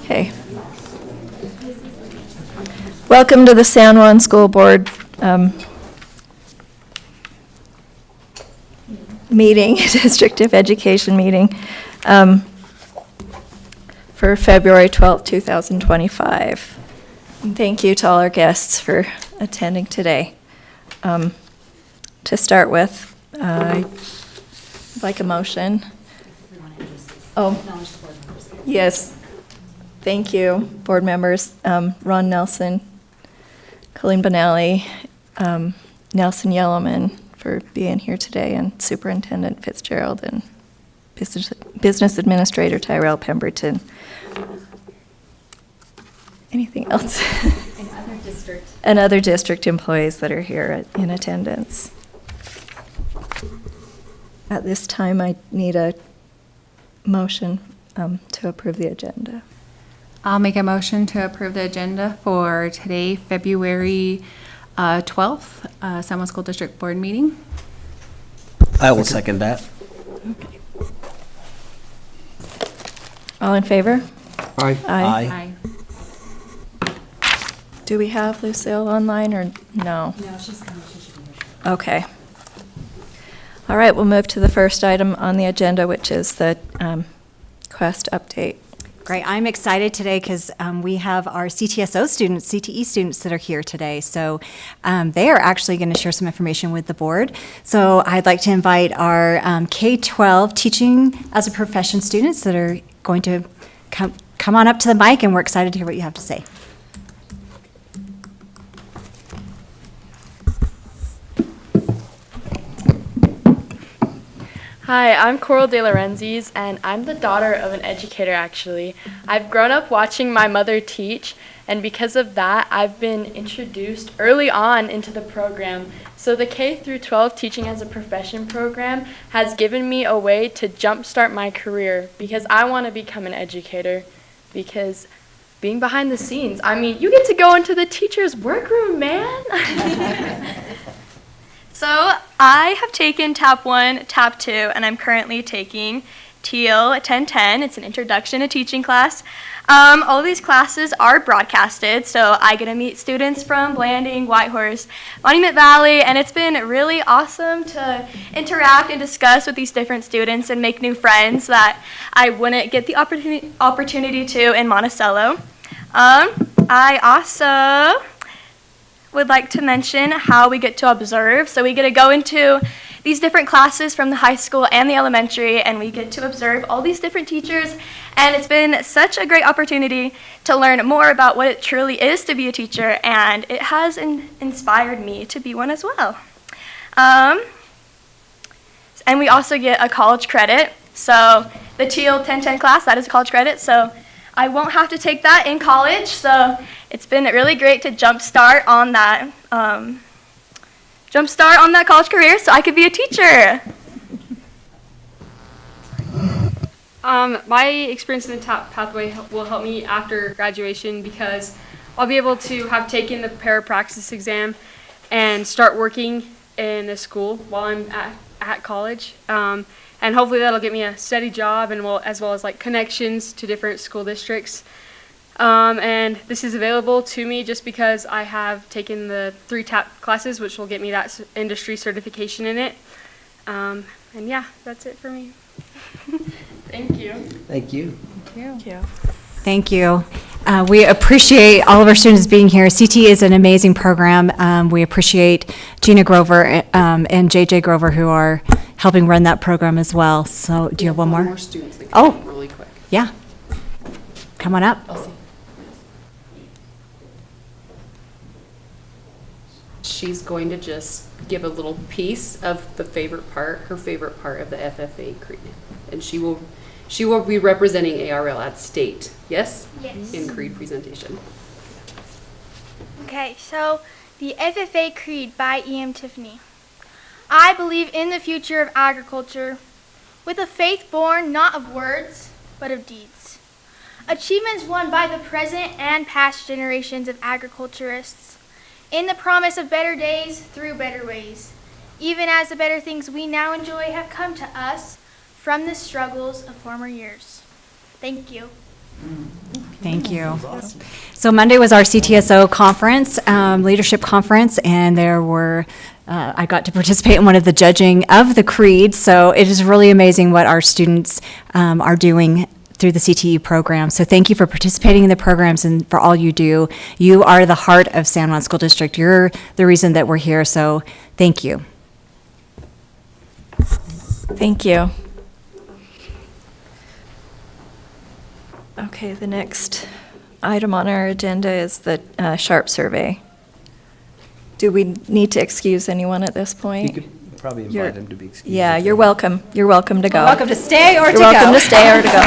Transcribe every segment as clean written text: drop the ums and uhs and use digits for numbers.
Okay. Welcome to the San Juan School Board meeting, District of Education meeting for February 12th, 2025. And thank you to all our guests for attending today. To start with, I'd like a motion. Oh, yes. Thank you, board members. Ron Nelson, Colleen Benally, Nelson Yellowman for being here today, and Superintendent Fitzgerald and Business Administrator Tyrell Pemberton. Anything else? And other district employees that are here in attendance. At this time, I need a motion to approve the agenda. I'll make a motion to approve the agenda for today, February 12th, San Juan School District Board meeting. I will second that. Okay. All in favor? Aye. Aye. Do we have Lucille online or no? No, she's coming. She should be here. Okay. All right, we'll move to the first item on the agenda, which is the Quest update. Great. I'm excited today because we have our CTSO students, CTE students that are here today. So they are actually going to share some information with the board. So I'd like to invite our K-12 teaching as a profession students that are going to come on up to the mic, and we're excited to hear what you have to say. Hi, I'm Coral De Lorenzis, and I'm the daughter of an educator, actually. I've grown up watching my mother teach, and because of that, I've been introduced early on into the program. So the K-12 Teaching as a Profession program has given me a way to jumpstart my career because I want to become an educator. Because being behind the scenes, I mean, you get to go into the teacher's workroom, man. So I have taken TAP 1, TAP 2, and I'm currently taking Teal 1010. It's an introduction to teaching class. All of these classes are broadcasted, so I get to meet students from Blanding, Whitehorse, Monument Valley, and it's been really awesome to interact and discuss with these different students and make new friends that I wouldn't get the opportunity to in Monticello. I also would like to mention how we get to observe. So we get to go into these different classes from the high school and the elementary, and we get to observe all these different teachers, and it's been such a great opportunity to learn more about what it truly is to be a teacher, and it has inspired me to be one as well. And we also get a college credit. So the Teal 1010 class, that is a college credit, so I won't have to take that in college, so it's been really great to jumpstart on that college career so I could be a teacher. My experience in the TAP pathway will help me after graduation because I'll be able to have taken the parapraxis exam and start working in a school while I'm at college. And hopefully that'll get me a steady job and as well as like connections to different school districts. And this is available to me just because I have taken the 3 TAP classes, which will get me that industry certification in it. And yeah, that's it for me. Thank you. Thank you. Thank you. Thank you. We appreciate all of our students being here. CT is an amazing program. We appreciate Gina Grover and JJ Grover, who are helping run that program as well. So do you have one more? More students that come in really quick. Yeah. Come on up. She's going to just give a little piece of her favorite part of the FFA creed. And she will be representing ARL at state. Yes? Yes. In creed presentation. Okay, so the FFA Creed by E.M. Tiffany. I believe in the future of agriculture with a faith born not of words, but of deeds. Achievements won by the present and past generations of agriculturists in the promise of better days through better ways, even as the better things we now enjoy have come to us from the struggles of former years. Thank you. Thank you. So Monday was our CTSO conference, leadership conference, and I got to participate in one of the judging of the creed. So it is really amazing what our students are doing through the CTE program. So thank you for participating in the programs and for all you do. You are the heart of San Juan School District. You're the reason that we're here. So thank you. Thank you. Okay, the next item on our agenda is the SHARP survey. Do we need to excuse anyone at this You point? could probably You're- invite him to be excused. Yeah, if you're they- welcome. You're welcome to go. Welcome to stay or to You're go. welcome to stay or to go.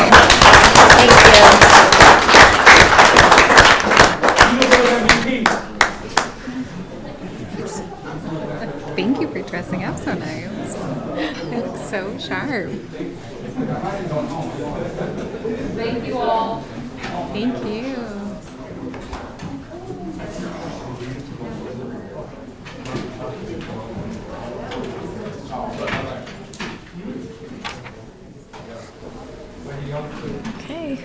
Thank Thank you for dressing up so nice. It looks so sharp. Thank you all. Thank you. Okay.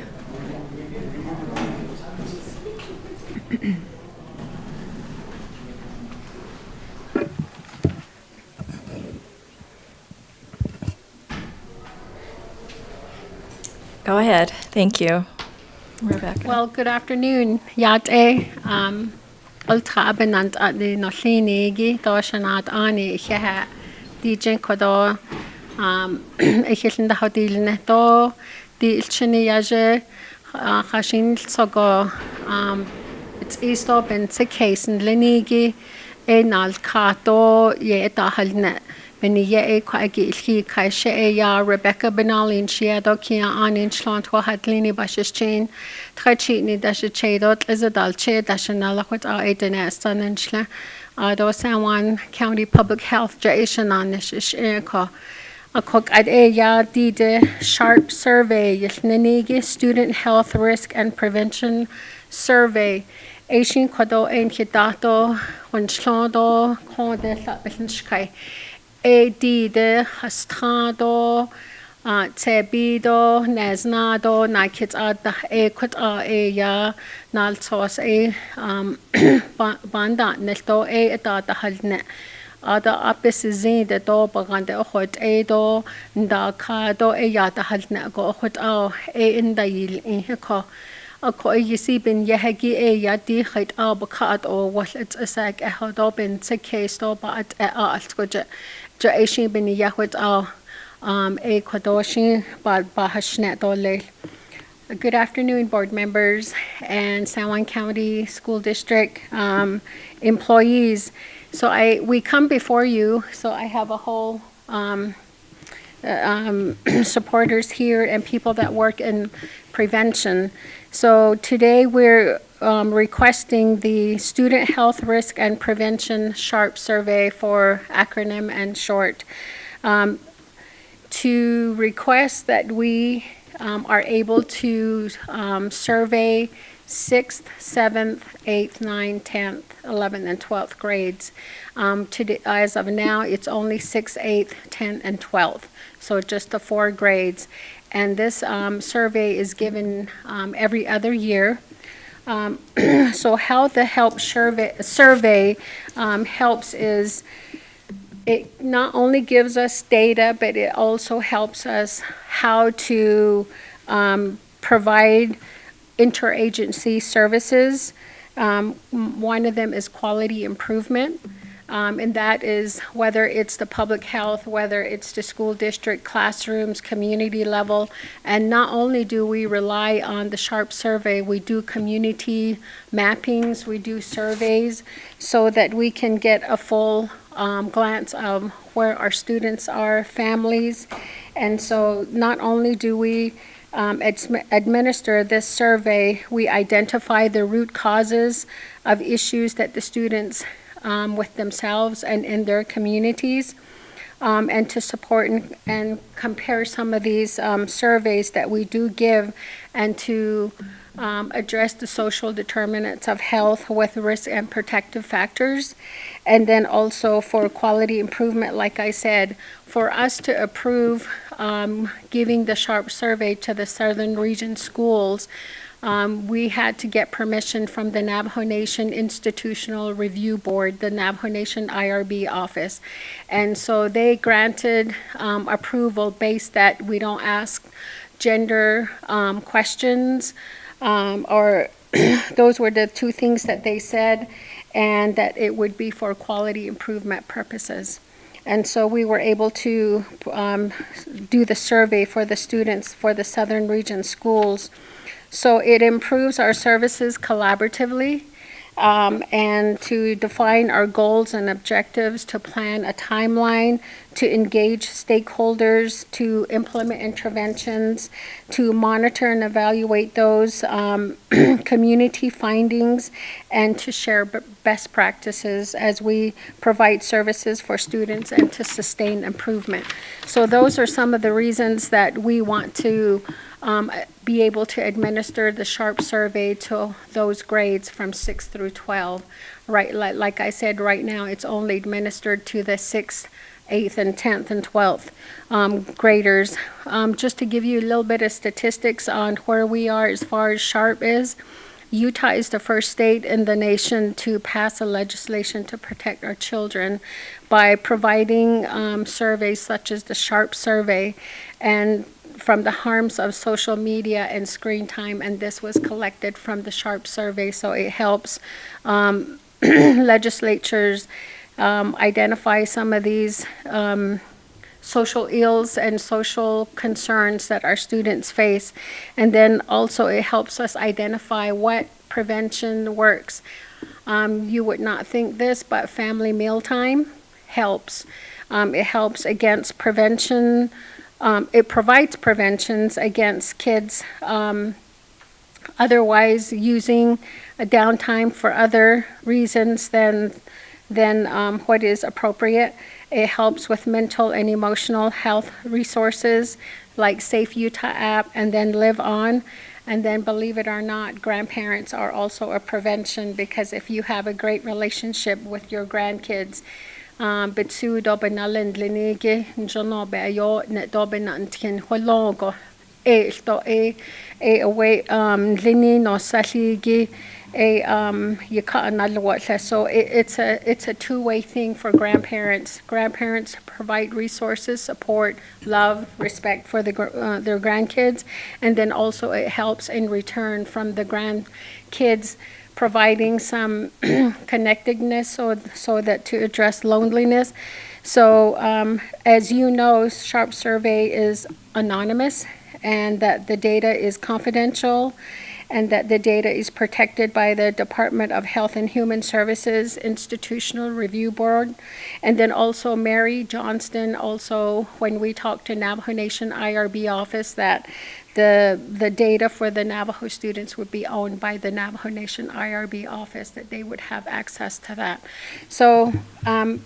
Go ahead. Thank you. Rebecca. Well, good afternoon. Yate, ultra abinant at the Noshinigi, Doshanat Ani, Heha, DJ Kodo, Echilin the Hodilneto, the Ilchini Yaje, Hashin Sogo, it's East of and Sikase and Lenigi, Enal Kato, Ye Dahalnet. Beni ye kwagi ilhi kaishe ya Rebecca Benalin shiado kia anin shlantwa hadlini bashichin tchachini dashichedot izadalche dashanalakut a edenestan and shle ado San Juan County Public Health jaishanan nishish eko a cook ad ya dide SHARP survey yilnenigi student health risk and prevention survey Asian kodo en hidato wanslando konde lapelnshkai de hastado, tebido, neznado, nakit ada kut ya naltos banda nelto da halne. Ada apesizin de do bagande ochot do nda kado ya da halne go ochot inda yil inheko. Ako yisi bin yehegi ya di khait bakat o wal it's asak ehodo bin case do ba alt goje. Jaishin bin Yahweh Kwadoshi Bahashnet Dole. Good afternoon, board members and San Juan County School District employees. So we come before you. So I have a whole supporters here and people that work in prevention. So today we're requesting the Student Health Risk and Prevention SHARP survey for acronym and short. To request that we are able to survey 6th, 7th, 8th, 9th, 10th, 11th, and 12th grades. Today, as of now, it's only 6th, 8th, 10th, and 12th. So just the 4 grades. And this survey is given every other year. So how the HELP survey helps is it not only gives us data, but it also helps us how to provide interagency services. One of them is quality improvement. And that is whether it's the public health, whether it's the school district, classrooms, community level. And not only do we rely on the SHARP survey, we do community mappings, we do surveys so that we can get a full glance of where our students are, families. And so not only do we administer this survey, we identify the root causes of issues that the students with themselves and in their communities, and to support and compare some of these surveys that we do give and to address the social determinants of health with risk and protective factors. And then also for quality improvement, like I said, for us to approve giving the SHARP survey to the Southern Region schools, we had to get permission from the Navajo Nation Institutional Review Board, the Navajo Nation IRB office. And so they granted approval based that we don't ask gender questions, or those were the two things that they said, and that it would be for quality improvement purposes. And so we were able to do the survey for the students for the Southern Region schools. So it improves our services collaboratively, and to define our goals and objectives, to plan a timeline, to engage stakeholders, to implement interventions, to monitor and evaluate those community findings, and to share best practices as we provide services for students and to sustain improvement. So those are some of the reasons that we want to be able to administer the SHARP survey to those grades from 6 through 12. Right, like I said, right now it's only administered to the 6th, 8th, and 10th and 12th graders. Just to give you a little bit of statistics on where we are as far as SHARP is, Utah is the first state in the nation to pass a legislation to protect our children by providing surveys such as the SHARP survey and from the harms of social media and screen time, and this was collected from the SHARP survey, so it helps legislatures identify some of these social ills and social concerns that our students face. And then also it helps us identify what prevention works. You would not think this, but family mealtime helps. It helps against prevention. It provides preventions against kids otherwise using a downtime for other reasons than what is appropriate. It helps with mental and emotional health resources like Safe Utah app and then Live On. And then, believe it or not, grandparents are also a prevention, because if you have a great relationship with your grandkids, betsu dobenalin linige njono beyo ne dobenantkin holongo sto away lini no saligi so it's a two-way thing for grandparents. Grandparents provide resources, support, love, respect for their grandkids, and then also it helps in return from the grandkids providing some connectedness so that to address loneliness. So as you know, SHARP survey is anonymous, and that the data is confidential, and that the data is protected by the Department of Health and Human Services Institutional Review Board. And then also Mary Johnston, also when we talked to Navajo Nation IRB office, that the data for the Navajo students would be owned by the Navajo Nation IRB office, that they would have access to that. So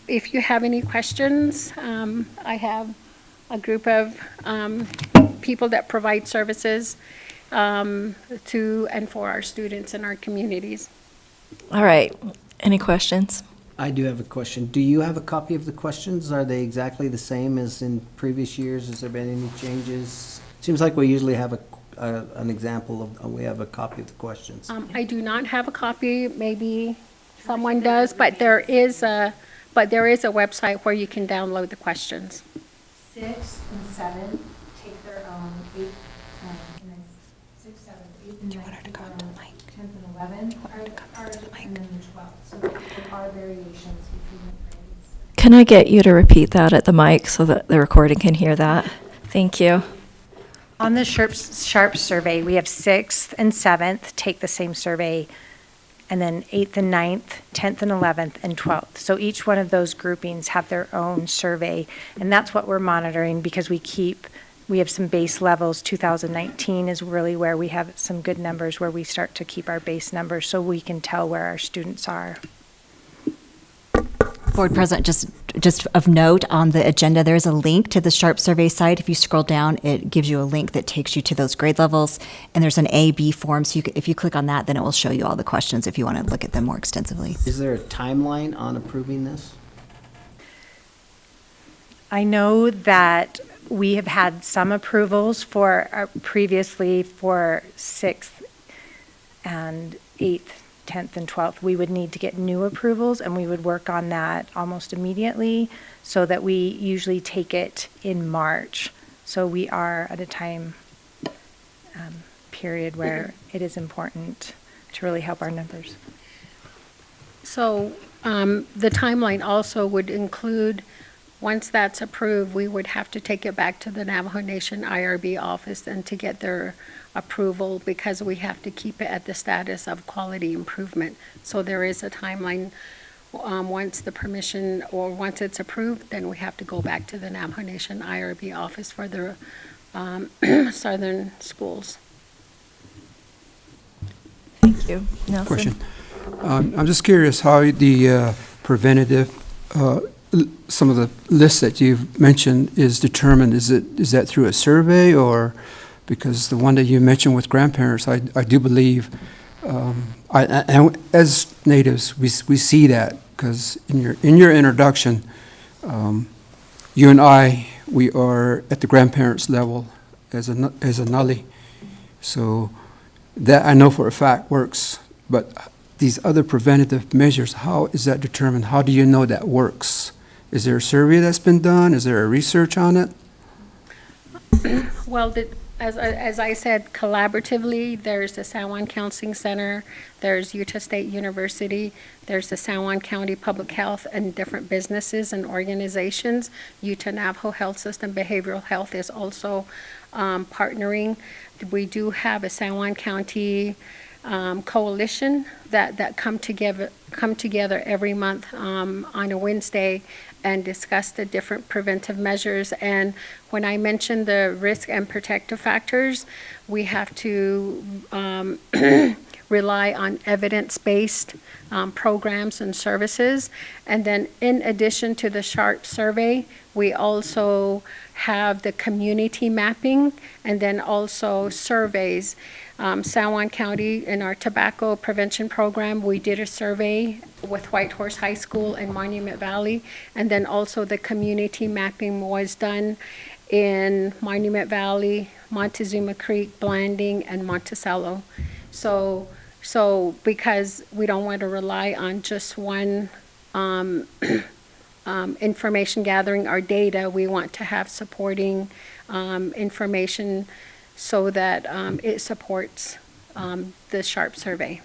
if you have any questions, I have a group of people that provide services to and for our students in our communities. All right. Any questions? I do have a question. Do you have a copy of the questions? Are they exactly the same as in previous years? Has there been any changes? Seems like we usually have an example of, we have a copy of the questions. I do not have a copy. Maybe someone does, but there is a website where you can download the questions. 6 and 7 take their own, 8, and then 6, 7, 8, and 9 take their own, 10th and 11th are and then the 12th. So there are variations between the grades. Can I get you to repeat that at the mic so that the recording can hear that? Thank you. On the SHARP survey, we have 6th and 7th take the same survey, and then 8th and 9th, 10th and 11th, and 12th. So each one of those groupings have their own survey, and that's what we're monitoring, because we have some base levels. 2019 is really where we have some good numbers, where we start to keep our base numbers so we can tell where our students are. Board President, just of note, on the agenda, there is a link to the SHARP survey site. If you scroll down, it gives you a link that takes you to those grade levels, and there's an A-B form, so if you click on that, then it will show you all the questions if you want to look at them more extensively. Is there a timeline on approving this? I know that We have had some approvals for, previously for 6th and 8th, 10th, and 12th. We would need to get new approvals, and we would work on that almost immediately, so that we usually take it in March. So we are at a time period where it is important to really help our numbers. So the timeline also would include, once that's approved, we would have to take it back to the Navajo Nation IRB office and to get their approval, because we have to keep it at the status of quality improvement. So there is a timeline. Once the permission, or once it's approved, then we have to go back to the Navajo Nation IRB office for the southern schools. Thank you. Nelson? Question. I'm just curious how the preventative, some of the lists that you've mentioned is determined. Is that through a survey, or because the one that you mentioned with grandparents, I do believe, and as natives, we see that because in your introduction, you and I, we are at the grandparents level as a nully, so that I know for a fact works. But these other preventative measures, how is that determined? How do you know that works? Is there a survey that's been done? Is there a research on it? Well, as I said, collaboratively, there's the San Juan Counseling Center, there's Utah State University, there's the San Juan County Public Health, and different businesses and organizations. Utah Navajo Health System Behavioral Health is also partnering. We do have a San Juan County coalition that come together every month on a Wednesday and discuss the different preventive measures. And when I mentioned the risk and protective factors, we have to rely on evidence-based programs and services. And then in addition to the SHARP survey, we also have the community mapping, and then also surveys. San Juan County, in our tobacco prevention program, we did a survey with Whitehorse High School and Monument Valley, and then also the community mapping was done in Monument Valley, Montezuma Creek, Blanding, and Monticello. So because we don't want to rely on just one information gathering or data, we want to have supporting information so that it supports the SHARP survey.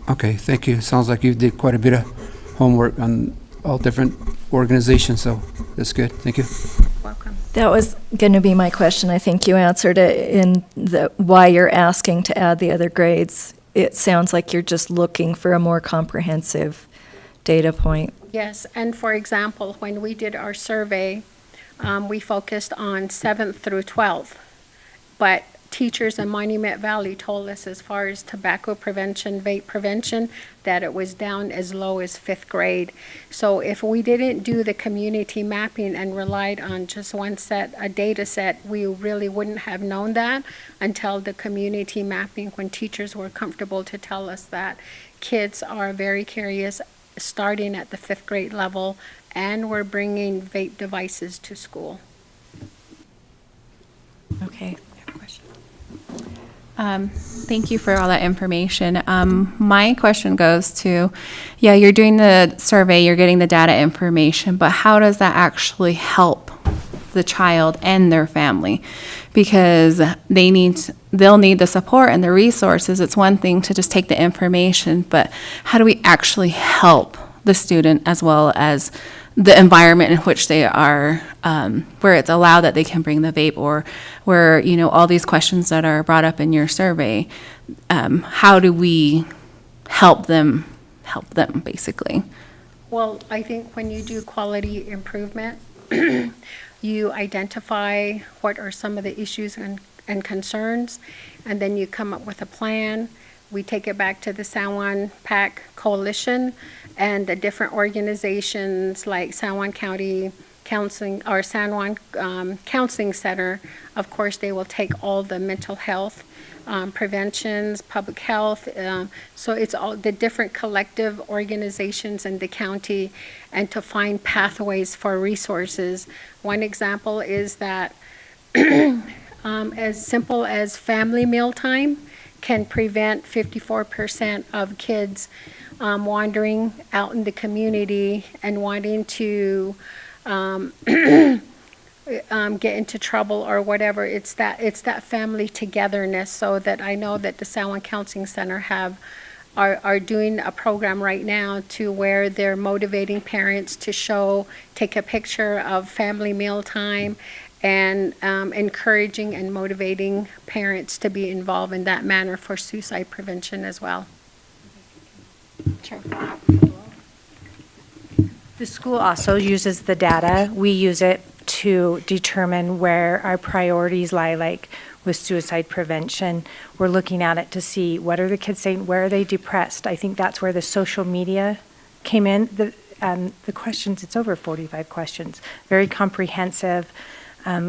Okay, thank you. Sounds like you did quite a bit of homework on all different organizations, so that's good. Thank you. Welcome. That was going to be my question. I think you answered it in the why you're asking to add the other grades. It sounds like you're just looking for a more comprehensive data point. Yes, and for example, when we did our survey, we focused on 7th through 12th, but teachers in Monument Valley told us as far as tobacco prevention, vape prevention, that it was down as low as 5th grade. So if we didn't do the community mapping and relied on just one set, a data set, we really wouldn't have known that until the community mapping, when teachers were comfortable to tell us that kids are very curious starting at the 5th grade level, and we're bringing vape devices to school. Okay. Thank you for all that information. My question goes to, yeah, you're doing the survey, you're getting the data information, but how does that actually help the child and their family? Because they'll need the support and the resources. It's one thing to just take the information, but how do we actually help the student as well as the environment in which they are, where it's allowed that they can bring the vape, or where, all these questions that are brought up in your survey, how do we help them basically? Well, I think when you do quality improvement, you identify what are some of the issues and concerns, and then you come up with a plan. We take it back to the San Juan PAC Coalition and the different organizations like San Juan County counseling, or San Juan Counseling Center, of course, they will take all the mental health preventions, public health. So it's all the different collective organizations in the county, and to find pathways for resources. One example is that as simple as family mealtime can prevent 54% of kids wandering out in the community and wanting to get into trouble or whatever. It's that family togetherness. So that I know that the San Juan Counseling Center are doing a program right now to where they're motivating parents to take a picture of family mealtime, and encouraging and motivating parents to be involved in that manner for suicide prevention as well. Sure. The school also uses the data. We use it to determine where our priorities lie, like with suicide prevention. We're looking at it to see what are the kids saying, where are they depressed. I think that's where the social media came in. The questions, it's over 45 questions, very comprehensive.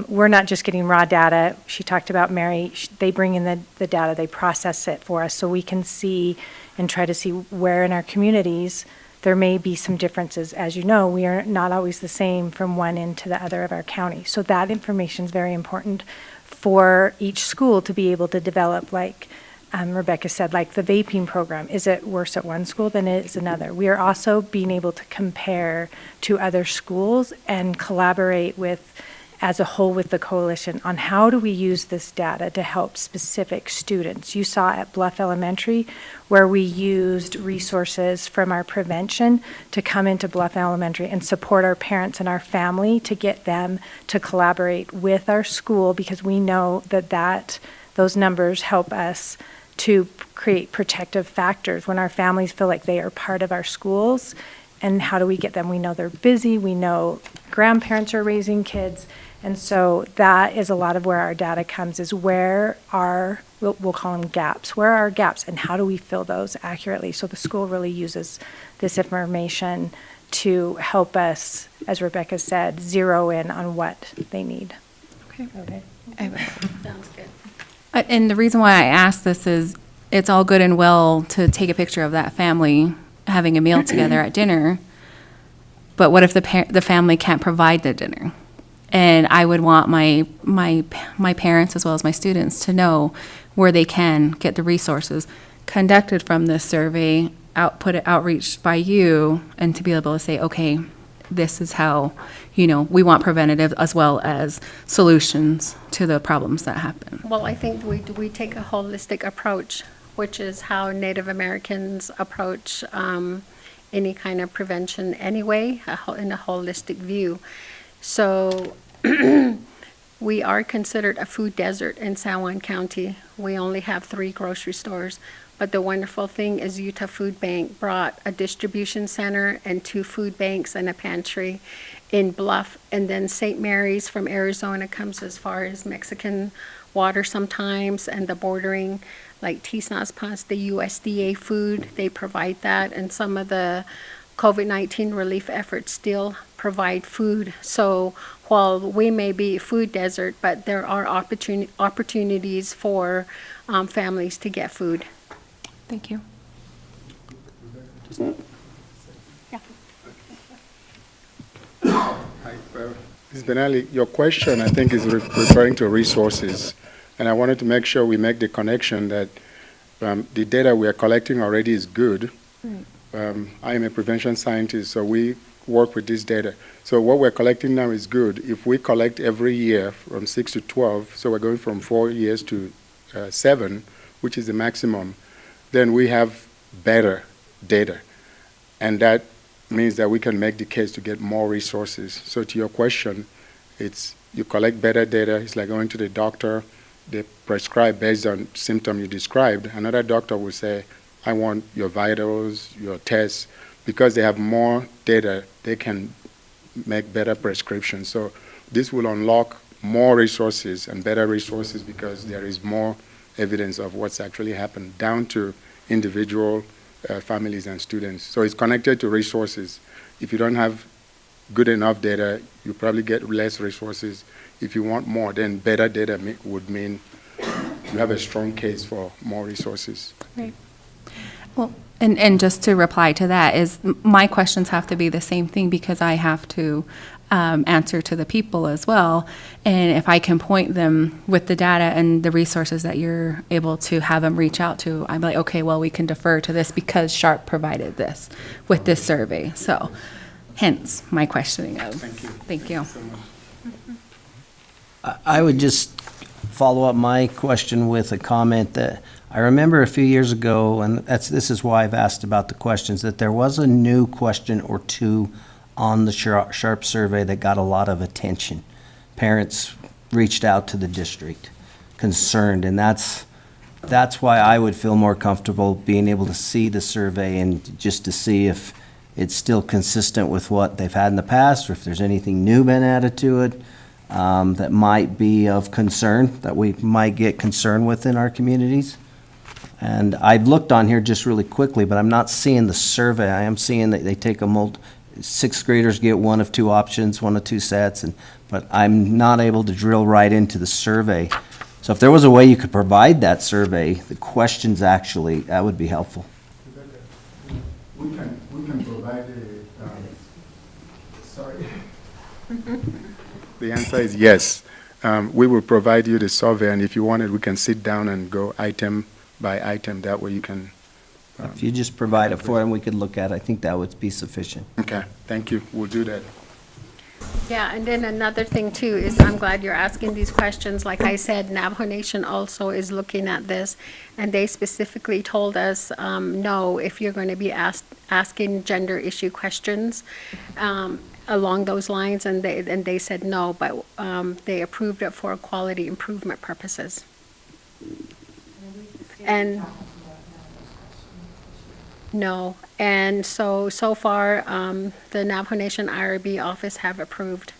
We're not just getting raw data. She talked about Mary. They bring in the data, they process it for us so we can see and try to see where in our communities there may be some differences. As you know, we are not always the same from one end to the other of our county. So that information is very important for each school to be able to develop, like Rebecca said, like the vaping program. Is it worse at one school than it is another? We are also being able to compare to other schools and collaborate as a whole with the coalition on how do we use this data to help specific students. You saw at Bluff Elementary where we used resources from our prevention to come into Bluff Elementary and support our parents and our family to get them to collaborate with our school, because we know that those numbers help us to create protective factors when our families feel like they are part of our schools. And how do we get them? We know they're busy, we know grandparents are raising kids. And so that is a lot of where our data comes, is where are, we'll call them gaps, where are our gaps and how do we fill those accurately? So the school really uses this information to help us, as Rebecca said, zero in on what they need. Okay. Sounds good. And the reason why I asked this is it's all good and well to take a picture of that family having a meal together at dinner, but what if the family can't provide the dinner? And I would want my parents as well as my students to know where they can get the resources conducted from this survey, outreach by you, and to be able to say, okay, this is how, we want preventative as well as solutions to the problems that happen. Well, I think we take a holistic approach, which is how Native Americans approach any kind of prevention anyway, in a holistic view. So we are considered a food desert in San Juan County. We only have 3 grocery stores. But the wonderful thing is Utah Food Bank brought a distribution center and 2 food banks and a pantry in Bluff. And then St. Mary's from Arizona comes as far as Mexican water sometimes, and the bordering, like Tisnaspas, the USDA food, they provide that. And some of the COVID-19 relief efforts still provide food. So while we may be a food desert, but there are opportunities for families to get food. Thank you. Yeah. Hi, Ms. Benali, your question, I think, is referring to resources. And I wanted to make sure we make the connection that the data we are collecting already is good. Right. I am a prevention scientist, so we work with this data. So what we're collecting now is good. If we collect every year from 6 to 12, so we're going from 4 years to 7, which is the maximum, then we have better data. And that means that we can make the case to get more resources. So to your question, it's you collect better data. It's like going to the doctor. They prescribe based on symptom you described. Another doctor will say, I want your vitals, your tests. Because they have more data, they can make better prescriptions. So this will unlock more resources and better resources because there is more evidence of what's actually happened down to individual families and students. So it's connected to resources. If you don't have good enough data, you probably get less resources. If you want more, then better data would mean you have a strong case for more resources. Right. Well, and just to reply to that is my questions have to be the same thing because I have to answer to the people as well. And if I can point them with the data and the resources that you're able to have them reach out to, I'm like, okay, well, we can defer to this because Sharp provided this with this survey. So hence my questioning of. Thank you. Thank you. So much. I would just follow up my question with a comment that I remember a few years ago, and this is why I've asked about the questions, that there was a new question or two on the Sharp survey that got a lot of attention. Parents reached out to the district concerned, and that's why I would feel more comfortable being able to see the survey and just to see if it's still consistent with what they've had in the past, or if there's anything new been added to it that might be of concern, that we might get concerned with in our communities. And I've looked on here just really quickly, but I'm not seeing the survey. I am seeing that they take sixth graders get one of two options, one of two sets, but I'm not able to drill right into the survey. So if there was a way you could provide that survey, the questions actually, that would be helpful. We can provide sorry. The answer is yes. We will provide you the survey, and if you want it, we can sit down and go item by item. That way you can. If you just provide it for them, we could look at it. I think that would be sufficient. Okay, thank you. We'll do that. Yeah, and then another thing too is I'm glad you're asking these questions. Like I said, Navajo Nation also is looking at this, and they specifically told us, no, if you're going to be asking gender issue questions along those lines, and they said no, but they approved it for quality improvement purposes. And no, and so far, the Navajo Nation IRB office have approved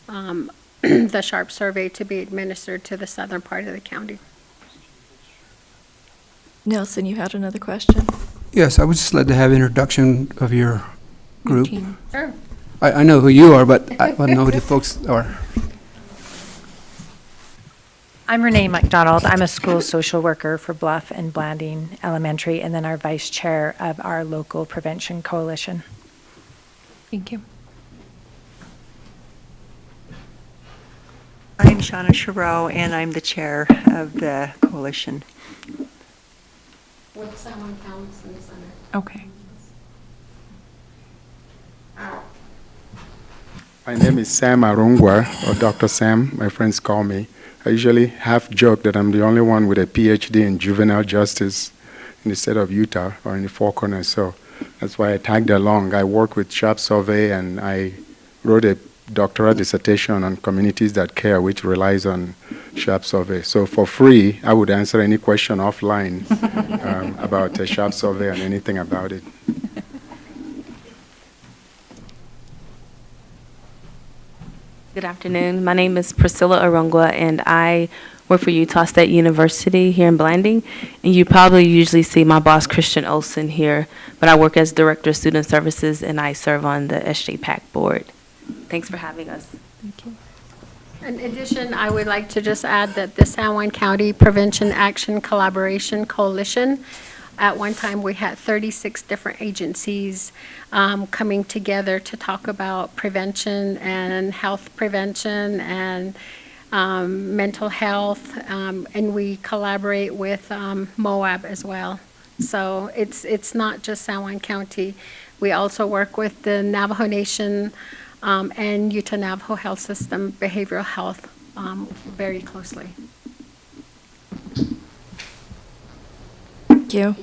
the Sharp survey to be administered to the southern part of the county. Nelson, you had another question? Yes, I would just like to have introduction of your group. Sure. I know who you are, but I want to know who the folks are. I'm Renee McDonald. I'm a school social worker for Bluff and Blanding Elementary, and then our vice chair of our local prevention coalition. Thank you. I'm Shauna Sharow, and I'm the chair of the coalition. With someone counts in the center. Okay. My name is Sam Arungwa, or Dr. Sam, my friends call me. I usually half joke that I'm the only one with a PhD in juvenile justice in the state of Utah or in the Four Corners, so that's why I tagged along. I work with Sharp Survey, and I wrote a doctoral dissertation on communities that care, which relies on Sharp Survey. So for free, I would answer any question offline about a Sharp Survey and anything about it. Good afternoon. My name is Priscilla Arungwa, and I work for Utah State University here in Blanding. And you probably usually see my boss, Christian Olson, here, but I work as Director of Student Services, and I serve on the SJPAC board. Thanks for having us. Thank you. In addition, I would like to just add that the San Juan County Prevention Action Collaboration Coalition, at one time we had 36 different agencies coming together to talk about prevention and health prevention and mental health, and we collaborate with Moab as well. So it's not just San Juan County. We also work with the Navajo Nation and Utah Navajo Health System Behavioral Health very closely. Thank you.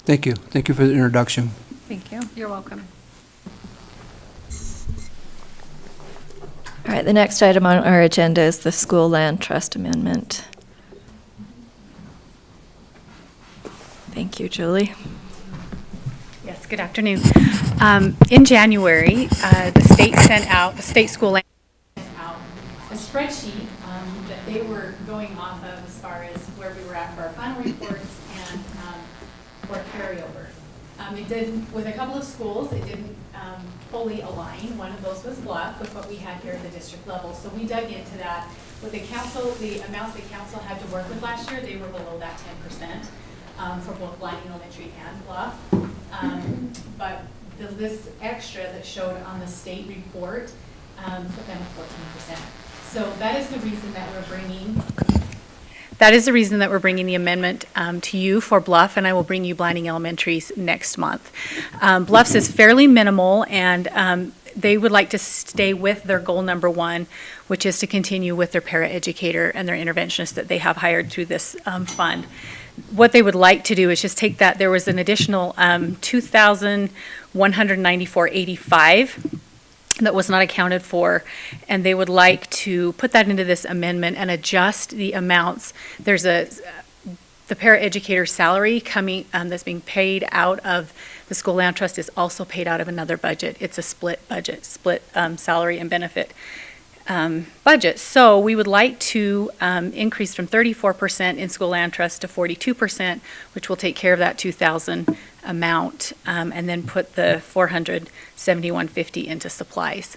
Thank you. Thank you for the introduction. Thank you. You're welcome. All right, the next item on our agenda is the School Land Trust Amendment. Thank you, Julie. Yes, good afternoon. In January, the state school land sent out a spreadsheet that they were going off of as far as where we were at for our final reports and for carryover. It did, with a couple of schools, it didn't fully align. One of those was Bluff with what we had here at the district level. So we dug into that. With the council, the amounts the council had to work with last year, they were below that 10% for both Blanding Elementary and Bluff. But this extra that showed on the state report put them at 14%. So that is the reason that we're bringing. That is the reason that we're bringing the amendment to you for Bluff, and I will bring you Blanding Elementaries next month. Bluff's is fairly minimal, and they would like to stay with their goal number one, which is to continue with their paraeducator and their interventionist that they have hired through this fund. What they would like to do is just take that. There was an additional $2,194.85 that was not accounted for, and they would like to put that into this amendment and adjust the amounts. There's the paraeducator salary coming that's being paid out of the school land trust is also paid out of another budget. It's a split budget, salary and benefit budget. So we would like to increase from 34% in school land trust to 42%, which will take care of that 2,000 amount, and then put the $471.50 into supplies.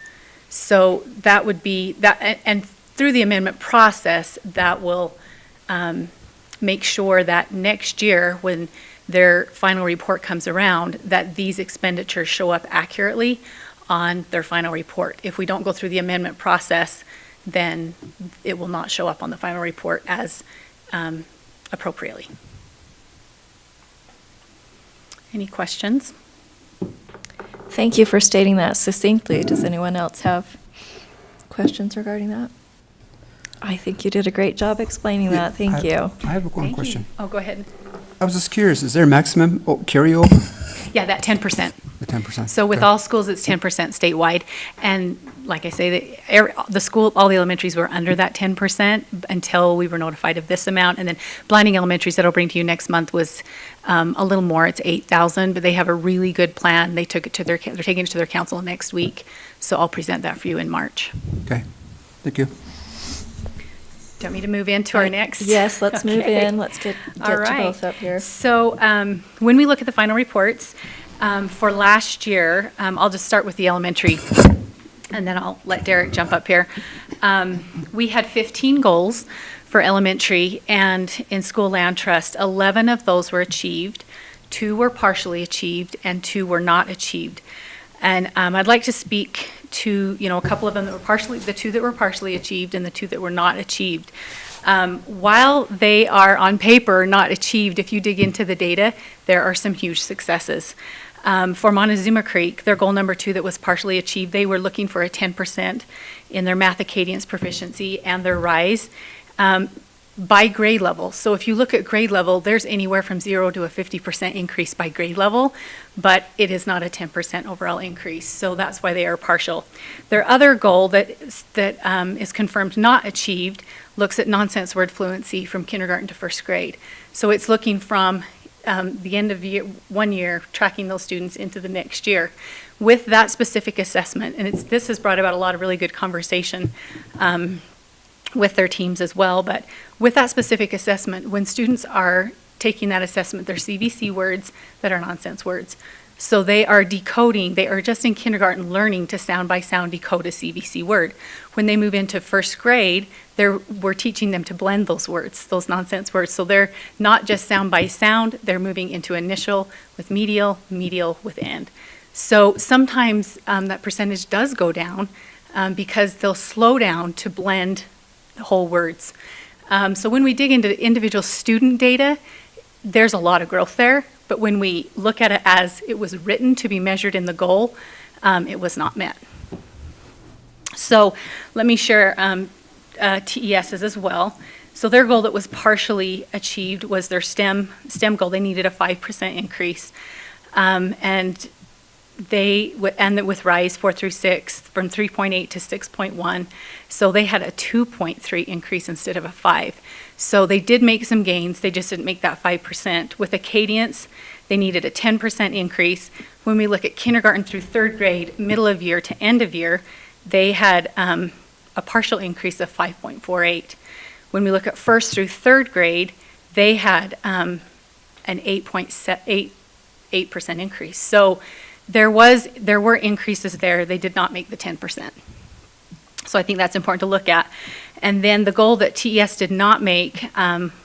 So that would be that, and through the amendment process, that will make sure that next year, when their final report comes around, that these expenditures show up accurately on their final report. If we don't go through the amendment process, then it will not show up on the final report as appropriately. Any questions? Thank you for stating that succinctly. Does anyone else have questions regarding that? I think you did a great job explaining that. Thank you. I have one Thank question. you. Oh, go ahead. I was just curious, is there a maximum carryover? Yeah, that 10%. The 10%? So with Okay. all schools, it's 10% statewide. And like I say, the school, all the elementaries were under that 10% until we were notified of this amount. And then Blinding Elementaries that I'll bring to you next month was a little more. It's 8,000, but they have a really good plan. They took it to they're taking it to their council next week. So I'll present that for you in March. Okay, thank you. Do you want me to move into our next? Yes, let's move Okay. in. Let's get All to right. both up here. So when we look at the final reports for last year, I'll just start with the elementary, and then I'll let Derek jump up here. We had 15 goals for elementary, and in school land trust, 11 of those were achieved, 2 were partially achieved, and 2 were not achieved. And I'd like to speak to, a couple of them that were the 2 that were partially achieved and the 2 that were not achieved. While they are on paper not achieved, if you dig into the data, there are some huge successes. For Montezuma Creek, their goal number 2 that was partially achieved, they were looking for a 10% in their math acadience proficiency and their RISE by grade level. So if you look at grade level, there's anywhere from 0 to a 50% increase by grade level, but it is not a 10% overall increase. So that's why they are partial. Their other goal that is confirmed not achieved looks at nonsense word fluency from kindergarten to first grade. So it's looking from the end of one year, tracking those students into the next year. With that specific assessment, and this has brought about a lot of really good conversation with their teams as well, but with that specific assessment, when students are taking that assessment, they're CVC words that are nonsense words. So they are decoding, they are just in kindergarten learning to sound by sound decode a CVC word. When they move into first grade, we're teaching them to blend those words, those nonsense words. So they're not just sound by sound, they're moving into initial with medial, medial with and. So sometimes that percentage does go down because they'll slow down to blend whole words. So when we dig into individual student data, there's a lot of growth there, but when we look at it as it was written to be measured in the goal, it was not met. So let me share TES's as well. So their goal that was partially achieved was their STEM goal. They needed a 5% increase. And with RISE 4 through 6 from 3.8 to 6.1. So they had a 2.3 increase instead of a 5. So they did make some gains. They just didn't make that 5%. With Acadience, they needed a 10% increase. When we look at kindergarten through third grade, middle of year to end of year, they had a partial increase of 5.48. When we look at first through third grade, they had an 8.8 8% increase. So there were increases there. They did not make the 10%. So I think that's important to look at. And then the goal that TES did not make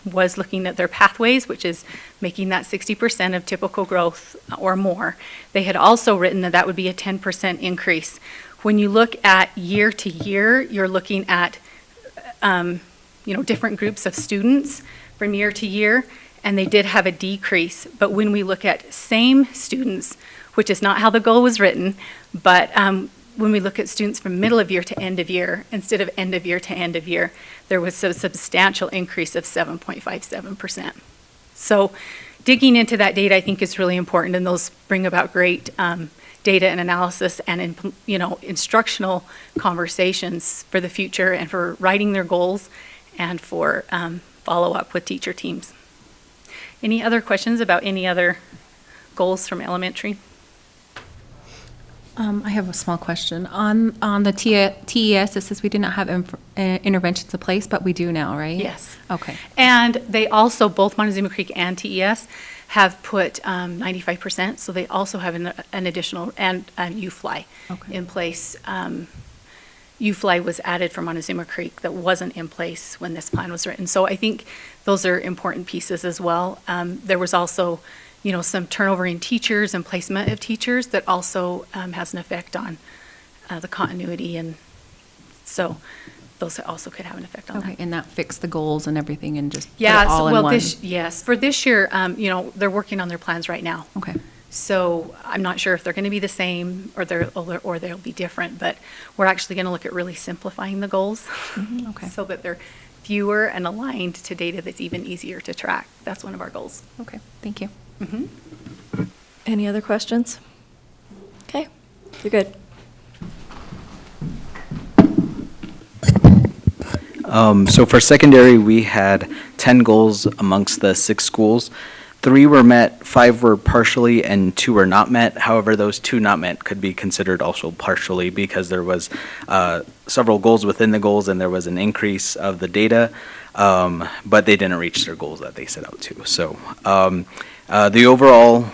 was looking at their pathways, which is making that 60% of typical growth or more. They had also written that that would be a 10% increase. When you look at year to year, you're looking at different groups of students from year to year, and they did have a decrease. But when we look at same students, which is not how the goal was written, but when we look at students from middle of year to end of year, instead of end of year to end of year, there was a substantial increase of 7.57%. So digging into that data, I think, is really important, and those bring about great data and analysis and instructional conversations for the future and for writing their goals and for follow-up with teacher teams. Any other questions about any other goals from elementary? I have a small question. On the TES, it says we did not have interventions in place, but we do now, right? Yes. Okay. And they also, both Montezuma Creek and TES, have put 95%, so they also have an additional, and UFly in place. UFly was added for Montezuma Creek that wasn't in place when this plan was written. So I think those are important pieces as well. There was also some turnover in teachers and placement of teachers that also has an effect on the continuity, and so those also could have an effect on that. And that fixed the goals and everything and just put Yeah, it all in one. Yes, for this year, they're working on their plans right now. Okay. So I'm not sure if they're going to be the same or they'll be different, but we're actually going to look at really simplifying the goals Okay. so that they're fewer and aligned to data that's even easier to track. That's one of our goals. Okay, thank you. Any other questions? Okay, you're good. So for secondary, we had 10 goals amongst the 6 schools. 3 were met, 5 were partially, and 2 were not met. However, those 2 not met could be considered also partially because there was several goals within the goals and there was an increase of the data, but they didn't reach their goals that they set out to. So the overall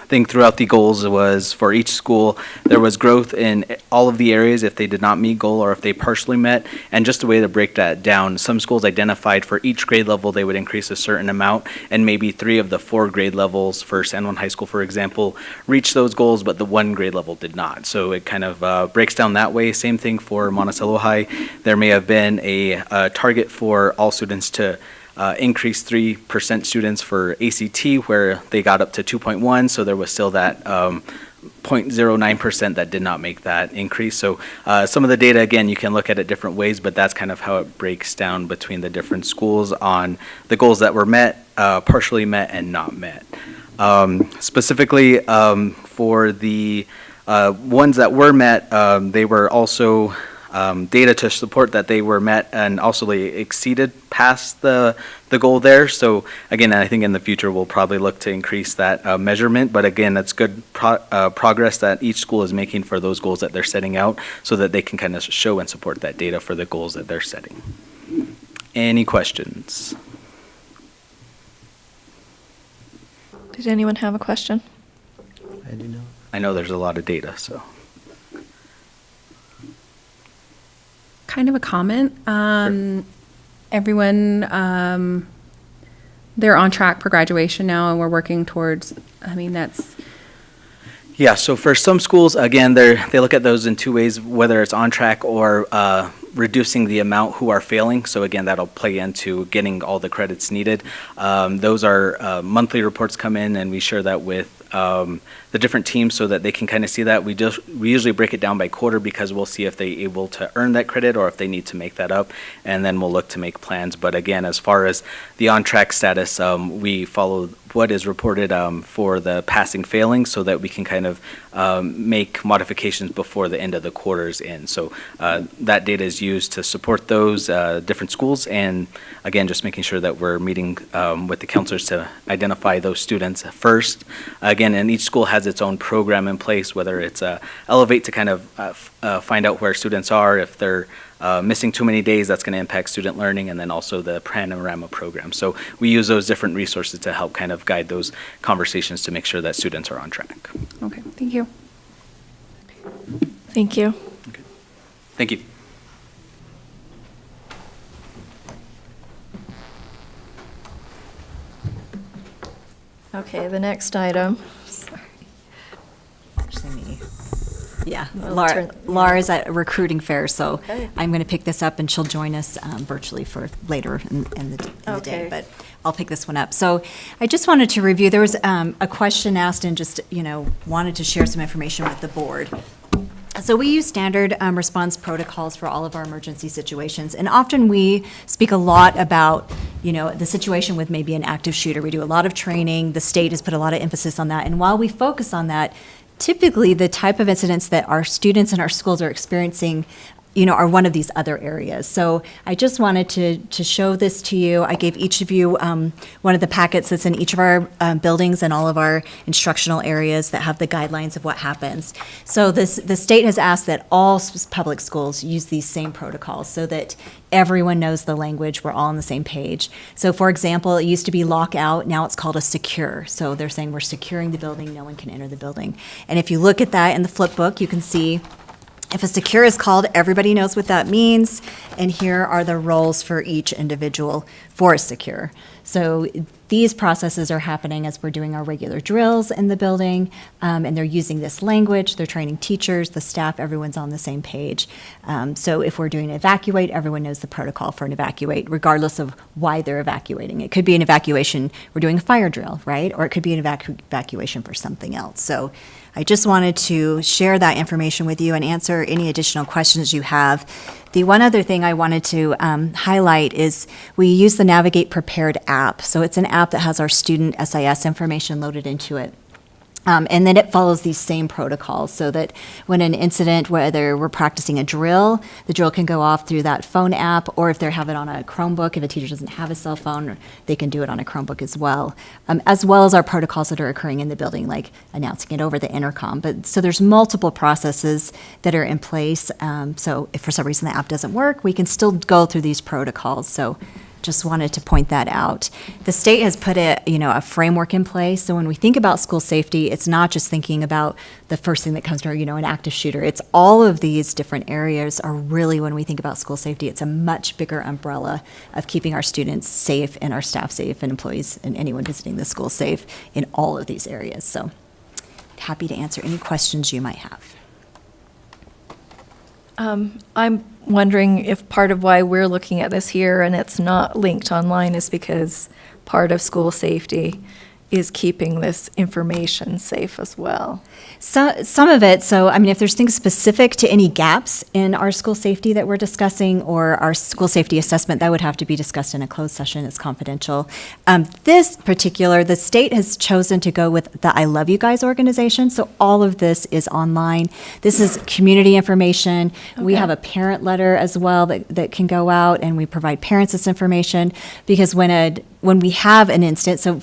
thing throughout the goals was for each school, there was growth in all of the areas if they did not meet goal or if they partially met. And just a way to break that down, some schools identified for each grade level they would increase a certain amount, and maybe 3 of the 4 grade levels for San Juan High School, for example, reached those goals, but the 1 grade level did not. So it kind of breaks down that way. Same thing for Monticello High. There may have been a target for all students to increased 3% students for ACT, where they got up to 2.1, so there was still that 0.09% that did not make that increase. So some of the data, again, you can look at it different ways, but that's kind of how it breaks down between the different schools on the goals that were met, partially met, and not met. Specifically for the ones that were met, they were also data to support that they were met, and also they exceeded past the goal there. So again, I think in the future we'll probably look to increase that measurement, but again, that's good progress that each school is making for those goals that they're setting out so that they can kind of show and support that data for the goals that they're setting. Any questions? Did anyone have a question? I do not. I know there's a lot of data, so. Kind of a comment. Everyone, they're on track for graduation now, and we're working towards, that's. Yeah, so for some schools, again, they look at those in 2 ways, whether it's on track or reducing the amount who are failing. So again, that'll play into getting all the credits needed. Those are monthly reports come in, and we share that with the different teams so that they can kind of see that. We usually break it down by quarter because we'll see if they're able to earn that credit or if they need to make that up, and then we'll look to make plans. But again, as far as the on-track status, we follow what is reported for the passing failing so that we can kind of make modifications before the end of the quarter's in. So that data is used to support those different schools, and again, just making sure that we're meeting with the counselors to identify those students first. Again, and each school has its own program in place, whether it's Elevate to kind of find out where students are, if they're missing too many days, that's going to impact student learning, and then also the Panorama program. So we use those different resources to help kind of guide those conversations to make sure that students are on track. Okay, thank you. Thank you. Thank you. Okay, the next item. Actually, me. Yeah, I'll Laura, turn- Laura's at recruiting fair, so Okay. I'm going to pick this up, and she'll join us virtually for later in the day. Okay. But I'll pick this one up. So I just wanted to review, there was a question asked, and just, wanted to share some information with the board. So we use standard response protocols for all of our emergency situations, and often we speak a lot about, the situation with maybe an active shooter. We do a lot of training. The state has put a lot of emphasis on that, and while we focus on that, typically the type of incidents that our students and our schools are experiencing, are one of these other areas. So I just wanted to show this to you. I gave each of you one of the packets that's in each of our buildings and all of our instructional areas that have the guidelines of what happens. So the state has asked that all public schools use these same protocols so that everyone knows the language, we're all on the same page. So for example, it used to be lockout, now it's called a secure. So they're saying we're securing the building, no one can enter the building. And if you look at that in the flip book, you can see if a secure is called, everybody knows what that means, and here are the roles for each individual for a secure. So these processes are happening as we're doing our regular drills in the building, and they're using this language, they're training teachers, the staff, everyone's on the same page. So if we're doing an evacuate, everyone knows the protocol for an evacuate, regardless of why they're evacuating. It could be an evacuation, we're doing a fire drill, right? Or it could be an evacuation for something else. So I just wanted to share that information with you and answer any additional questions you have. The one other thing I wanted to highlight is we use the Navigate Prepared app. So it's an app that has our student SIS information loaded into it. And then it follows these same protocols so that when an incident, whether we're practicing a drill, the drill can go off through that phone app, or if they have it on a Chromebook, if a teacher doesn't have a cell phone, they can do it on a Chromebook as well as our protocols that are occurring in the building, like announcing it over the intercom. But so there's multiple processes that are in place. So if for some reason the app doesn't work, we can still go through these protocols. So just wanted to point that out. The state has put a framework in place. So when we think about school safety, it's not just thinking about the first thing that comes to our, an active shooter. It's all of these different areas are really, when we think about school safety, it's a much bigger umbrella of keeping our students safe and our staff safe and employees and anyone visiting the school safe in all of these areas. So happy to answer any questions you might have. I'm wondering if part of why we're looking at this here and it's not linked online is because part of school safety is keeping this information safe as well. So, some of it, so I mean, if there's things specific to any gaps in our school safety that we're discussing or our school safety assessment, that would have to be discussed in a closed session. It's confidential. This particular, the state has chosen to go with the I Love You Guys organization. So all of this is online. This is community information. We have a parent letter as well that can go out, and we provide parents this information because when we have an instance, so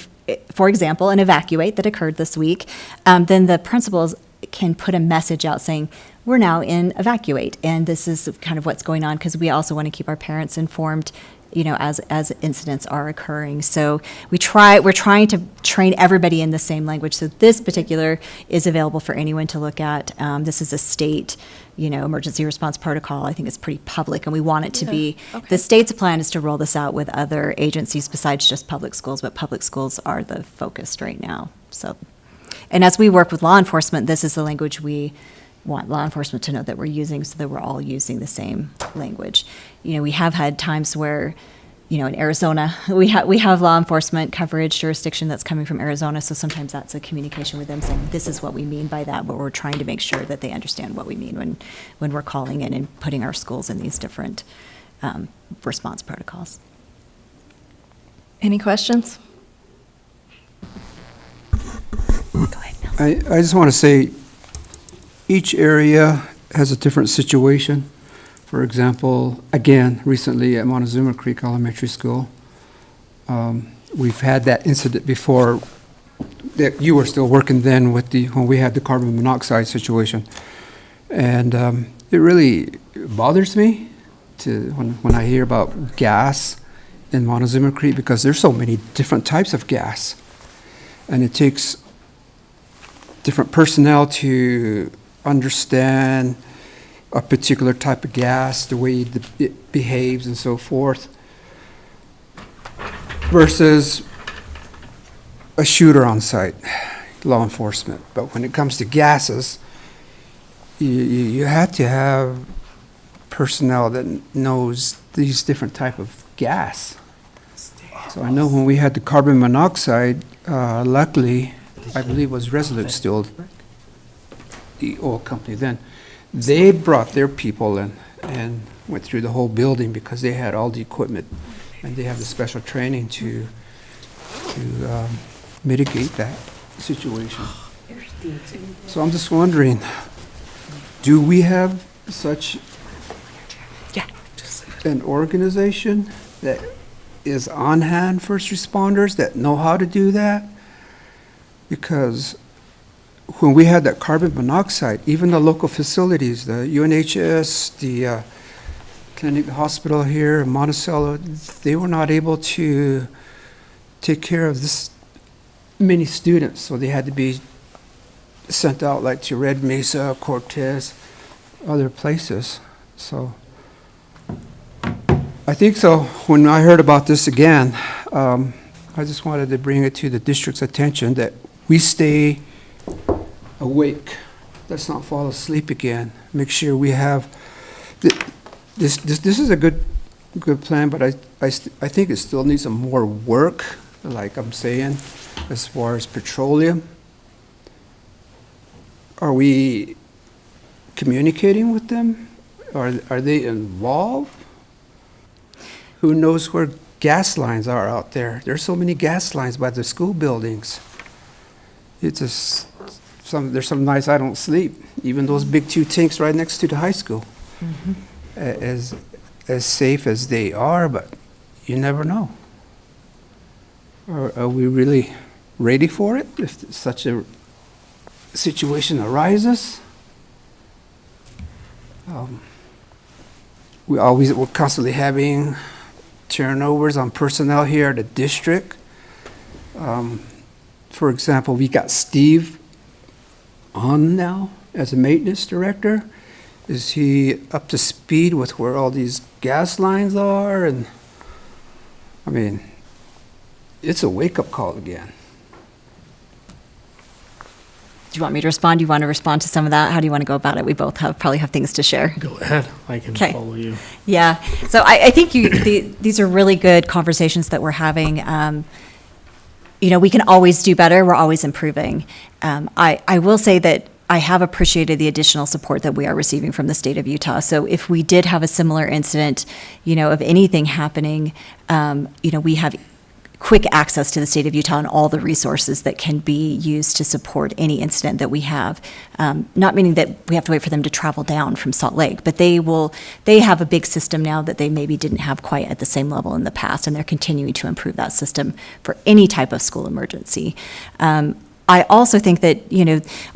for example, an evacuate that occurred this week, then the principals can put a message out saying, we're now in evacuate, and this is kind of what's going on, because we also want to keep our parents informed, as incidents are occurring. So we're trying to train everybody in the same language. So this particular is available for anyone to look at. This is a state, emergency response protocol. I think it's pretty public, and we want it to be. Okay. The state's plan is to roll this out with other agencies besides just public schools, but public schools are the focus right now. So, and as we work with law enforcement, this is the language we want law enforcement to know that we're using, so that we're all using the same language. We have had times where, in Arizona, we have law enforcement coverage jurisdiction that's coming from Arizona, so sometimes that's a communication with them saying, this is what we mean by that, but we're trying to make sure that they understand what we mean when we're calling in and putting our schools in these different response protocols. Any questions? Go ahead, Nelson. I just want to say, each area has a different situation. For example, again, recently at Montezuma Creek Elementary School, we've had that incident before that you were still working then when we had the carbon monoxide situation. And it really bothers me when I hear about gas in Montezuma Creek, because there's so many different types of gas. And it takes different personnel to understand a particular type of gas, the way it behaves and so forth, versus a shooter on site, law enforcement. But when it comes to gases, you have to have personnel that knows these different type of gas. So I know when we had the carbon monoxide, luckily, I believe it was Resolute still, the oil company then, they brought their people in and went through the whole building because they had all the equipment and they have the special training to mitigate that situation. So I'm just wondering, do we have such an organization that is on hand first responders that know how to do that? Because when we had that carbon monoxide, even the local facilities, the UNHS, the clinic, the hospital here in Monticello, they were not able to take care of this many students, so they had to be sent out like to Red Mesa, Cortez, other places. So I think so. When I heard about this again, I just wanted to bring it to the district's attention that we stay awake. Let's not fall asleep again. Make sure we have this is a good plan, but I think it still needs some more work, like I'm saying, as far as petroleum. Are we communicating with them? Are they involved? Who knows where gas lines are out there? There's so many gas lines by the school buildings. It's just there's some nights I don't sleep. Even those big 2 tanks right next to the high school. Mm-hmm. As safe as they are, but you never know. Are we really ready for it if such a situation arises? We're constantly having turnovers on personnel here at the district. For example, we got Steve on now as a maintenance director. Is he up to speed with where all these gas lines are? And I mean, it's a wake-up call again. Do you want me to respond? Do you want to respond to some of that? How do you want to go about it? We both probably have things to share. Go ahead. I can Okay. follow you. Yeah. So I think these are really good conversations that we're having. We can always do better. We're always improving. I will say that I have appreciated the additional support that we are receiving from the state of Utah. So if we did have a similar incident, of anything happening, we have quick access to the state of Utah and all the resources that can be used to support any incident that we have. Not meaning that we have to wait for them to travel down from Salt Lake, but they have a big system now that they maybe didn't have quite at the same level in the past, and they're continuing to improve that system for any type of school emergency. I also think that,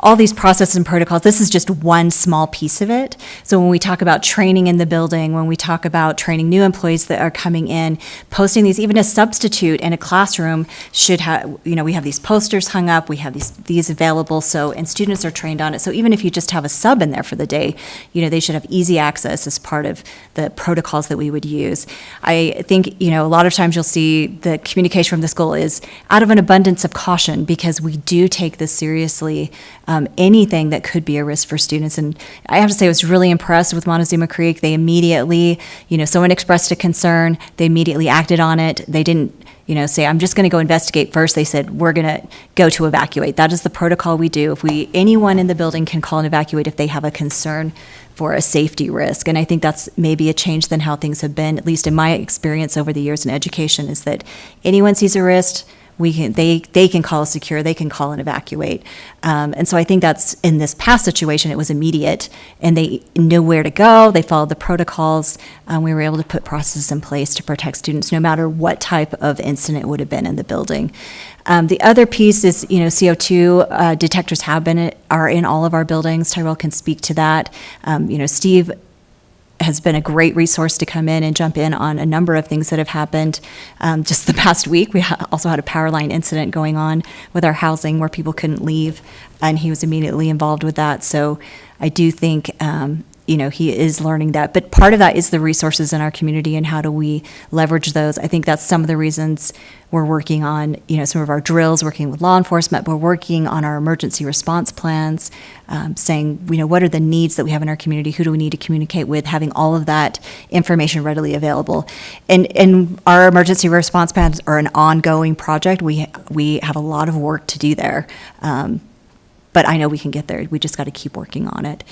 all these processes and protocols, this is just one small piece of it. So when we talk about training in the building, when we talk about training new employees that are coming in, posting these, even a substitute in a classroom should have, we have these posters hung up, we have these available, and students are trained on it. So even if you just have a sub in there for the day, they should have easy access as part of the protocols that we would use. I think, a lot of times you'll see the communication from the school is out of an abundance of caution, because we do take this seriously, anything that could be a risk for students. And I have to say, I was really impressed with Montezuma Creek. They immediately, someone expressed a concern, they immediately acted on it. They didn't, say, I'm just going to go investigate first. They said, we're going to go to evacuate. That is the protocol we do. Anyone in the building can call and evacuate if they have a concern for a safety risk. And I think that's maybe a change than how things have been, at least in my experience over the years in education, is that anyone sees a risk, they can call a secure, they can call and evacuate. And so I think that's, in this past situation, it was immediate, and they knew where to go, they followed the protocols, we were able to put processes in place to protect students no matter what type of incident would have been in the building. The other piece is, CO2 detectors are in all of our buildings. Tyrell can speak to that. Steve has been a great resource to come in and jump in on a number of things that have happened. Just the past week, we also had a power line incident going on with our housing where people couldn't leave, and he was immediately involved with that. So I do think, he is learning that. But part of that is the resources in our community and how do we leverage those. I think that's some of the reasons we're working on, some of our drills, working with law enforcement. We're working on our emergency response plans, saying, what are the needs that we have in our community? Who do we need to communicate with? Having all of that information readily available. And our emergency response plans are an ongoing project. We have a lot of work to do there. But I know we can get there. We just got to keep working on it.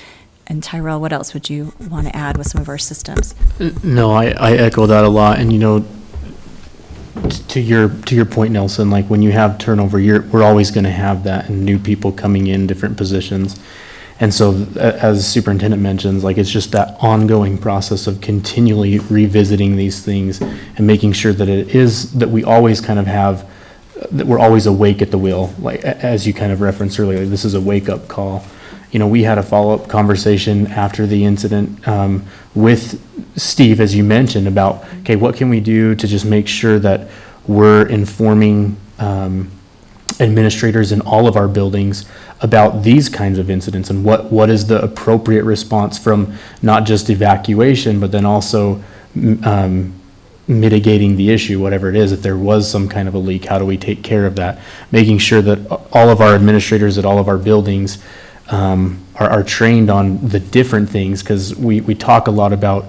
And Tyrell, what else would you want to add with some of our systems? No, I echo that a lot. And, to your point, Nelson, like when you have turnover, we're always going to have that and new people coming in different positions. And so as superintendent mentions, like it's just that ongoing process of continually revisiting these things and making sure that that we always kind of have, that we're always awake at the wheel. Like as you kind of referenced earlier, this is a wake up call. We had a follow-up conversation after the incident with Steve, as you mentioned, about, okay, what can we do to just make sure that we're informing administrators in all of our buildings about these kinds of incidents and what is the appropriate response from not just evacuation, but then also mitigating the issue, whatever it is. If there was some kind of a leak, how do we take care of that? Making sure that all of our administrators at all of our buildings are trained on the different things, because we talk a lot about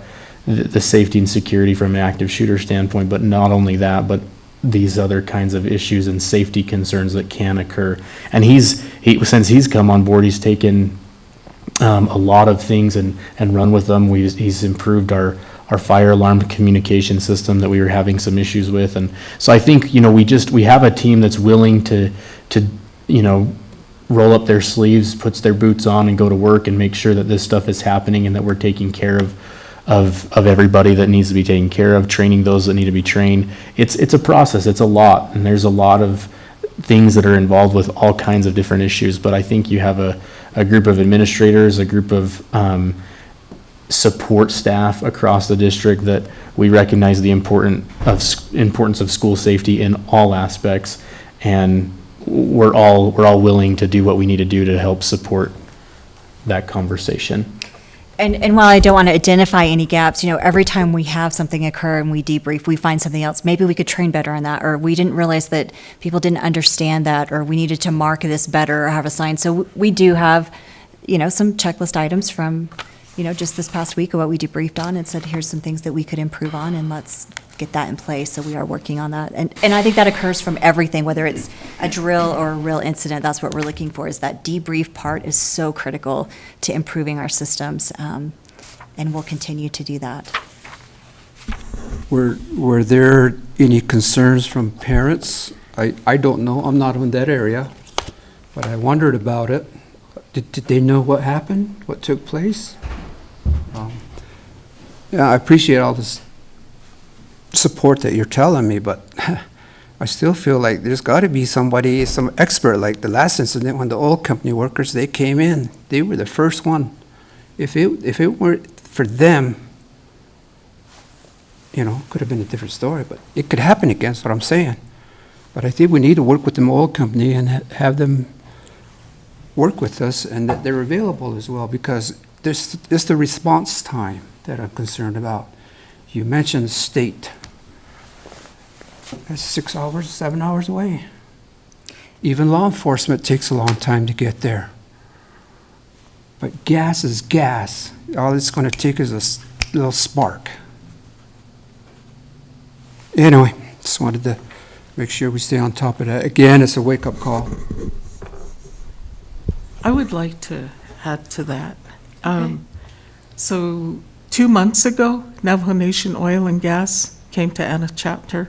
the safety and security from an active shooter standpoint, but not only that, but these other kinds of issues and safety concerns that can occur. And since he's come on board, he's taken a lot of things and run with them. He's improved our fire alarm communication system that we were having some issues with. And so I think, we have a team that's willing to roll up their sleeves, puts their boots on and go to work and make sure that this stuff is happening and that we're taking care of everybody that needs to be taken care of, training those that need to be trained. It's a process, it's a lot, and there's a lot of things that are involved with all kinds of different issues. But I think you have a group of administrators, a group of support staff across the district that we recognize the importance of school safety in all aspects, and we're all willing to do what we need to do to help support that conversation. And while I don't want to identify any gaps, every time we have something occur and we debrief, we find something else. Maybe we could train better on that, or we didn't realize that people didn't understand that, or we needed to mark this better or have a sign. So we do have, some checklist items from, just this past week of what we debriefed on and said, here's some things that we could improve on, and let's get that in place. So we are working on that. And I think that occurs from everything, whether it's a drill or a real incident. That's what we're looking for, is that debrief part is so critical to improving our systems. And we'll continue to do that. Were there any concerns from parents? I don't know. I'm not in that area, but I wondered about it. Did they know what happened, what took place? Yeah, I appreciate all this support that you're telling me, but I still feel like there's got to be somebody, some expert, like the last incident when the oil company workers, they came in, they were the first one. If it weren't for them, could have been a different story, but it could happen again, that's what I'm saying. But I think we need to work with the oil company and have them work with us, and that they're available as well, because there's it's the response time that I'm concerned about. You mentioned state. That's 6 hours, 7 hours away. Even law enforcement takes a long time to get there. But gas is gas. All it's going to take is a little spark. Anyway, just wanted to make sure we stay on top of that. Again, it's a wake-up call. I would like to add to that. So 2 months ago, Navajo Nation Oil and Gas came to Anna Chapter,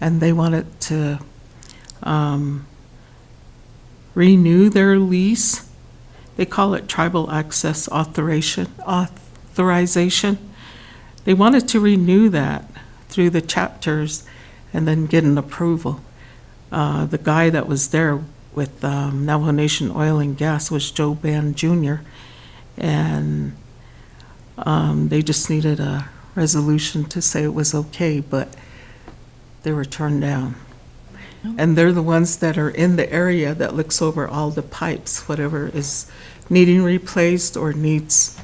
and they wanted to renew their lease. They call it Tribal Access Authorization. They wanted to renew that through the chapters and then get an approval. The guy that was there with Navajo Nation Oil and Gas was Joe Ban Jr., and They just needed a resolution to say it was okay, but they were turned down. And they're the ones that are in the area that looks over all the pipes, whatever is needing replaced or needs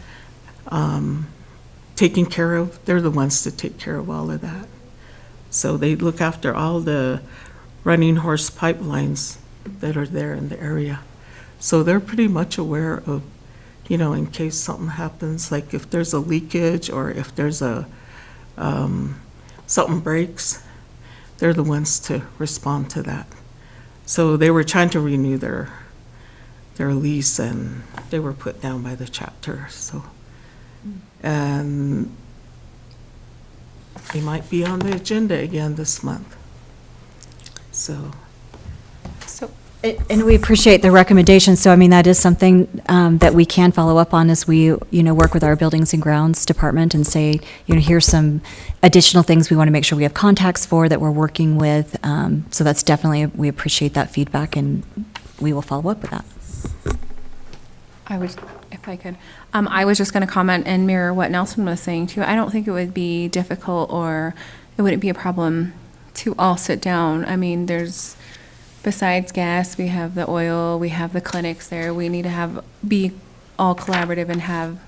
taken care of. They're the ones to take care of all of that. So they look after all the running horse pipelines that are there in the area. So they're pretty much aware of, you know, in case something happens, like if there's a leakage or if there's a, something breaks, they're the ones to respond to that. So they were trying to renew their lease, and they were put down by the chapter, so. And they might be on the agenda again this month. So. And we appreciate the recommendation. So, I mean, that is something that we can follow up on as we, you know, work with our Buildings and Grounds Department and say, you know, here's some additional things we want to make sure we have contacts for that we're working with. So that's definitely, we appreciate that feedback, and we will follow up with that. If I could, I was just going to comment and mirror what Nelson was saying too. I don't think it would be difficult, or it wouldn't be a problem to all sit down. I mean, besides gas, we have the oil, we have the clinics there. We need to be all collaborative and have,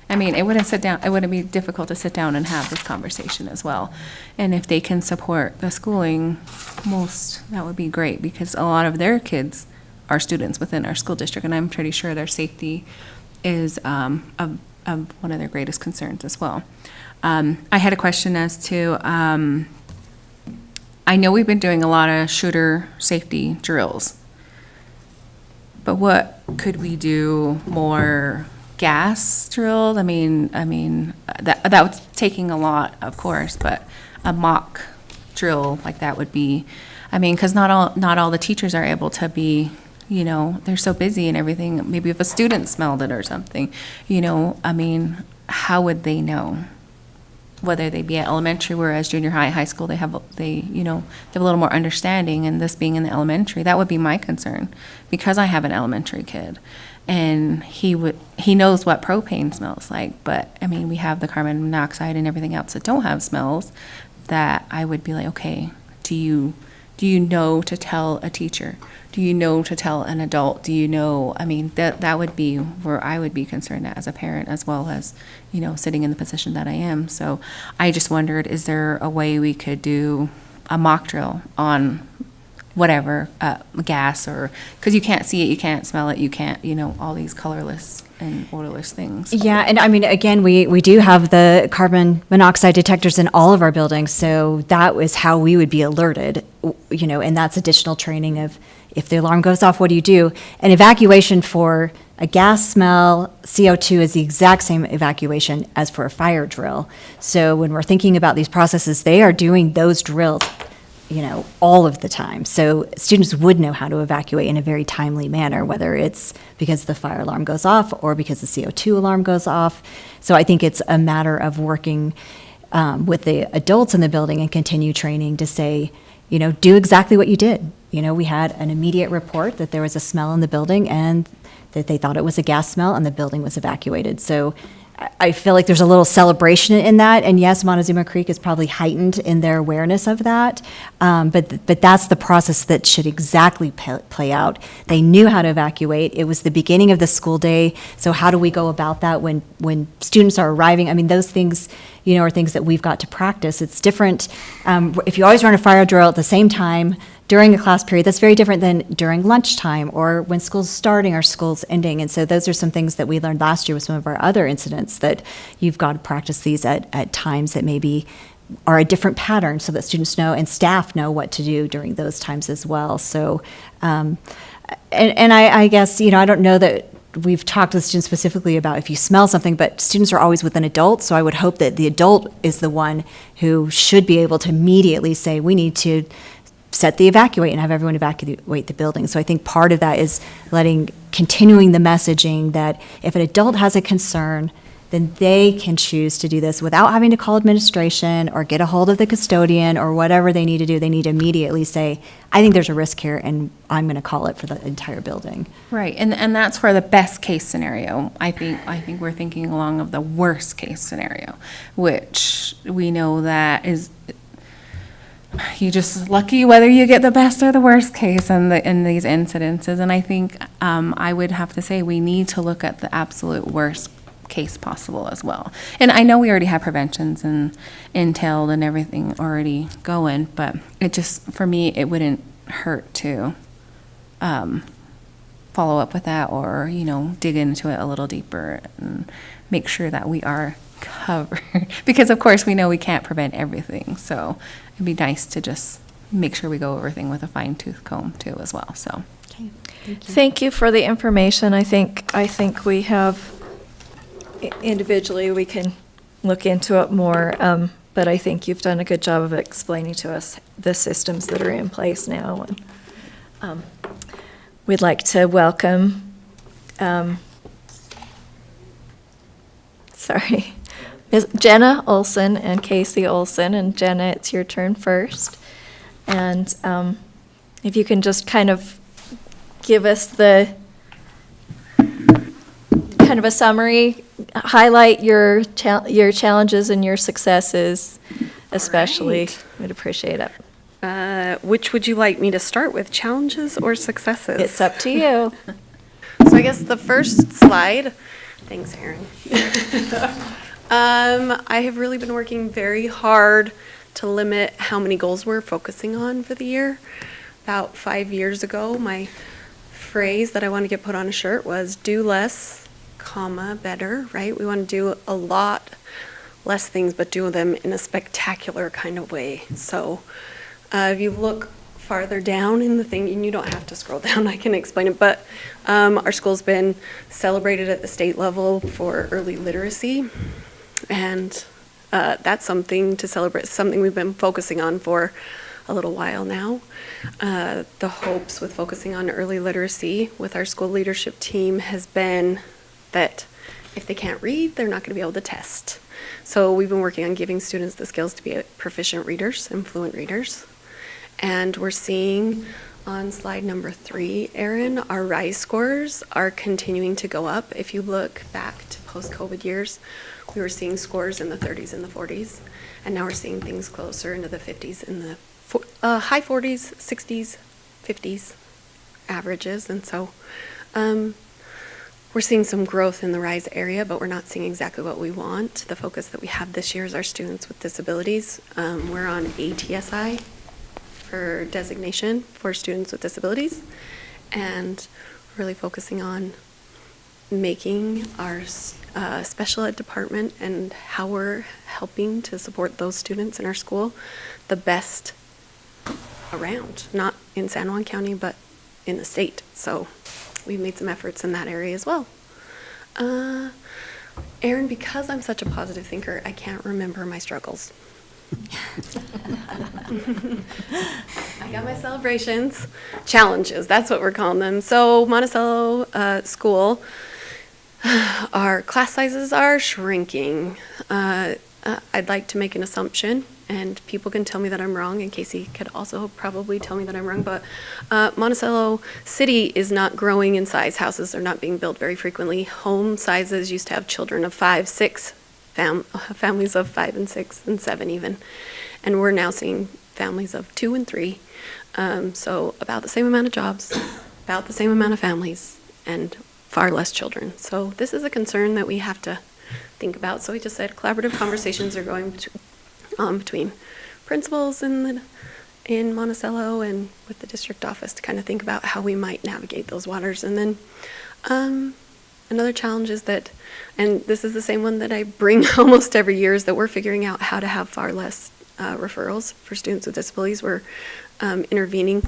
I mean, it wouldn't be difficult to sit down and have this conversation as well. And if they can support the schooling, that would be great, because a lot of their kids are students within our school district, and I'm pretty sure their safety is of one of their greatest concerns as well. I had a question as to, I know we've been doing a lot of shooter safety drills, but what could we do more gas drills? I mean, that was taking a lot, of course, but a mock drill like that would be, I mean, because not all the teachers are able to be, you know, they're so busy and everything. Maybe if a student smelled it or something, you know, I mean, how would they know? Whether they be at elementary, whereas junior high school, they have a little more understanding, and this being in the elementary, that would be my concern, because I have an elementary kid, and he knows what propane smells like, but I mean, we have the carbon monoxide and everything else that don't have smells, that I would be like, okay, do you know to tell a teacher? Do you know to tell an adult? Do you know, I mean, that would be where I would be concerned as a parent, as well as, you know, sitting in the position that I am. So I just wondered, is there a way we could do a mock drill on whatever, gas, or, because you can't see it, you can't smell it, you can't, you know, all these colorless and odorless things. Yeah, and I mean, again, we do have the carbon monoxide detectors in all of our buildings, so that was how we would be alerted, you know, and that's additional training of, if the alarm goes off, what do you do? An evacuation for a gas smell, CO2 is the exact same evacuation as for a fire drill. So when we're thinking about these processes, they are doing those drills, you know, all of the time. So students would know how to evacuate in a very timely manner, whether it's because the fire alarm goes off or because the CO2 alarm goes off. So I think it's a matter of working with the adults in the building and continue training to say, you know, do exactly what you did. You know, we had an immediate report that there was a smell in the building and that they thought it was a gas smell, and the building was evacuated. So I feel like there's a little celebration in that, and yes, Montezuma Creek is probably heightened in their awareness of that, but that's the process that should exactly play out. They knew how to evacuate. It was the beginning of the school day, so how do we go about that when students are arriving? I mean, those things, you know, are things that we've got to practice. It's different. If you always run a fire drill at the same time during a class period, that's very different than during lunchtime or when school's starting or school's ending. And so those are some things that we learned last year with some of our other incidents, that you've got to practice these at times that maybe are a different pattern, so that students know and staff know what to do during those times as well. So, I guess, you know, I don't know that we've talked with students specifically about if you smell something, but students are always with an adult, so I would hope that the adult is the one who should be able to immediately say, we need to set the evacuate and have everyone evacuate the building. So I think part of that is continuing the messaging that if an adult has a concern, then they can choose to do this without having to call administration or get a hold of the custodian or whatever they need to do. They need to immediately say, I think there's a risk here, and I'm going to call it for the entire building. Right, and that's for the best case scenario. I think we're thinking along of the worst case scenario, which we know that is, you just lucky whether you get the best or the worst case in these incidences. And I think I would have to say we need to look at the absolute worst case possible as well. And I know we already have preventions and entailed and everything already going, but it just, for me, it wouldn't hurt to follow up with that, or, dig into it a little deeper and make sure that we are covered. Because of course we know we can't prevent everything. So it'd be nice to just make sure we go over everything with a fine tooth comb too as well. So Thank you for the information. I think we have, individually, we can look into it more, but I think you've done a good job of explaining to us the systems that are in place now. And we'd like to welcome, Ms. Jenna Olson and Casey Olson. And Jenna, it's your turn first. And if you can just kind of give us the kind of a summary, highlight your challenges and your successes, especially. Right. We'd appreciate it. Which would you like me to start with, challenges or successes? It's up to you. So I guess the first slide, thanks, Erin. I have really been working very hard to limit how many goals we're focusing on for the year. About 5 years ago, my phrase that I want to get put on a shirt was do less, comma, better, right? We want to do a lot less things, but do them in a spectacular kind of way. So if you look farther down in the thing, and you don't have to scroll down, I can explain it, but our school's been celebrated at the state level for early literacy, and that's something to celebrate, something we've been focusing on for a little while now. The hopes with focusing on early literacy with our school leadership team has been that if they can't read, they're not going to be able to test. So we've been working on giving students the skills to be proficient readers and fluent readers. And we're seeing on slide number 3, Erin, our RISE scores are continuing to go up. If you look back to post-COVID years, we were seeing scores in the 30s and the 40s, and now we're seeing things closer into the 50s and the high 40s, 60s, 50s averages. And so we're seeing some growth in the RISE area, but we're not seeing exactly what we want. The focus that we have this year is our students with disabilities. We're on ATSI for designation for students with disabilities, and really focusing on making our special ed department and how we're helping to support those students in our school the best around, not in San Juan County, but in the state. So we've made some efforts in that area as well. Erin, because I'm such a positive thinker, I can't remember my struggles. I got my celebrations, challenges, that's what we're calling them. So Monticello School, our class sizes are shrinking. I'd like to make an assumption, and people can tell me that I'm wrong, and Casey could also probably tell me that I'm wrong, but Monticello City is not growing in size. Houses are not being built very frequently. Home sizes used to have children of 5, 6, families of 5 and 6 and 7 even, and we're now seeing families of 2 and 3. So about the same amount of jobs, about the same amount of families, and far less children. So this is a concern that we have to think about. So we just said collaborative conversations are going between principals in Monticello and with the district office to kind of think about how we might navigate those waters. And then another challenge is that, and this is the same one that I bring almost every year, is that we're figuring out how to have far less referrals for students with disabilities. We're intervening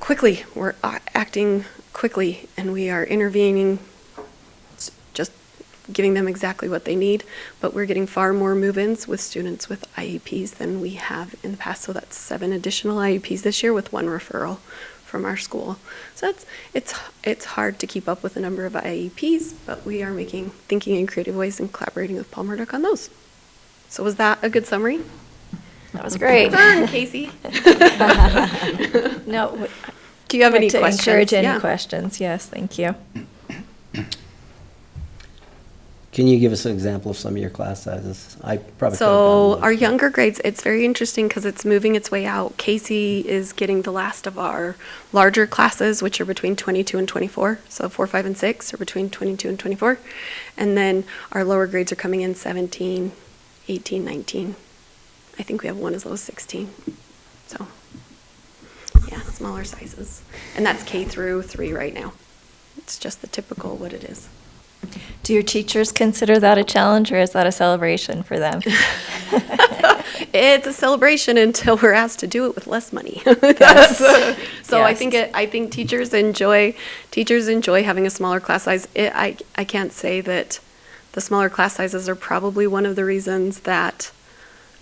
quickly. We're acting quickly, and we are intervening, just giving them exactly what they need, but we're getting far more move-ins with students with IEPs than we have in the past. So that's 7 additional IEPs this year with 1 referral from our school. So it's hard to keep up with the number of IEPs, but we are thinking in creative ways and collaborating with Paul Murdoch on those. So was that a good summary? That was great. Burn, Casey. No. Do you have any to questions? encourage any Yeah. questions. Yes, thank you. Can you give us an example of some of your class sizes? I probably could have So done our younger grades, it's very interesting because it's moving its way out. Casey is getting the last of our larger classes, which are between 22 and 24. So 4, 5, and 6 are between 22 and 24. And then our lower grades are coming in 17, 18, 19. I think we have one as low as 16. So yeah, smaller sizes. And that's K through 3 right now. It's just the typical what it is. Do your teachers consider that a challenge, or is that a celebration for them? It's a celebration until we're asked to do it with less money. Yes. So I Yes. think teachers enjoy having a smaller class size. I can't say that the smaller class sizes are probably one of the reasons that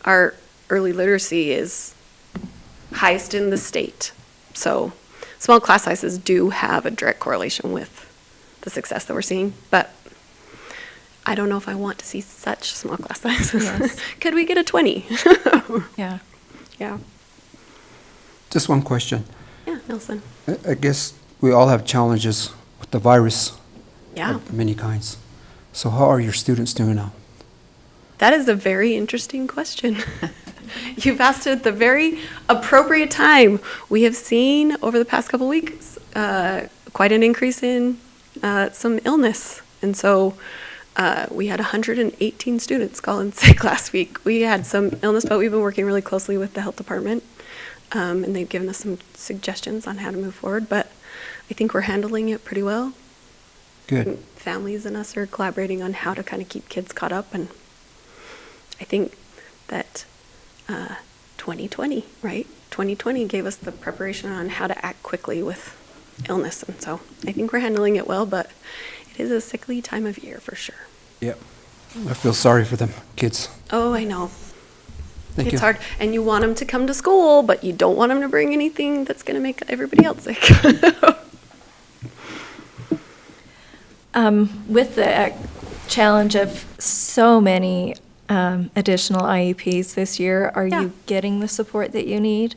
our early literacy is highest in the state. So small class sizes do have a direct correlation with the success that we're seeing, but I don't know if I want to see such small class sizes. Yes. Could we get a 20? Yeah. Yeah. Just one question. Yeah, Nelson. I guess we all have challenges with the virus. Yeah. Of many kinds. So how are your students doing now? That is a very interesting question. You've asked it at the very appropriate time. We have seen over the past couple weeks quite an increase in some illness. And so we had 118 students call in sick last week. We had some illness, but we've been working really closely with the health department. And they've given us some suggestions on how to move forward. But I think we're handling it pretty well. Good. Families and us are collaborating on how to kind of keep kids caught up. And I think that 2020, right? 2020 gave us the preparation on how to act quickly with illness. And so I think we're handling it well, but it is a sickly time of year for sure. Yep. I feel sorry for them kids. Oh, I know. Thank It's you. hard. And you want them to come to school, but you don't want them to bring anything that's going to make everybody else sick. With the challenge of so many additional IEPs this year, are you getting the support that you need?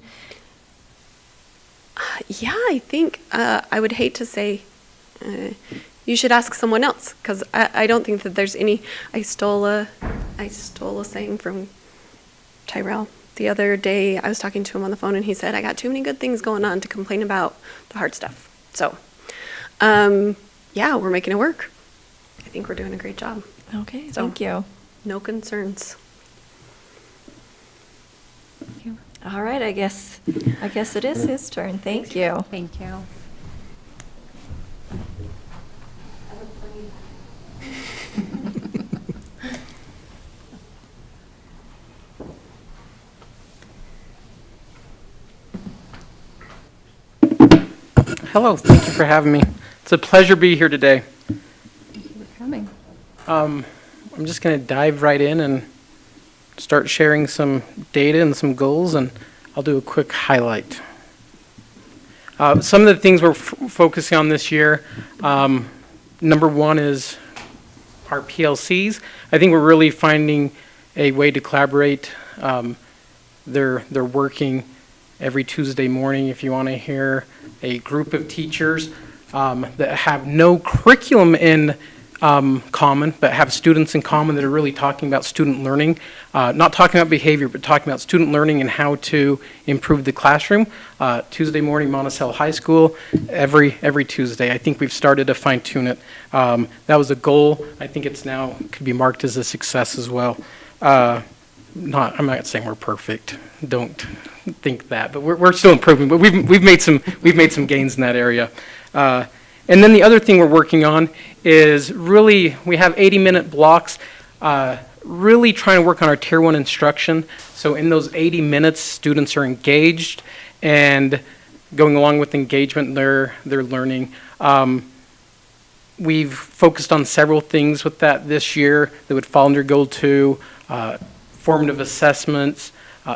Yeah, I think I would hate to say you should ask someone else, because I don't think that there's any. I stole a saying from Tyrell the other day. I was talking to him on the phone, and he said, "I got too many good things going on to complain about the hard stuff." So, yeah, we're making it work. I think we're doing a great job. Okay, So, thank you. No concerns. All right, I guess it is his turn. Thank you. Thank you. Hello, thank you for having me. It's a pleasure to be here today. Thank you for coming. I'm just going to dive right in and start sharing some data and some goals, and I'll do a quick highlight. Some of the things we're focusing on this year, number one is our PLCs. I think we're really finding a way to collaborate. They're working every Tuesday morning. If you want to hear a group of teachers that have no curriculum in common, but have students in common that are really talking about student learning, not talking about behavior, but talking about student learning and how to improve the classroom. Tuesday morning, Monticello High School, every Tuesday. I think we've started to fine tune it. That was a goal. I think it's now could be marked as a success as well. I'm not saying we're perfect. Don't think that, but we're still improving. But we've made some gains in that area. And then the other thing we're working on is really we have 80-minute blocks. Really trying to work on our Tier 1 instruction. So in those 80 minutes, students are engaged, and going along with engagement, they're learning. We've focused on several things with that this year that would fall under Goal 2. Formative assessments,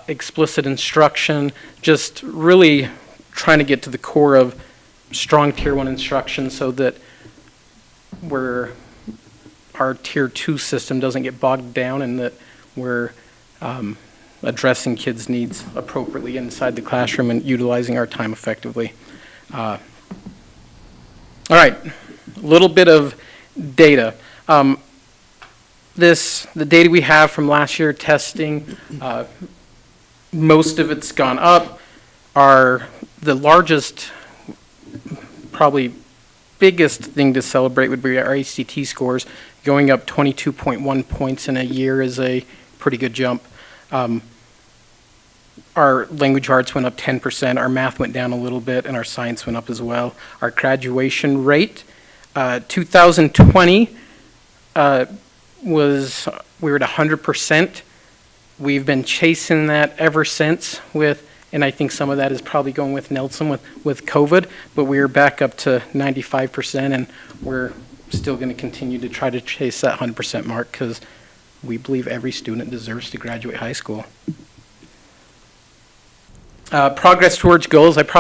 explicit instruction, just really trying to get to the core of strong Tier 1 instruction so that our Tier 2 system doesn't get bogged down and that we're addressing kids' needs appropriately inside the classroom and utilizing our time effectively. All right, a little bit of data. The data we have from last year testing, most of it's gone up. The largest, probably biggest thing to celebrate would be our ACT scores. Going up 22.1 points in a year is a pretty good jump. Our language arts went up 10%, our math went down a little bit, and our science went up as well. Our graduation rate, 2020 we were at 100%. We've been chasing that ever since and I think some of that is probably going with Nelson with COVID, but we are back up to 95%, and we're still going to continue to try to chase that 100% mark because we believe every student deserves to graduate high school. Progress towards goals. I think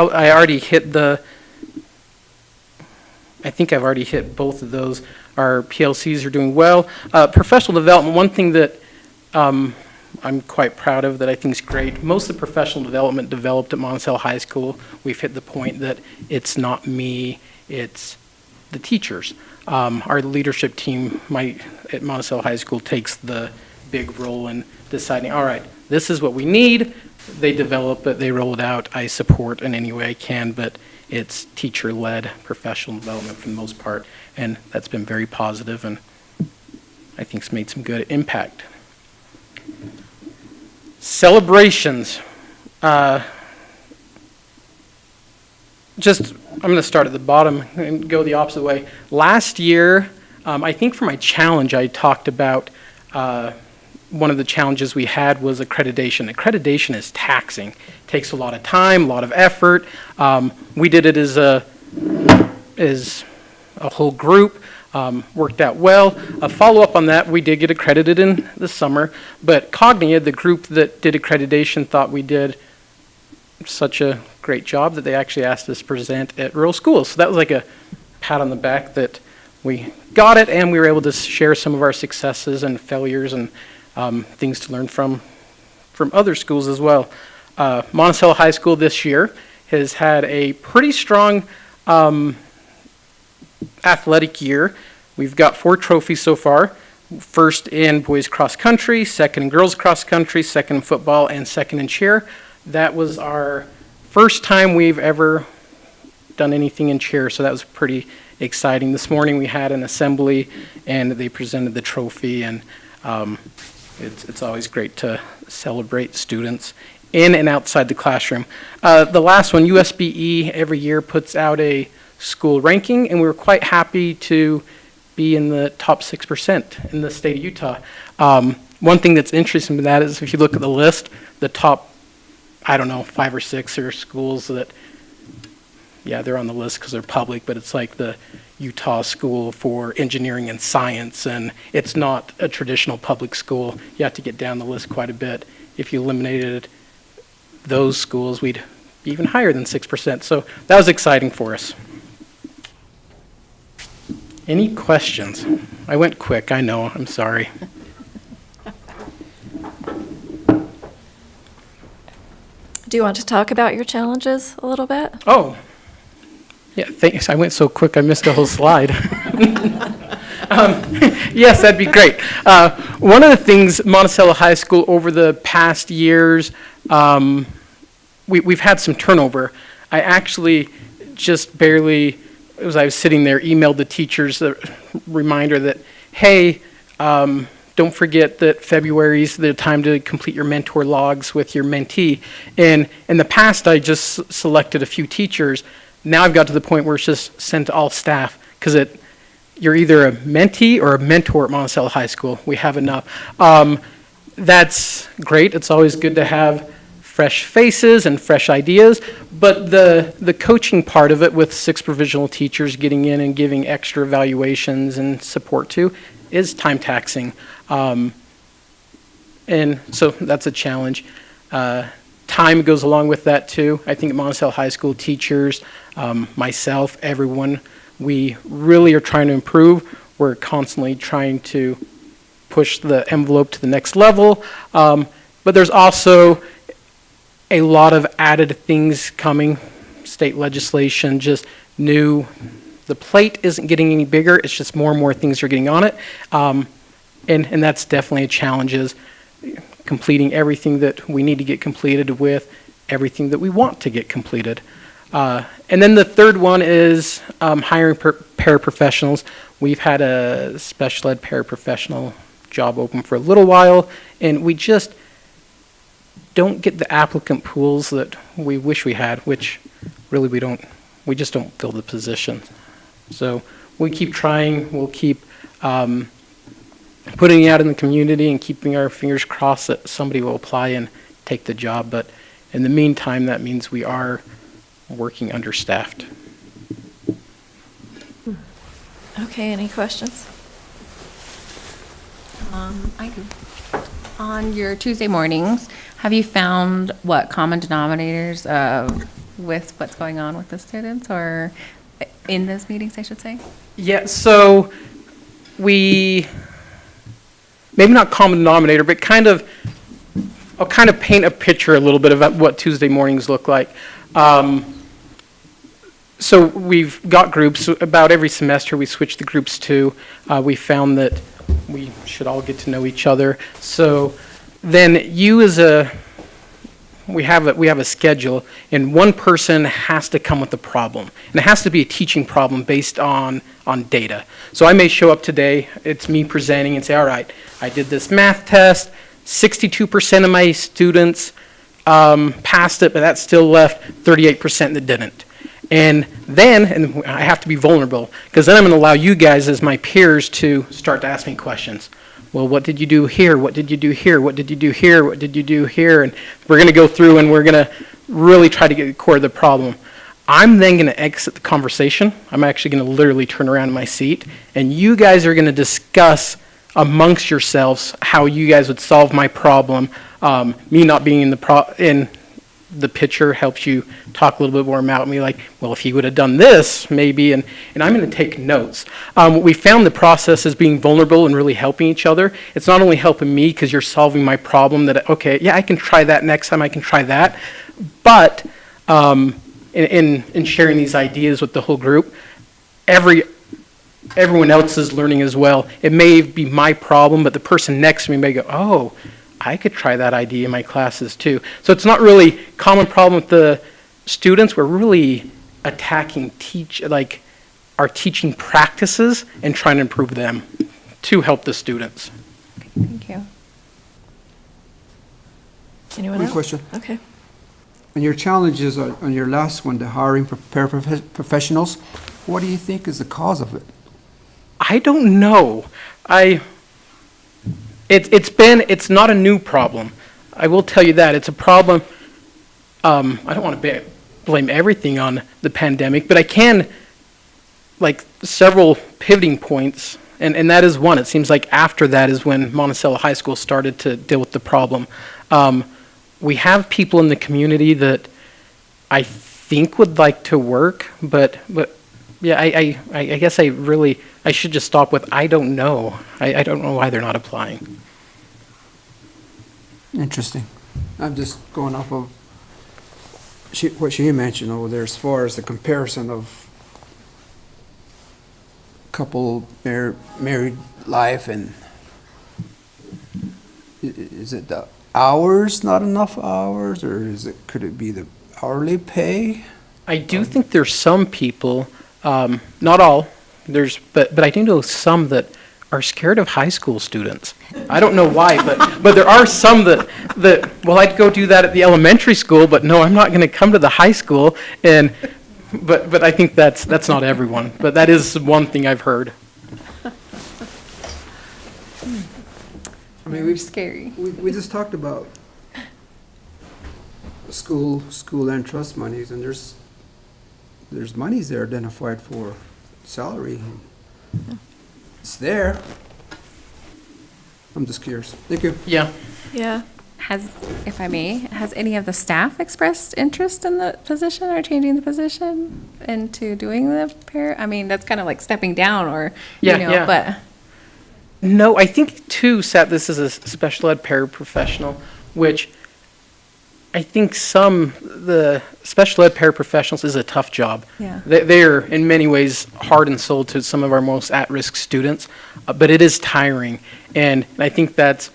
I've already hit both of those. Our PLCs are doing well. Professional development, one thing that I'm quite proud of that I think is great. Most of the professional development developed at Monticello High School. We've hit the point that it's not me, it's the teachers. Our leadership team at Monticello High School takes the big role in deciding, all right, this is what we need. They develop it, they roll it out. I support in any way I can, but it's teacher-led professional development for the most part, and that's been very positive, and I think it's made some good impact. Celebrations. I'm going to start at the bottom and go the opposite way. Last year, I think for my challenge, I talked about one of the challenges we had was accreditation. Accreditation is taxing. It takes a lot of time, a lot of effort. We did it as a whole group. Worked out well. A follow-up on that, we did get accredited in the summer, but Cognia, the group that did accreditation, thought we did such a great job that they actually asked us to present at rural schools. So that was like a pat on the back that we got it, and we were able to share some of our successes and failures and things to learn from other schools as well. Monticello High School this year has had a pretty strong athletic year. We've got 4 trophies so far. First in boys cross country, second in girls cross country, second in football, and second in cheer. That was our first time we've ever done anything in cheer, so that was pretty exciting. This morning we had an assembly and they presented the trophy, and it's always great to celebrate students in and outside the classroom. The last one, USBE, every year puts out a school ranking, and we were quite happy to be in the top 6% in the state of Utah. One thing that's interesting with that is if you look at the list, the top, 5 or 6 are schools that, they're on the list because they're public, but it's like the Utah School for Engineering and Science, and it's not a traditional public school. You have to get down the list quite a bit. If you eliminated those schools, we'd be even higher than 6%. So that was exciting for us. Any questions? I went quick, I know, I'm sorry. Do you want to talk about your challenges a little bit? Oh, yeah, thanks. I went so quick I missed a whole slide. Yes, that'd be great. One of the things Monticello High School over the past years, we've had some turnover. I actually just barely, as I was sitting there, emailed the teachers a reminder that, hey, don't forget that February is the time to complete your mentor logs with your mentee. And in the past, I just selected a few teachers. Now I've got to the point where it's just sent to all staff, because you're either a mentee or a mentor at Monticello High School. We have enough. That's great. It's always good to have fresh faces and fresh ideas, but the coaching part of it with 6 provisional teachers getting in and giving extra evaluations and support to is time taxing. And so that's a challenge. time goes along with that too. I think Monticello High School teachers, myself, everyone, we really are trying to improve. We're constantly trying to push the envelope to the next level. But there's also a lot of added things coming, state legislation, just new. The plate isn't getting any bigger, it's just more and more things are getting on it. And that's definitely a challenge, is completing everything that we need to get completed with everything that we want to get completed. And then the third one is hiring paraprofessionals. We've had a special ed paraprofessional job open for a little while, and we just don't get the applicant pools that we wish we had, which really we just don't fill the position. So we keep trying, we'll keep putting it out in the community and keeping our fingers crossed that somebody will apply and take the job. But in the meantime, that means we are working understaffed. Okay, any questions? I do. On your Tuesday mornings, have you found what common denominators with what's going on with the students, or in those meetings, I should say? Yeah, so we, maybe not common denominator, but I'll kind of paint a picture a little bit of what Tuesday mornings look like. So we've got groups. About every semester we switch the groups to. We found that we should all get to know each other. So then we have a schedule, and one person has to come with a problem. And it has to be a teaching problem based on data. So I may show up today, it's me presenting, and say, all right, I did this math test, 62% of my students passed it, but that still left 38% that didn't. And I have to be vulnerable, because then I'm going to allow you guys as my peers to start to ask me questions. Well, what did you do here? What did you do here? What did you do here? What did you do here? And we're going to go through and we're going to really try to get to the core of the problem. I'm then going to exit the conversation. I'm actually going to literally turn around in my seat, and you guys are going to discuss amongst yourselves how you guys would solve my problem. Me not being in the picture helps you talk a little bit more about me, like, well, if he would have done this, maybe, and I'm going to take notes. We found the process as being vulnerable and really helping each other. It's not only helping me because you're solving my problem, that, okay, yeah, I can try that next time, I can try that, but in sharing these ideas with the whole group, everyone else is learning as well. It may be my problem, but the person next to me may go, oh, I could try that idea in my classes too. So it's not really a common problem with the students. We're really attacking our teaching practices and trying to improve them to help the students. Thank you. Anyone One else? question. Okay. And your challenges on your last one, the hiring paraprofessionals, what do you think is the cause of it? I don't know. It's not a new problem. I will tell you that. It's a problem. I don't want to blame everything on the pandemic, but I can, several pivoting points, and that is one. It seems like after that is when Monticello High School started to deal with the problem. We have people in the community that I think would like to work, but yeah, I guess I should just stop with, I don't know. I don't know why they're not applying. Interesting. I'm just going off of what she mentioned over there as far as the comparison of couple married life, and is it the hours, not enough hours, or could it be the hourly pay? I do think there's some people, not all, but I do know some that are scared of high school students. I don't know why, but there are some that well, I'd go do that at the elementary school, but no, I'm not going to come to the high school. But I think that's not everyone. But that is one thing I've heard. I mean, we've scary. We just talked about school and trust monies, and there's monies there identified for salary. It's there. I'm just curious. Thank you. Yeah. Yeah. If I may, has any of the staff expressed interest in the position or changing the position into doing the I mean, that's kind of like stepping down or, but. No, I think too, Sat, this is a special ed paraprofessional, which I think the special ed paraprofessionals is a tough job. Yeah. They're in many ways heart and soul to some of our most at-risk students, but it is tiring. And I think that's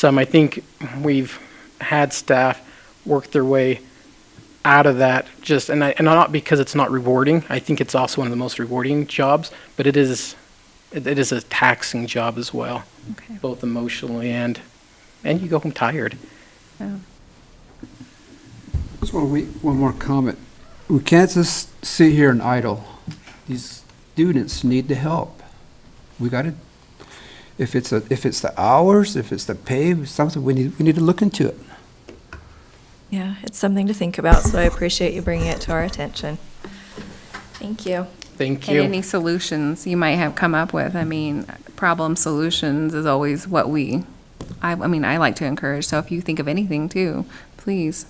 I think we've had staff work their way out of that and not because it's not rewarding. I think it's also one of the most rewarding jobs, but it is a taxing job as well, both emotionally and you go home tired. Yeah. So one more comment. We can't just sit here and idle. These students need the help. We got to, if it's the hours, if it's the pay, something we need to look into it. Yeah, it's something to think about, so I appreciate you bringing it to our attention. Thank you. Thank And you. any solutions you might have come up with. I mean, problem solutions is always what I like to encourage. So if you think of anything too, please,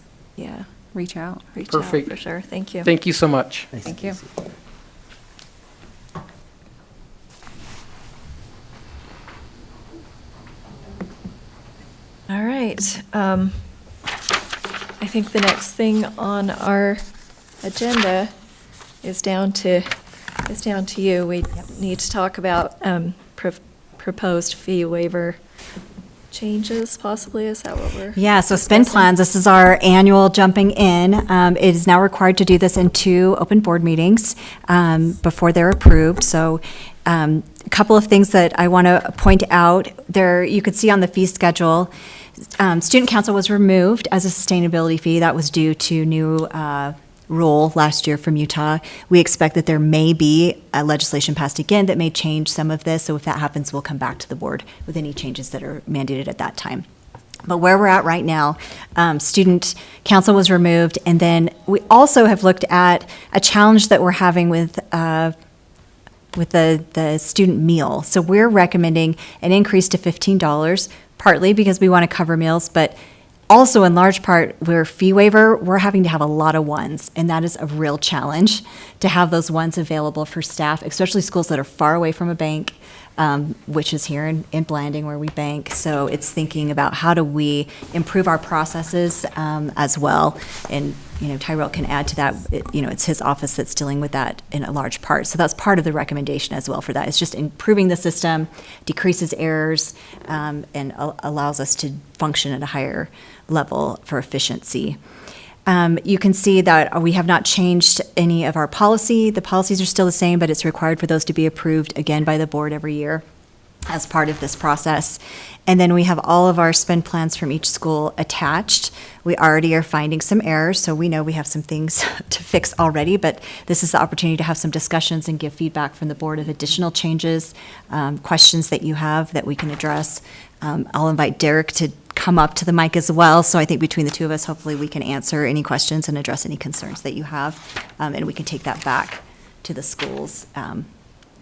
reach out. Reach Perfect. out for sure. Thank you. Thank you so much. Thank you. All right. I think the next thing on our agenda is down to you. We need to talk about proposed fee waiver changes, possibly. Is that what we're Yeah, so spend discussing? plans, this is our annual jumping in. It is now required to do this in 2 open board meetings before they're approved. So a couple of things that I want to point out. There, you could see on the fee schedule, student council was removed as a sustainability fee. That was due to new rule last year from Utah. We expect that there may be a legislation passed again that may change some of this. So if that happens, we'll come back to the board with any changes that are mandated at that time. But where we're at right now, student council was removed. And then we also have looked at a challenge that we're having with the student meal. So we're recommending an increase to $15, partly because we want to cover meals, but also in large part, we're fee waiver, we're having to have a lot of ones, and that is a real challenge to have those ones available for staff, especially schools that are far away from a bank, which is here in Blanding where we bank. So it's thinking about how do we improve our processes as well. And, Tyrell can add to that. It's his office that's dealing with that in a large part. So that's part of the recommendation as well for that. It's just improving the system, decreases errors, and allows us to function at a higher level for efficiency. You can see that we have not changed any of our policy. The policies are still the same, but it's required for those to be approved again by the board every year as part of this process. And then we have all of our spend plans from each school attached. We already are finding some errors, so we know we have some things to fix already, but this is the opportunity to have some discussions and give feedback from the board of additional changes, questions that you have that we can address. I'll invite Derek to come up to the mic as well, so I think between the two of us, hopefully we can answer any questions and address any concerns that you have, and we can take that back to the schools.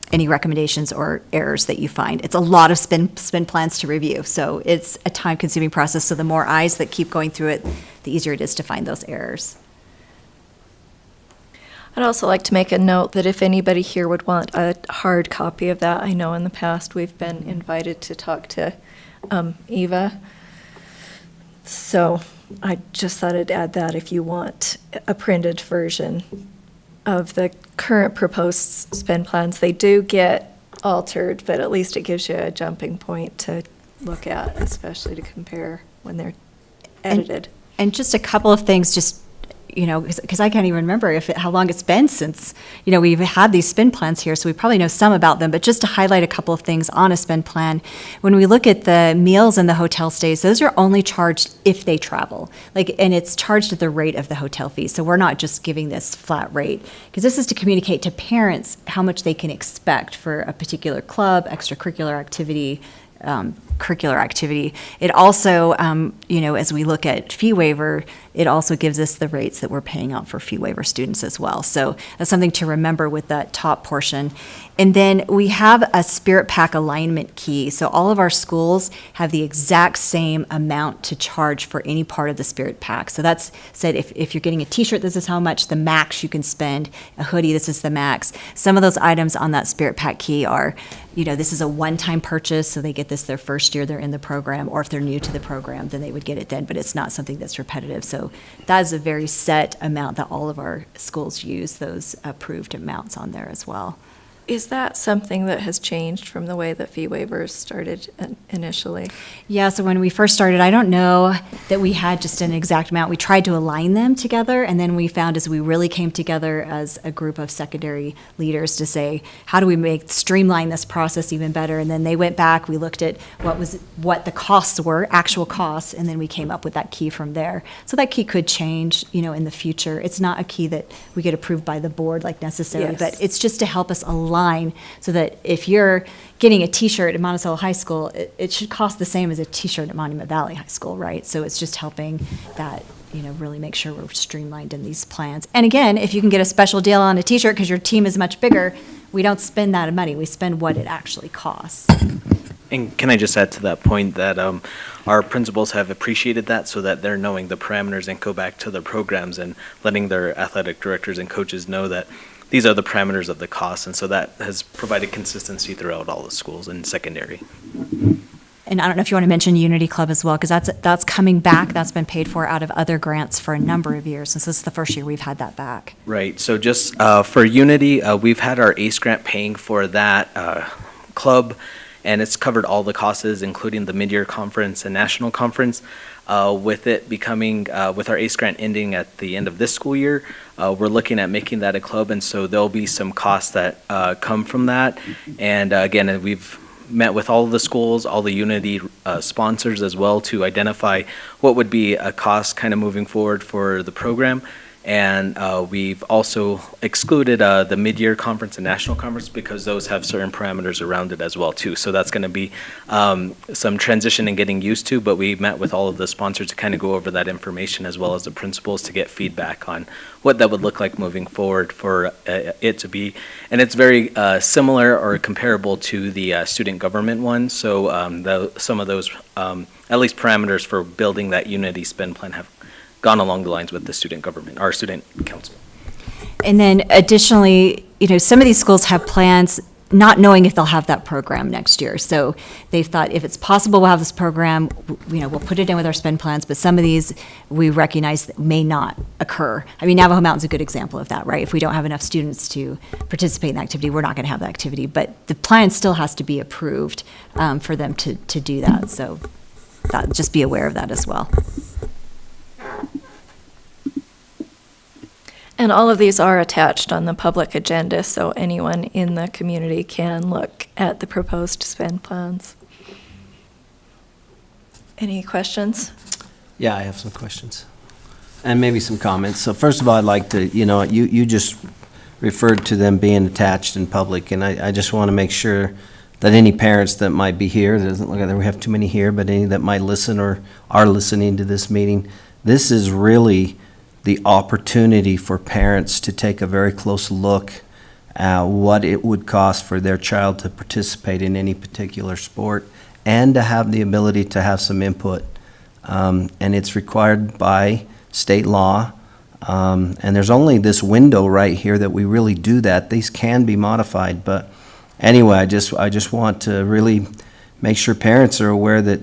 Any recommendations or errors that you find. It's a lot of spend plans to review, so it's a time-consuming process, so the more eyes that keep going through it, the easier it is to find those errors. I'd also like to make a note that if anybody here would want a hard copy of that, I know in the past we've been invited to talk to Eva. So I just thought I'd add that if you want a printed version of the current proposed spend plans. They do get altered, but at least it gives you a jumping point to look at, especially to compare when they're edited. And just a couple of things, just, because I can't even remember how long it's been since, we've had these spend plans here, so we probably know some about them, but just to highlight a couple of things on a spend plan, when we look at the meals and the hotel stays, those are only charged if they travel, and it's charged at the rate of the hotel fee, so we're not just giving this flat rate, because this is to communicate to parents how much they can expect for a particular club, extracurricular activity, curricular activity. It also, as we look at fee waiver, it also gives us the rates that we're paying out for fee waiver students as well. So that's something to remember with that top portion. And then we have a Spirit Pack alignment key. So all of our schools have the exact same amount to charge for any part of the Spirit Pack. So that's said, if you're getting a t-shirt, this is how much the max you can spend. A hoodie, this is the max. Some of those items on that Spirit Pack key are, this is a one-time purchase, so they get this their first year they're in the program, or if they're new to the program, then they would get it then, but it's not something that's repetitive. So that is a very set amount that all of our schools use, those approved amounts on there as well. Is that something that has changed from the way that fee waivers started initially? Yeah, so when we first started, I don't know that we had just an exact amount. We tried to align them together, and then we found as we really came together as a group of secondary leaders to say, how do we streamline this process even better? And then they went back, we looked at what the costs were, actual costs, and then we came up with that key from there. So that key could change, in the future. It's not a key that we get approved by the board like necessarily, Yes. but it's just to help us align so that if you're getting a t-shirt at Monticello High School, it should cost the same as a t-shirt at Monument Valley High School, right? So it's just helping that, really make sure we're streamlined in these plans. And again, if you can get a special deal on a t-shirt because your team is much bigger, we don't spend that money. We spend what it actually costs. And can I just add to that point that our principals have appreciated that, so that they're knowing the parameters and go back to their programs and letting their athletic directors and coaches know that these are the parameters of the cost, and so that has provided consistency throughout all the schools in secondary. And I don't know if you want to mention Unity Club as well, because that's coming back. That's been paid for out of other grants for a number of years, since this is the first year we've had that back. Right, so just for Unity, we've had our ACE grant paying for that club, and it's covered all the costs, including the mid-year conference and national conference. With it becoming, with our ACE grant ending at the end of this school year, we're looking at making that a club, and so there'll be some costs that come from that. And again, we've met with all of the schools, all the Unity sponsors as well, to identify what would be a cost kind of moving forward for the program. And we've also excluded the mid-year conference and national conference because those have certain parameters around it as well too. So that's going to be some transition and getting used to, but we met with all of the sponsors to kind of go over that information as well as the principals to get feedback on what that would look like moving forward for it to be. And it's very similar or comparable to the student government one. So some of those, at least parameters for building that Unity spend plan have gone along the lines with the student government, our student council. And then additionally, some of these schools have plans not knowing if they'll have that program next year. So they've thought if it's possible we'll have this program, we'll put it in with our spend plans, but some of these we recognize that may not occur. I mean, Navajo Mountain's a good example of that, right? If we don't have enough students to participate in the activity, we're not going to have the activity, but the plan still has to be approved for them to do that. So just be aware of that as well. And all of these are attached on the public agenda, so anyone in the community can look at the proposed spend plans. Any questions? Yeah, I have some questions and maybe some comments. So first of all, I'd like to, you just referred to them being attached in public, and I just want to make sure that any parents that might be here, it doesn't look like we have too many here, but any that might listen or are listening to this meeting, this is really the opportunity for parents to take a very close look at what it would cost for their child to participate in any particular sport and to have the ability to have some input. And it's required by state law. And there's only this window right here that we really do that. These can be modified, but anyway, I just want to really make sure parents are aware that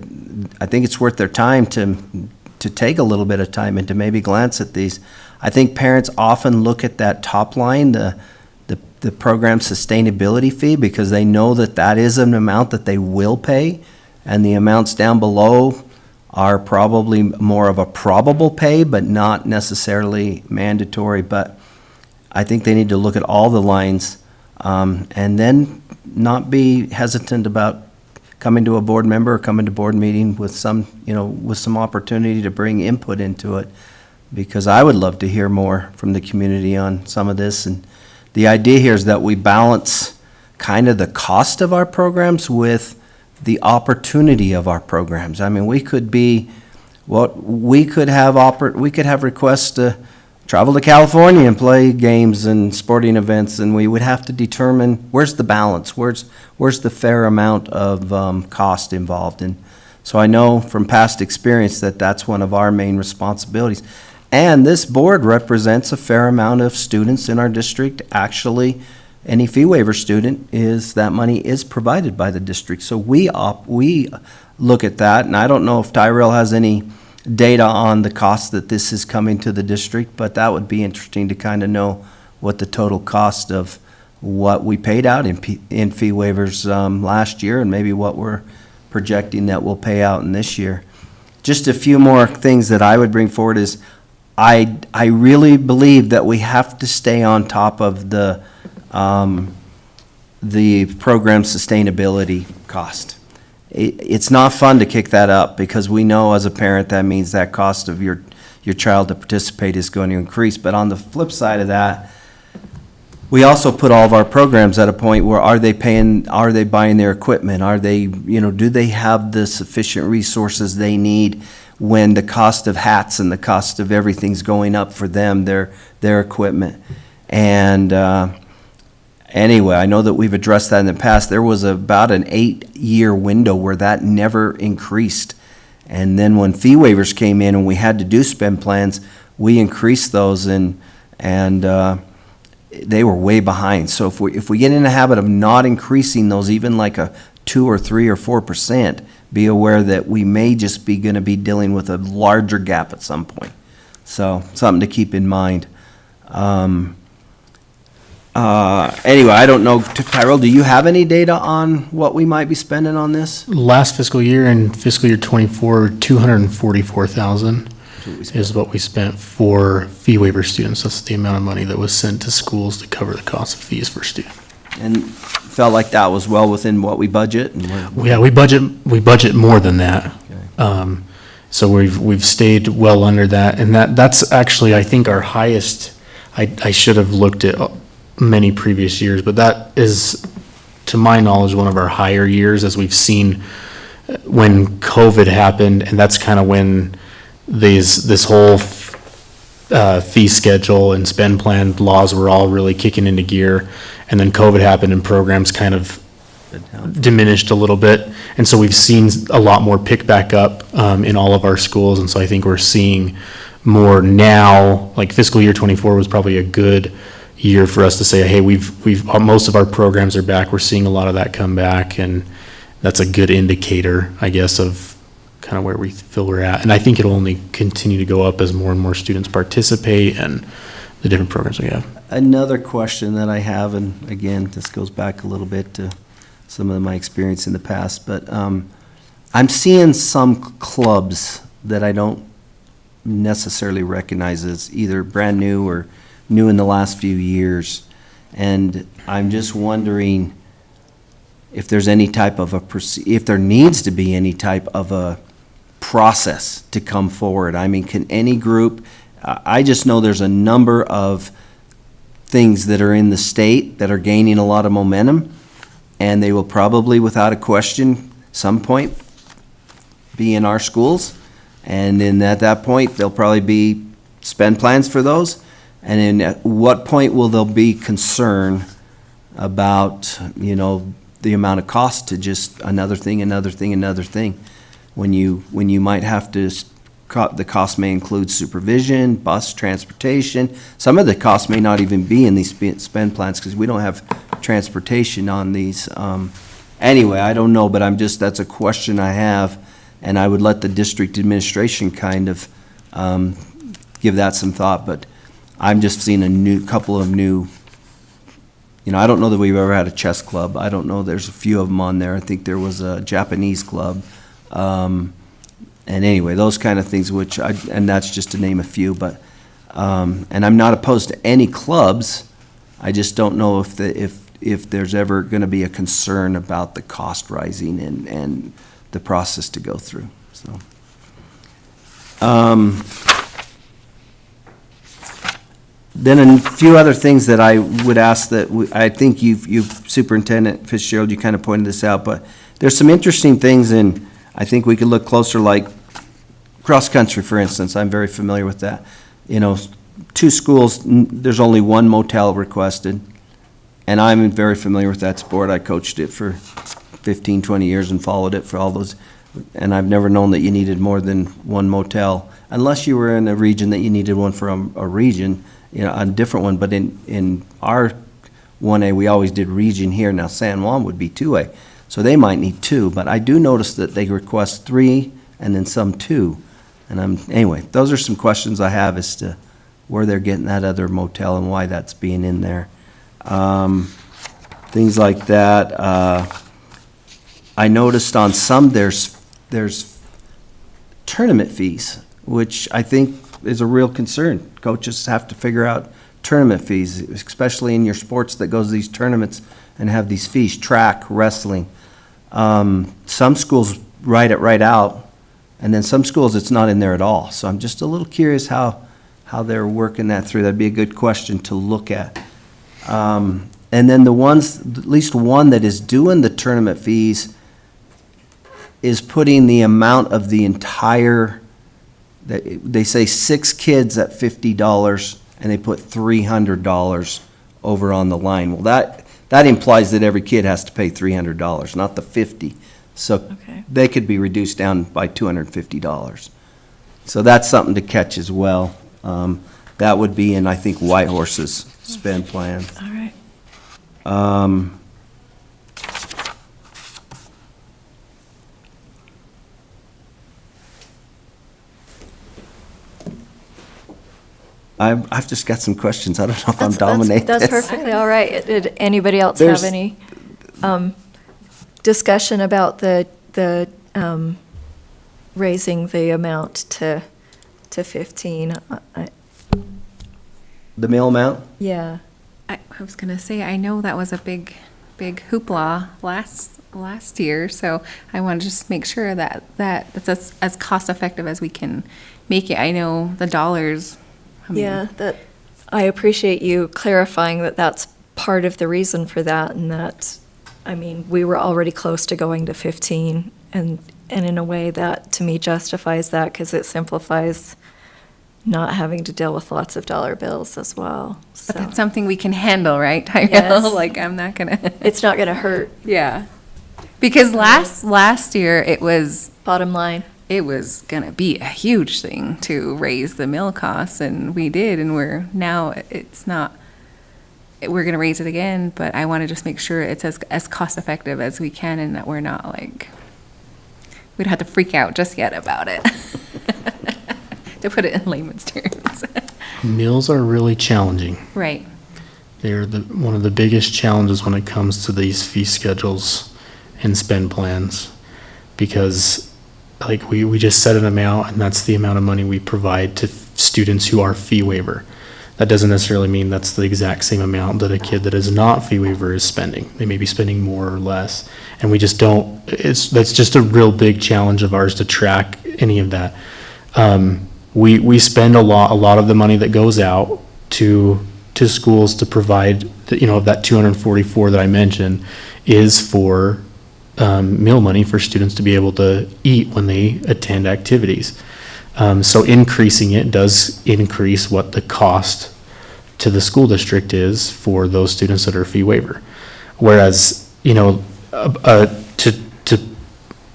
I think it's worth their time to take a little bit of time and to maybe glance at these. I think parents often look at that top line, the program sustainability fee, because they know that is an amount that they will pay, and the amounts down below are probably more of a probable pay, but not necessarily mandatory. But I think they need to look at all the lines and then not be hesitant about coming to a board member or coming to board meeting with some opportunity to bring input into it, because I would love to hear more from the community on some of this. And the idea here is that we balance kind of the cost of our programs with the opportunity of our programs. I mean, we could be, we could have requests to travel to California and play games and sporting events, and we would have to determine where's the balance, where's the fair amount of cost involved. And so I know from past experience that that's one of our main responsibilities. And this board represents a fair amount of students in our district. Actually, any fee waiver student that money is provided by the district. So we look at that, and I don't know if Tyrell has any data on the cost that this is coming to the district, but that would be interesting to kind of know what the total cost of what we paid out in fee waivers last year, and maybe what we're projecting that we'll pay out in this year. Just a few more things that I would bring forward is I really believe that we have to stay on top of the program sustainability cost. It's not fun to kick that up, because we know as a parent that means that cost of your child to participate is going to increase. But on the flip side of that, we also put all of our programs at a point where are they buying their equipment? Do they have the sufficient resources they need when the cost of hats and the cost of everything's going up for them, their equipment? And anyway, I know that we've addressed that in the past. There was about an 8-year window where that never increased. And then when fee waivers came in and we had to do spend plans, we increased those, and they were way behind. So if we get in the habit of not increasing those, even like a 2 or 3 or 4%, be aware that we may just be going to be dealing with a larger gap at some point. So something to keep in mind. Anyway, I don't know, Tyrell, do you have any data on what we might be spending on this? Last fiscal year, in fiscal year '24, $244,000 is what we spent for fee waiver students. That's the amount of money that was sent to schools to cover the cost of fees for students. And felt like that was well within what we budget? Yeah, we budget more than that. Okay. So we've stayed well under that, and that's actually, I think, our highest. I should have looked at many previous years, but that is, to my knowledge, one of our higher years, as we've seen when COVID happened, and that's kind of when this whole fee schedule and spend plan laws were all really kicking into gear, and then COVID happened and programs kind of diminished a little bit, and so we've seen a lot more pick back up in all of our schools, and so I think we're seeing more now. Like fiscal year '24 was probably a good year for us to say, hey, we've most of our programs are back. We're seeing a lot of that come back, and that's a good indicator, I guess, of kind of where we feel we're at. And I think it'll only continue to go up as more and more students participate and the different programs we have. Another question that I have, and again, this goes back a little bit to some of my experience in the past, but I'm seeing some clubs that I don't necessarily recognize as either brand new or new in the last few years. And I'm just wondering if there's any type of if there needs to be any type of a process to come forward. I mean, can any group, I just know there's a number of things that are in the state that are gaining a lot of momentum, and they will probably, without a question, some point be in our schools. And then at that point, there'll probably be spend plans for those. And then at what point will there be concern about, the amount of cost to just another thing, when you might have to, the cost may include supervision, bus transportation. Some of the costs may not even be in these spend plans because we don't have transportation on these. Anyway, I don't know, but that's a question I have, and I would let the district administration kind of give that some thought, but I'm just seeing a couple of new, I don't know that we've ever had a chess club. I don't know, there's a few of them on there. I think there was a Japanese club. And anyway, those kind of things, and that's just to name a few, but, and I'm not opposed to any clubs. I just don't know if there's ever going to be a concern about the cost rising and the process to go through, so. Then a few other things that I would ask that I think you've Superintendent Fitzgerald, you kind of pointed this out, but there's some interesting things in, I think we could look closer, like cross-country, for instance. I'm very familiar with that. You know, 2 schools, there's only 1 motel requested, and I'm very familiar with that sport. I coached it for 15, 20 years and followed it for all those, and I've never known that you needed more than 1 motel, unless you were in a region that you needed one for a region, you know, a different one. But in our 1A, we always did region here. Now San Juan would be 2A, so they might need 2, but I do notice that they request 3 and then some 2. And anyway, those are some questions I have as to where they're getting that other motel and why that's being in there. Things like that. I noticed on some there's tournament fees, which I think is a real concern. Coaches have to figure out tournament fees, especially in your sports that goes to these tournaments and have these fees, track, wrestling. Some schools write it right out, and then some schools it's not in there at all. So I'm just a little curious how they're working that through. That'd be a good question to look at. And then the ones, at least one that is doing the tournament fees is putting the amount of the entire, they say 6 kids at $50, and they put $300 over on the line. Well, that implies that every kid has to pay $300, not the $50. So they could be reduced down by $250. So that's something to catch as well. That would be in, I think, Whitehorse's spend plans. All right. I've just got some questions. I don't know if I'm dominating. That's perfectly all right. Did anybody else have any discussion about the raising the amount to 15? The meal amount? Yeah. I was gonna say, I know that was a big hoopla last year, so I want to just make sure that it's as cost effective as we can make it. I know the dollars. Yeah, I appreciate you clarifying that that's part of the reason for that, and that, I mean, we were already close to going to 15, and in a way that, to me, justifies that, because it simplifies not having to deal with lots of dollar bills as well. But that's something we can handle, right, Tyrell? Yes. Like, I'm not gonna. It's not gonna hurt. Yeah. Because last year, it was. Bottom line. It was gonna be a huge thing to raise the mill costs, and we did, and it's not, we're gonna raise it again, but I wanna just make sure it's as cost effective as we can, and that we're not like, we don't have to freak out just yet about it. To put it in layman's terms. Meals are really challenging. Right. They're one of the biggest challenges when it comes to these fee schedules and spend plans, because like we just set an amount, and that's the amount of money we provide to students who are fee waiver. That doesn't necessarily mean that's the exact same amount that a kid that is not fee waiver is spending. They may be spending more or less, and we just don't. That's just a real big challenge of ours to track any of that. We spend a lot of the money that goes out to schools to provide, that 244 that I mentioned is for meal money for students to be able to eat when they attend activities. So increasing it does increase what the cost to the school district is for those students that are fee waiver. Whereas, to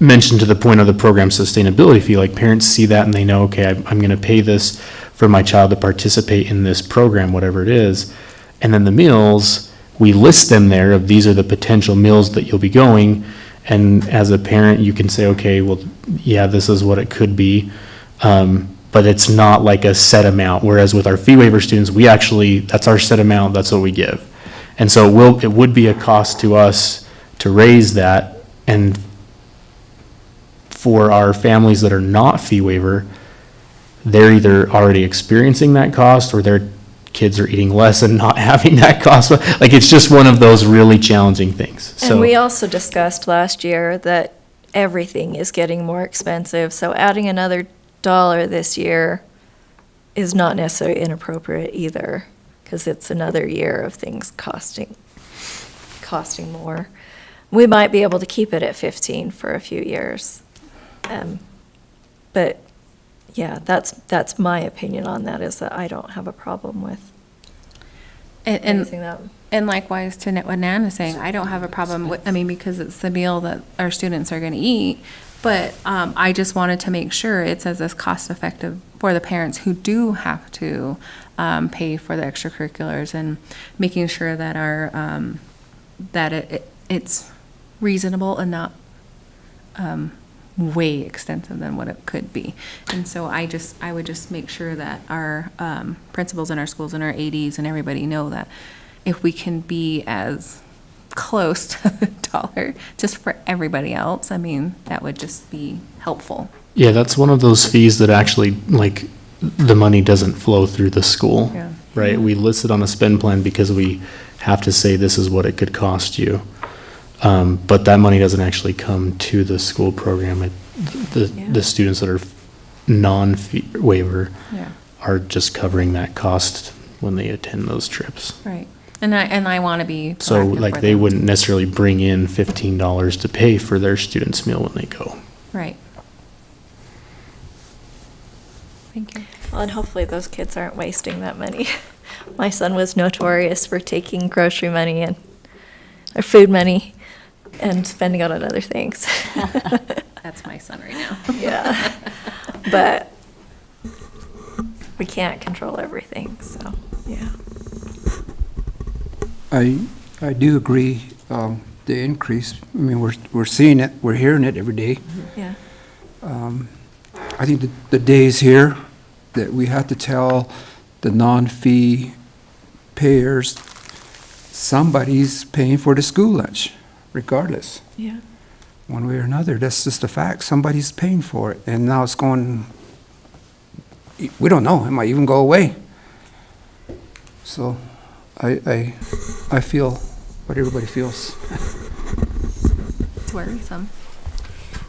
mention to the point of the program sustainability fee, like parents see that and they know, okay, I'm going to pay this for my child to participate in this program, whatever it is. And then the meals, we list them there of these are the potential meals that you'll be going. And as a parent, you can say, okay, well, yeah, this is what it could be. But it's not like a set amount. Whereas with our fee waiver students, that's our set amount, that's what we give. And so it would be a cost to us to raise that. And for our families that are not fee waiver, they're either already experiencing that cost or their kids are eating less and not having that cost. Like, it's just one of those really challenging things. And we also discussed last year that everything is getting more expensive, so adding another $1 this year is not necessarily inappropriate either, because it's another year of things costing more. we might be able to keep it at 15 for a few years. But yeah, that's my opinion on that, is that I don't have a problem with raising that. And likewise to what Nan is saying, I don't have a problem with, I mean, because it's the meal that our students are going to eat. But I just wanted to make sure it's as cost effective for the parents who do have to pay for the extracurriculars, and making sure that it's reasonable and not way extensive than what it could be. And so I would just make sure that our principals in our schools and our ADs and everybody know that if we can be as close to the dollar just for everybody else, I mean, that would just be helpful. Yeah, that's one of those fees that actually, like, the money doesn't flow through the school, Yeah. right? We list it on a spend plan because we have to say this is what it could cost you. But that money doesn't actually come to the school program. The students that are non-fee waiver Yeah. are just covering that cost when they attend those trips. Right. And I want to be So proactive like for they them. wouldn't necessarily bring in $15 to pay for their student's meal when they go. Right. Thank you. Well, and hopefully those kids aren't wasting that money. My son was notorious for taking grocery money or food money and spending it on other things. That's my son right now. Yeah. But we can't control everything, so, yeah. I do agree, the increase, I mean, we're seeing it, we're hearing it every day. Yeah. I think the days here that we have to tell the non-fee payers, somebody's paying for the school lunch, regardless. Yeah. One way or another, that's just a fact, somebody's paying for it, and now it's going, we don't know, it might even go away. So, I feel what everybody feels. It's worrisome.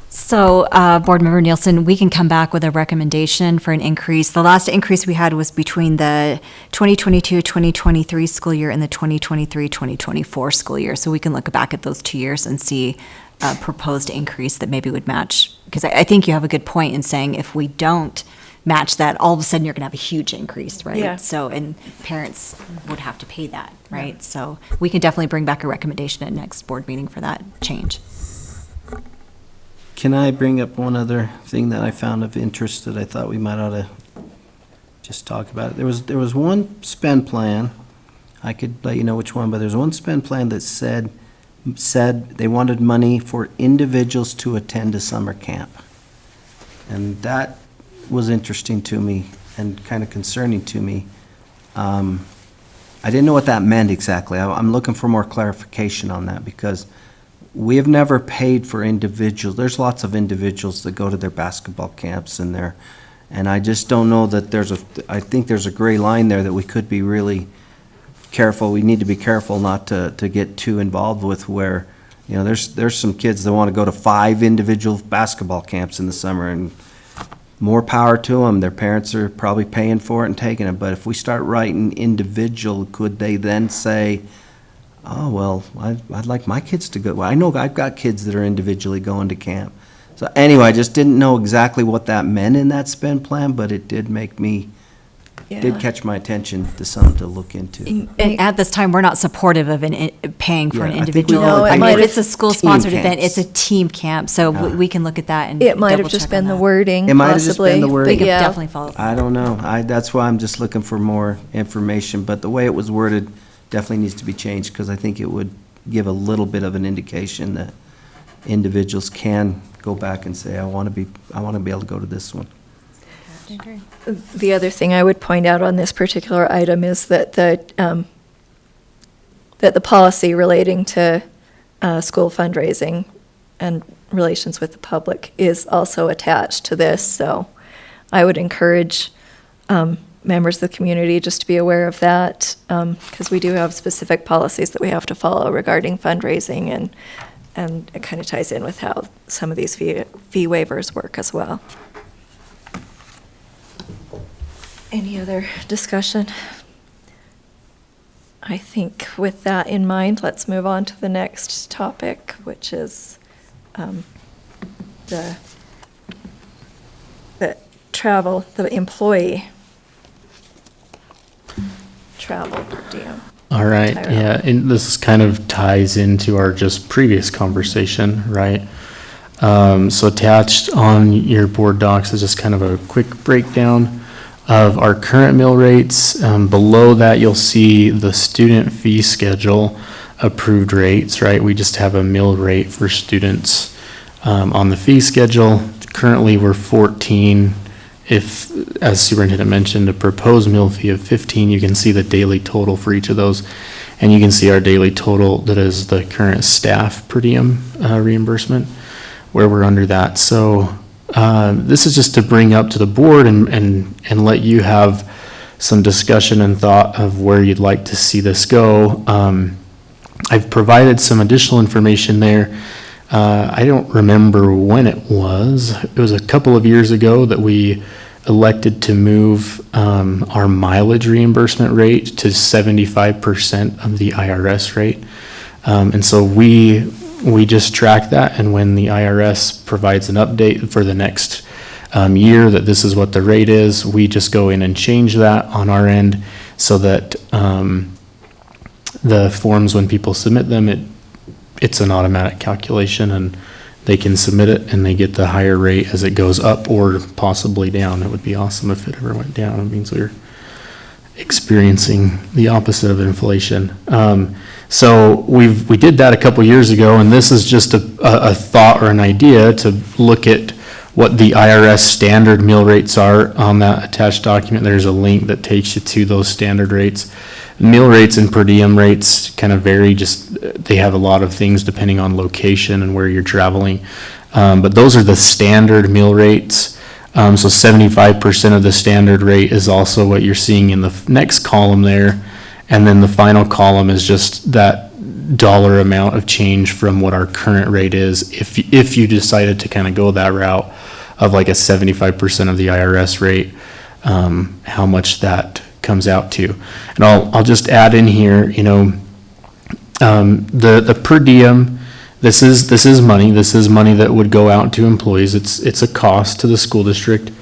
So, Board Member Nielsen, we can come back with a recommendation for an increase. The last increase we had was between the 2022-2023 school year and the 2023-2024 school year. So we can look back at those 2 years and see a proposed increase that maybe would match. Because I think you have a good point in saying if we don't match that, all of a sudden you're going to have a huge increase, right? Yeah. So, and parents would have to pay that, right? So we can definitely bring back a recommendation at next board meeting for that change. Can I bring up one other thing that I found of interest that I thought we might ought to just talk about? There was one spend plan, I could let you know which one, but there's one spend plan that said they wanted money for individuals to attend a summer camp. And that was interesting to me and kind of concerning to me. I didn't know what that meant exactly. I'm looking for more clarification on that, because we have never paid for individuals. There's lots of individuals that go to their basketball camps and I just don't know that I think there's a gray line there that we could be really careful. We need to be careful not to get too involved with, where, you know, there's some kids that want to go to 5 individual basketball camps in the summer, and more power to them. Their parents are probably paying for it and taking it. But if we start writing individual, could they then say, oh, well, I'd like my kids to go. Well, I know I've got kids that are individually going to camp. So anyway, I just didn't know exactly what that meant in that spend plan, but it did did catch my attention to something to look into. And at this time, we're not supportive of paying for an Yeah, I think we individual. No, it I mean, might if have- it's a school-sponsored Team event, camps. it's a team camp, so we can look at that and It might have double just check on been the that. wording, It might have just been the possibly, wording. We could yeah. definitely follow up. I don't know. That's why I'm just looking for more information, but the way it was worded definitely needs to be changed, because I think it would give a little bit of an indication that individuals can go back and say, I want to be able to go to this one. The other thing I would point out on this particular item is that the policy relating to school fundraising and relations with the public is also attached to this. So I would encourage members of the community just to be aware of that, because we do have specific policies that we have to follow regarding fundraising, and it kind of ties in with how some of these fee waivers work as well. Any other discussion? I think with that in mind, let's move on to the next topic, which is the travel, the employee travel per diem. All right, Tyrell. yeah, and this kind of ties into our just previous conversation, right? So attached on your board docs is just kind of a quick breakdown of our current mill rates. Below that, you'll see the student fee schedule approved rates, right? We just have a mill rate for students on the fee schedule. Currently, we're 14. If, as superintendent mentioned, a proposed mill fee of 15, you can see the daily total for each of those. And you can see our daily total that is the current staff per diem reimbursement, where we're under that. So this is just to bring up to the board and let you have some discussion and thought of where you'd like to see this go. I've provided some additional information there. I don't remember when it was. It was a couple of years ago that we elected to move our mileage reimbursement rate to 75% of the IRS rate. And so we just track that, and when the IRS provides an update for the next year that this is what the rate is, we just go in and change that on our end so that the forms, when people submit them, it's an automatic calculation, and they can submit it and they get the higher rate as it goes up or possibly down. It would be awesome if it ever went down. It means we're experiencing the opposite of inflation. So we did that a couple years ago, and this is just a thought or an idea to look at what the IRS standard mill rates are. On that attached document, there's a link that takes you to those standard rates. Mill rates and per diem rates kind of vary, they have a lot of things depending on location and where you're traveling. But those are the standard mill rates. So 75% of the standard rate is also what you're seeing in the next column there. And then the final column is just that dollar amount of change from what our current rate is. If you decided to kind of go that route of like a 75% of the IRS rate, how much that comes out to. And I'll just add in here, the per diem, this is money that would go out to employees. It's a cost to the school district.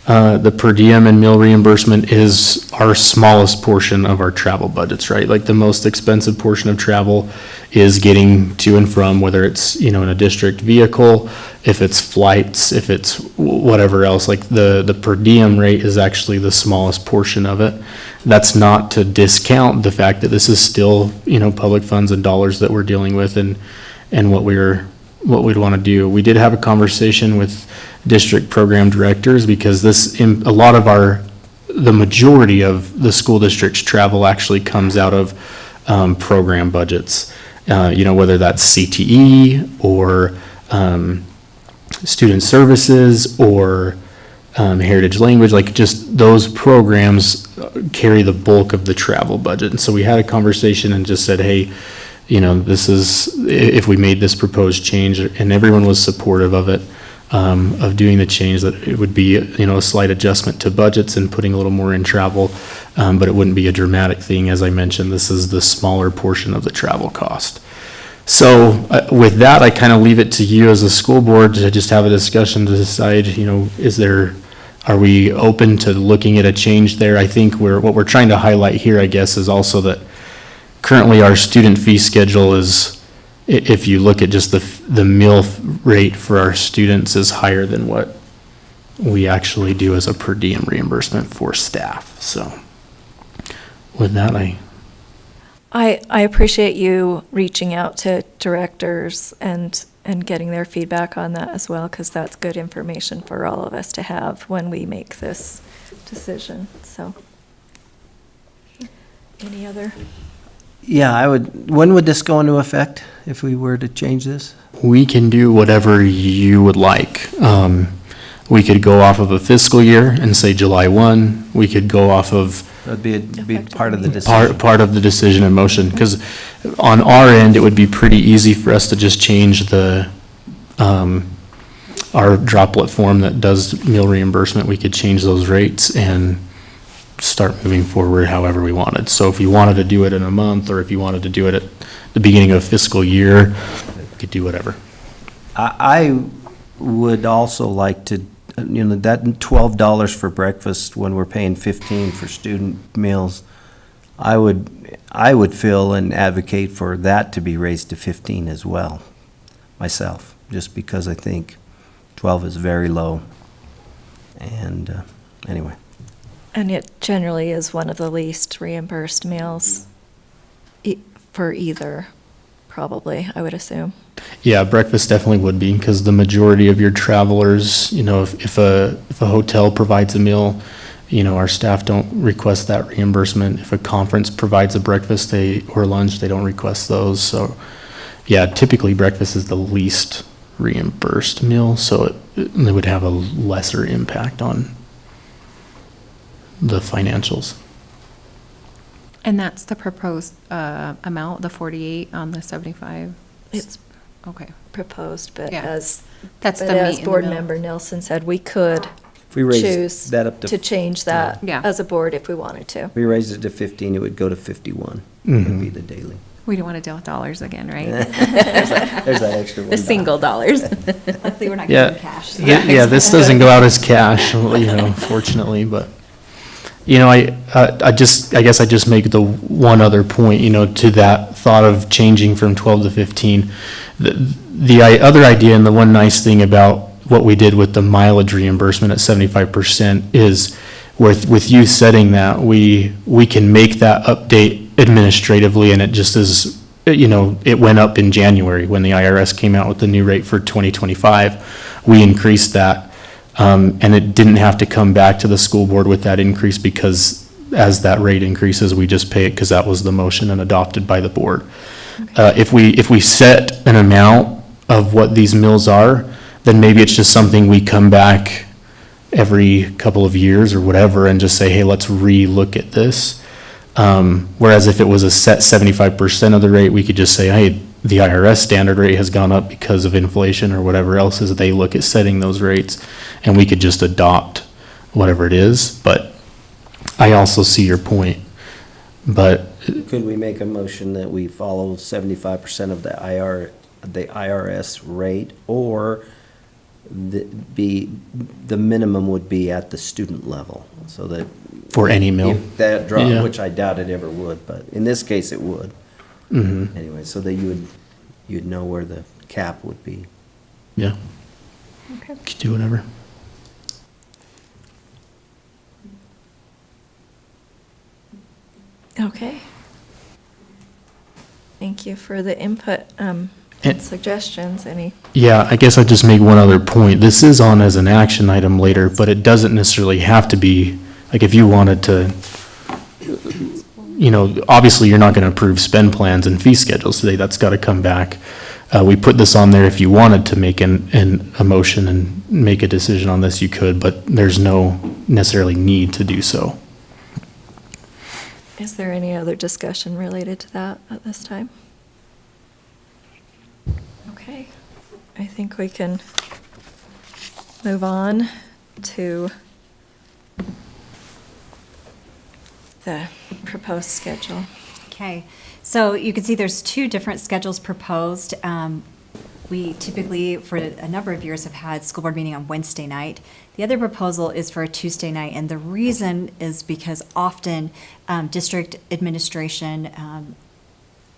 The per diem and meal reimbursement is our smallest portion of our travel budgets, right? Like the most expensive portion of travel is getting to and from, whether it's, in a district vehicle, if it's flights, if it's whatever else, like the per diem rate is actually the smallest portion of it. That's not to discount the fact that this is still, public funds and dollars that we're dealing with and what we'd want to do. We did have a conversation with district program directors because a lot of the majority of the school district's travel actually comes out of program budgets. Whether that's CTE or student services or heritage language, like just those programs carry the bulk of the travel budget. And so we had a conversation and just said, hey, this is, if we made this proposed change, and everyone was supportive of it, of doing the change, that it would be, a slight adjustment to budgets and putting a little more in travel, but it wouldn't be a dramatic thing. As I mentioned, this is the smaller portion of the travel cost. So with that, I kind of leave it to you as a school board to just have a discussion to decide, are we open to looking at a change there? I think what we're trying to highlight here, I guess, is also that currently our student fee schedule is, if you look at just the meal rate for our students, is higher than what we actually do as a per diem reimbursement for staff. So with that, I appreciate you reaching out to directors and getting their feedback on that as well, because that's good information for all of us to have when we make this decision. So, any other? Yeah, when would this go into effect if we were to change this? We can do whatever you would like. We could go off of a fiscal year and say July 1. We could go off of That'd be part of the decision. Part of the decision in motion, because on our end, it would be pretty easy for us to just change our droplet form that does meal reimbursement. We could change those rates and start moving forward however we wanted. So if you wanted to do it in a month, or if you wanted to do it at the beginning of fiscal year, you could do whatever. I would also like to, that $12 for breakfast when we're paying 15 for student meals, I would feel and advocate for that to be raised to 15 as well, myself, just because I think 12 is very low. And anyway. And it generally is one of the least reimbursed meals for either, probably, I would assume. Yeah, breakfast definitely would be, because the majority of your travelers, if a hotel provides a meal, our staff don't request that reimbursement. If a conference provides a breakfast or lunch, they don't request those. So, yeah, typically breakfast is the least reimbursed meal, so it would have a lesser impact on the financials. And that's the proposed amount, the 48 on the 75? It's okay. Proposed, but Yeah. as meat in the Board middle. Member Nelson said, we could If we raise choose that up to change that Yeah. as a board if we wanted to. If we raised it to 15, it would go to 51, Mhm. would be the daily. We don't want to deal with dollars again, right? There's that extra $1. The single dollars. Hopefully, we're not Yeah, getting cash. so- yeah, this doesn't go out as cash, fortunately, but, I guess I just make the one other point, to that thought of changing from 12 to 15. The other idea, and the one nice thing about what we did with the mileage reimbursement at 75% is with you setting that, we can make that update administratively, and it just is, it went up in January when the IRS came out with the new rate for 2025. We increased that, and it didn't have to come back to the school board with that increase, because as that rate increases, we just pay it because that was the motion and adopted by the board. If we set an amount of what these mills are, then maybe it's just something we come back every couple of years or whatever and just say, hey, let's re-look at this. Whereas if it was a set 75% of the rate, we could just say, hey, the IRS standard rate has gone up because of inflation or whatever else as they look at setting those rates, and we could just adopt whatever it is. But I also see your point. But Could we make a motion that we follow 75% of the IRS rate, or the minimum would be at the student level, so that for any mill, if that drop, Yeah. which I doubt it ever would, but in this case it would. Mhm. Anyway, so that you'd know where the cap would be. yeah, Okay. could do whatever. Okay. Thank you for the input, and And- suggestions, any? Yeah, I guess I'd just make one other point. This is on as an action item later, but it doesn't necessarily have to be, like, if you wanted to, obviously you're not going to approve spend plans and fee schedules today. That's got to come back. We put this on there if you wanted to make a motion and make a decision on this, you could, but there's no necessarily need to do so. Is there any other discussion related to that at this time? Okay, I think we can move on to the proposed schedule. Okay, so you can see there's two different schedules proposed. We typically, for a number of years, have had school board meeting on Wednesday night. The other proposal is for a Tuesday night, and the reason is because often district administration,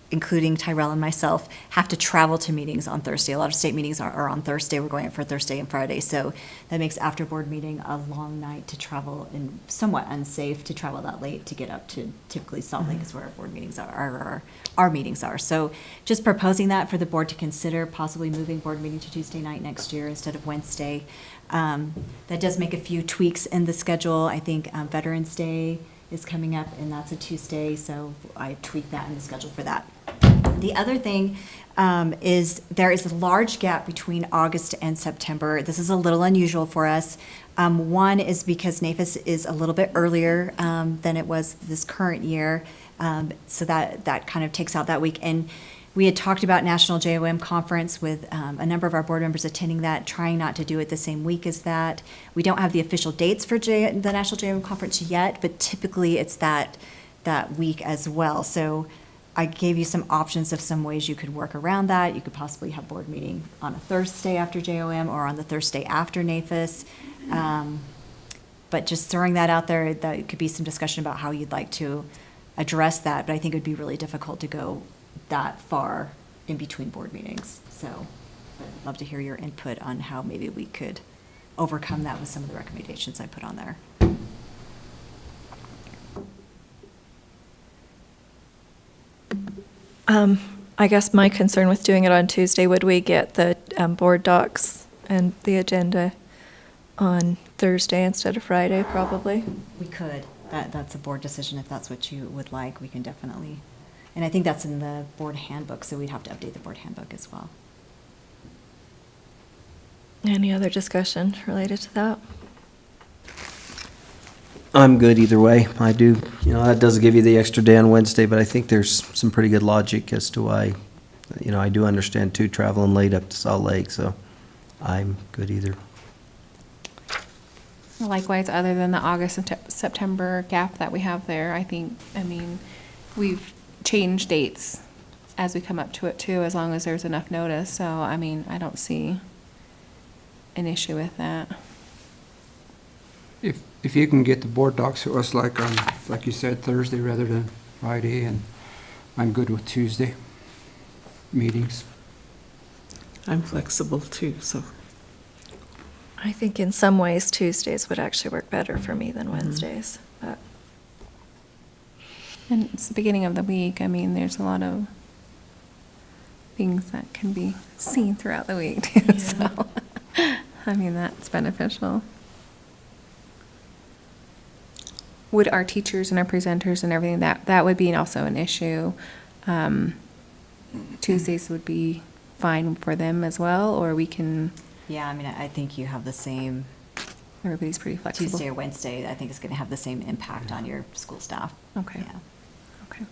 including Tyrell and myself, have to travel to meetings on Thursday. A lot of state meetings are on Thursday. We're going out for Thursday and Friday, so that makes after board meeting a long night to travel, and somewhat unsafe to travel that late to get up to typically Salt Lake is where our board meetings are, our meetings are. So just proposing that for the board to consider, possibly moving board meeting to Tuesday night next year instead of Wednesday. That does make a few tweaks in the schedule. I think Veterans Day is coming up, and that's a Tuesday, so I tweaked that in the schedule for that. The other thing is there is a large gap between August and September. This is a little unusual for us. One is because NAFIS is a little bit earlier than it was this current year, so that kind of takes out that week. And We had talked about National JOM Conference with a number of our board members attending that, trying not to do it the same week as that. We don't have the official dates for the National JOM Conference yet, but typically it's that week as well. So I gave you some options of some ways you could work around that. You could possibly have board meeting on a Thursday after JOM or on the Thursday after NAFIS. But just throwing that out there, that could be some discussion about how you'd like to address that. But I think it would be really difficult to go that far in between board meetings. So I'd love to hear your input on how maybe we could overcome that with some of the recommendations I put on there. I guess my concern with doing it on Tuesday, would we get the board docs and the agenda on Thursday instead of Friday, probably? We could. That's a board decision. If that's what you would like, we can definitely. And I think that's in the board handbook, so we'd have to update the board handbook as well. Any other discussion related to that? I'm good either way. I do, that does give you the extra day on Wednesday, but I think there's some pretty good logic as to why, I do understand too, traveling late up to Salt Lake, so I'm good either. Likewise, other than the August and September gap that we have there, we've changed dates as we come up to it too, as long as there's enough notice. So, I don't see an issue with that. If you can get the board docs to us like you said, Thursday rather than Friday, and I'm good with Tuesday meetings. I'm flexible too, so. I think in some ways Tuesdays would actually work better for me than Wednesdays. But And it's the beginning of the week. There's a lot of things that can be seen throughout the week too. Yeah. So, that's beneficial. Would our teachers and our presenters and everything, that would be also an issue? Tuesdays would be fine for them as well, or we can? Yeah, I think you have the same. Everybody's pretty flexible. Tuesday or Wednesday, I think it's going to have the same impact on your school staff. Okay. Yeah. Okay.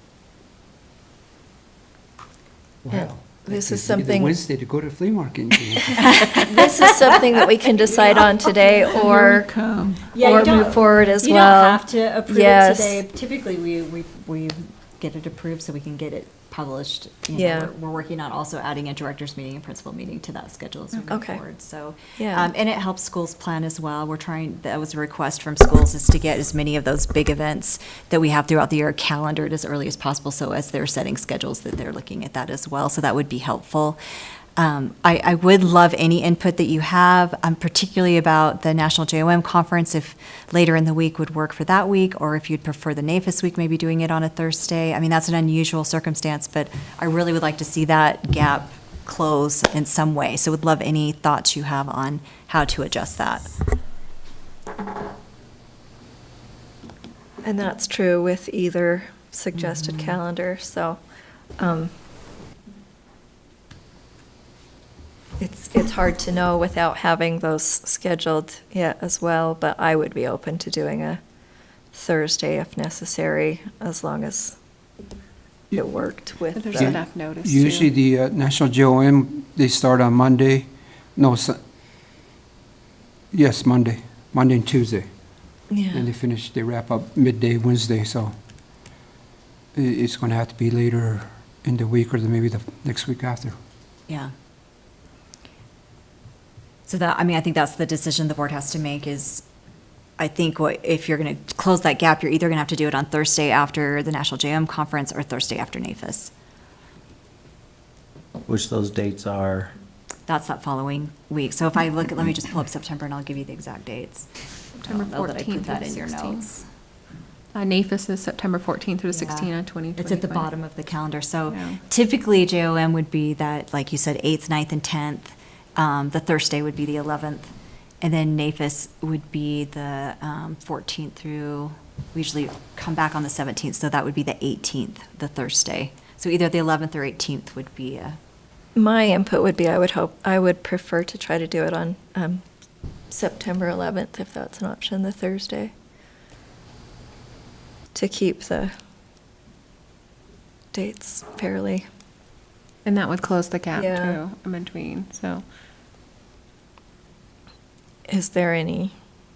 Well, this is it's either something. Wednesday to go to flea market. This is something that we can decide on today, or move forward as you well. You don't have to approve Yes. it today. Typically, we get it approved so we can get it published. Yeah. We're working on also adding a director's meeting and principal meeting to that schedule as we move Okay. forward. So, Yeah. and it helps schools plan as well. That was a request from schools, is to get as many of those big events that we have throughout the year calendared as early as possible. So as they're setting schedules, that they're looking at that as well. So that would be helpful. I would love any input that you have, particularly about the National JOM Conference, if later in the week would work for that week, or if you'd prefer the NAFIS week, maybe doing it on a Thursday. That's an unusual circumstance, but I really would like to see that gap close in some way. So would love any thoughts you have on how to adjust that. And that's true with either suggested calendar, so, it's hard to know without having those scheduled yet as well, but I would be open to doing a Thursday if necessary, as long as it worked with. There's enough notice. Usually the National JOM, they start on Monday. No, yes, Monday and Tuesday. Yeah. And they wrap up midday Wednesday, so it's going to have to be later in the week or maybe the next week after. Yeah. So I think that's the decision the board has to make is, I think if you're going to close that gap, you're either going to have to do it on Thursday after the National JM Conference or Thursday after NAFIS. Which those dates are? That's that following week. So if I let me just pull up September and I'll give you the exact dates. September 14th I don't know that I put that through in your 16th. notes. NAFIS is September 14th through the 16th on 2020. It's at the bottom of the calendar. So Yeah. typically JOM would be that, like you said, 8th, 9th, and 10th. The Thursday would be the 11th. And then NAFIS would be the 14th through, we usually come back on the 17th, so that would be the 18th, the Thursday. So either the 11th or 18th would be My input would be, I would prefer to try to do it on September 11th, if that's an option, the Thursday, to keep the dates fairly And that would close the gap Yeah. too, in between, so. Is there any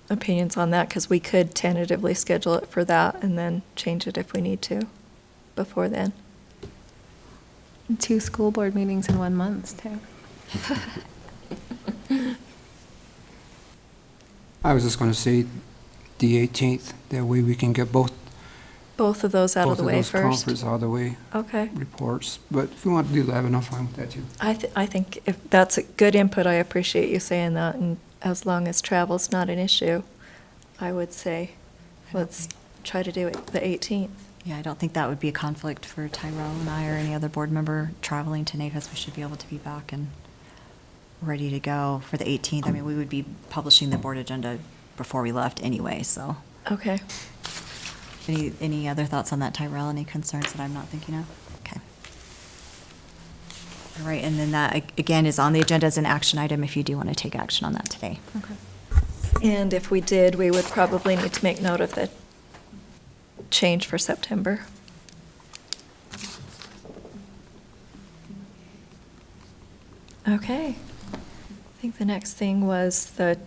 opinions on that? Because we could tentatively schedule it for that and then change it if we need to before then. 2 school board meetings in 1 month, too. I was just going to say the 18th, that way we can get both Both of those out of the way those first. conference out of the way. Okay. Reports, but if you want to do 11, I'm fine with that too. I think if that's a good input, I appreciate you saying that, and as long as travel's not an issue, I would say, let's try to do it the 18th. Yeah, I don't think that would be a conflict for Tyrell and I or any other board member traveling to NAFAS. We should be able to be back and ready to go for the 18th. I mean, we would be publishing the board agenda before we left anyway, so. Okay. Any other thoughts on that, Tyrell? Any concerns that I'm not thinking of? Okay. All right, and then that, again, is on the agenda as an action item if you do want to take action on that today. Okay. And if we did, we would probably need to make note of the change for September. Okay. I think the next thing was the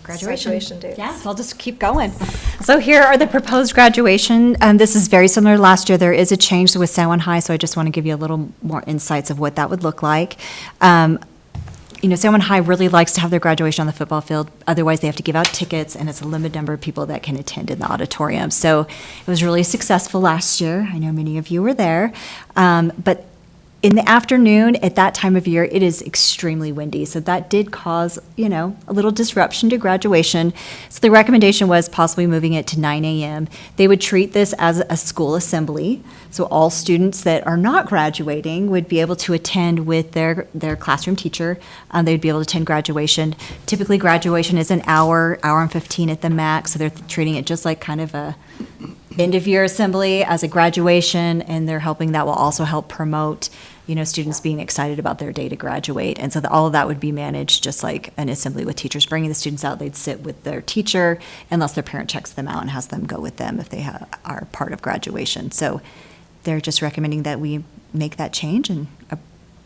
graduation dates. Yeah, so I'll just keep going. So here are the proposed graduation. This is very similar to last year. There is a change with San Juan High, so I just want to give you a little more insights of what that would look like. You know, San Juan High really likes to have their graduation on the football field. Otherwise, they have to give out tickets, and it's a limited number of people that can attend in the auditorium. So it was really successful last year. I know many of you were there. But in the afternoon, at that time of year, it is extremely windy. So that did cause, you know, a little disruption to graduation. So the recommendation was possibly moving it to 9 a.m. They would treat this as a school assembly. So all students that are not graduating would be able to attend with their classroom teacher. They'd be able to attend graduation. Typically, graduation is an hour and 15 at the max. So they're treating it just like kind of a end-of-year assembly as a graduation, and they're hoping that will also help promote, you know, students being excited about their day to graduate. And so all of that would be managed just like an assembly with teachers. Bringing the students out, they'd sit with their teacher unless their parent checks them out and has them go with them if they are part of graduation. So they're just recommending that we make that change. And,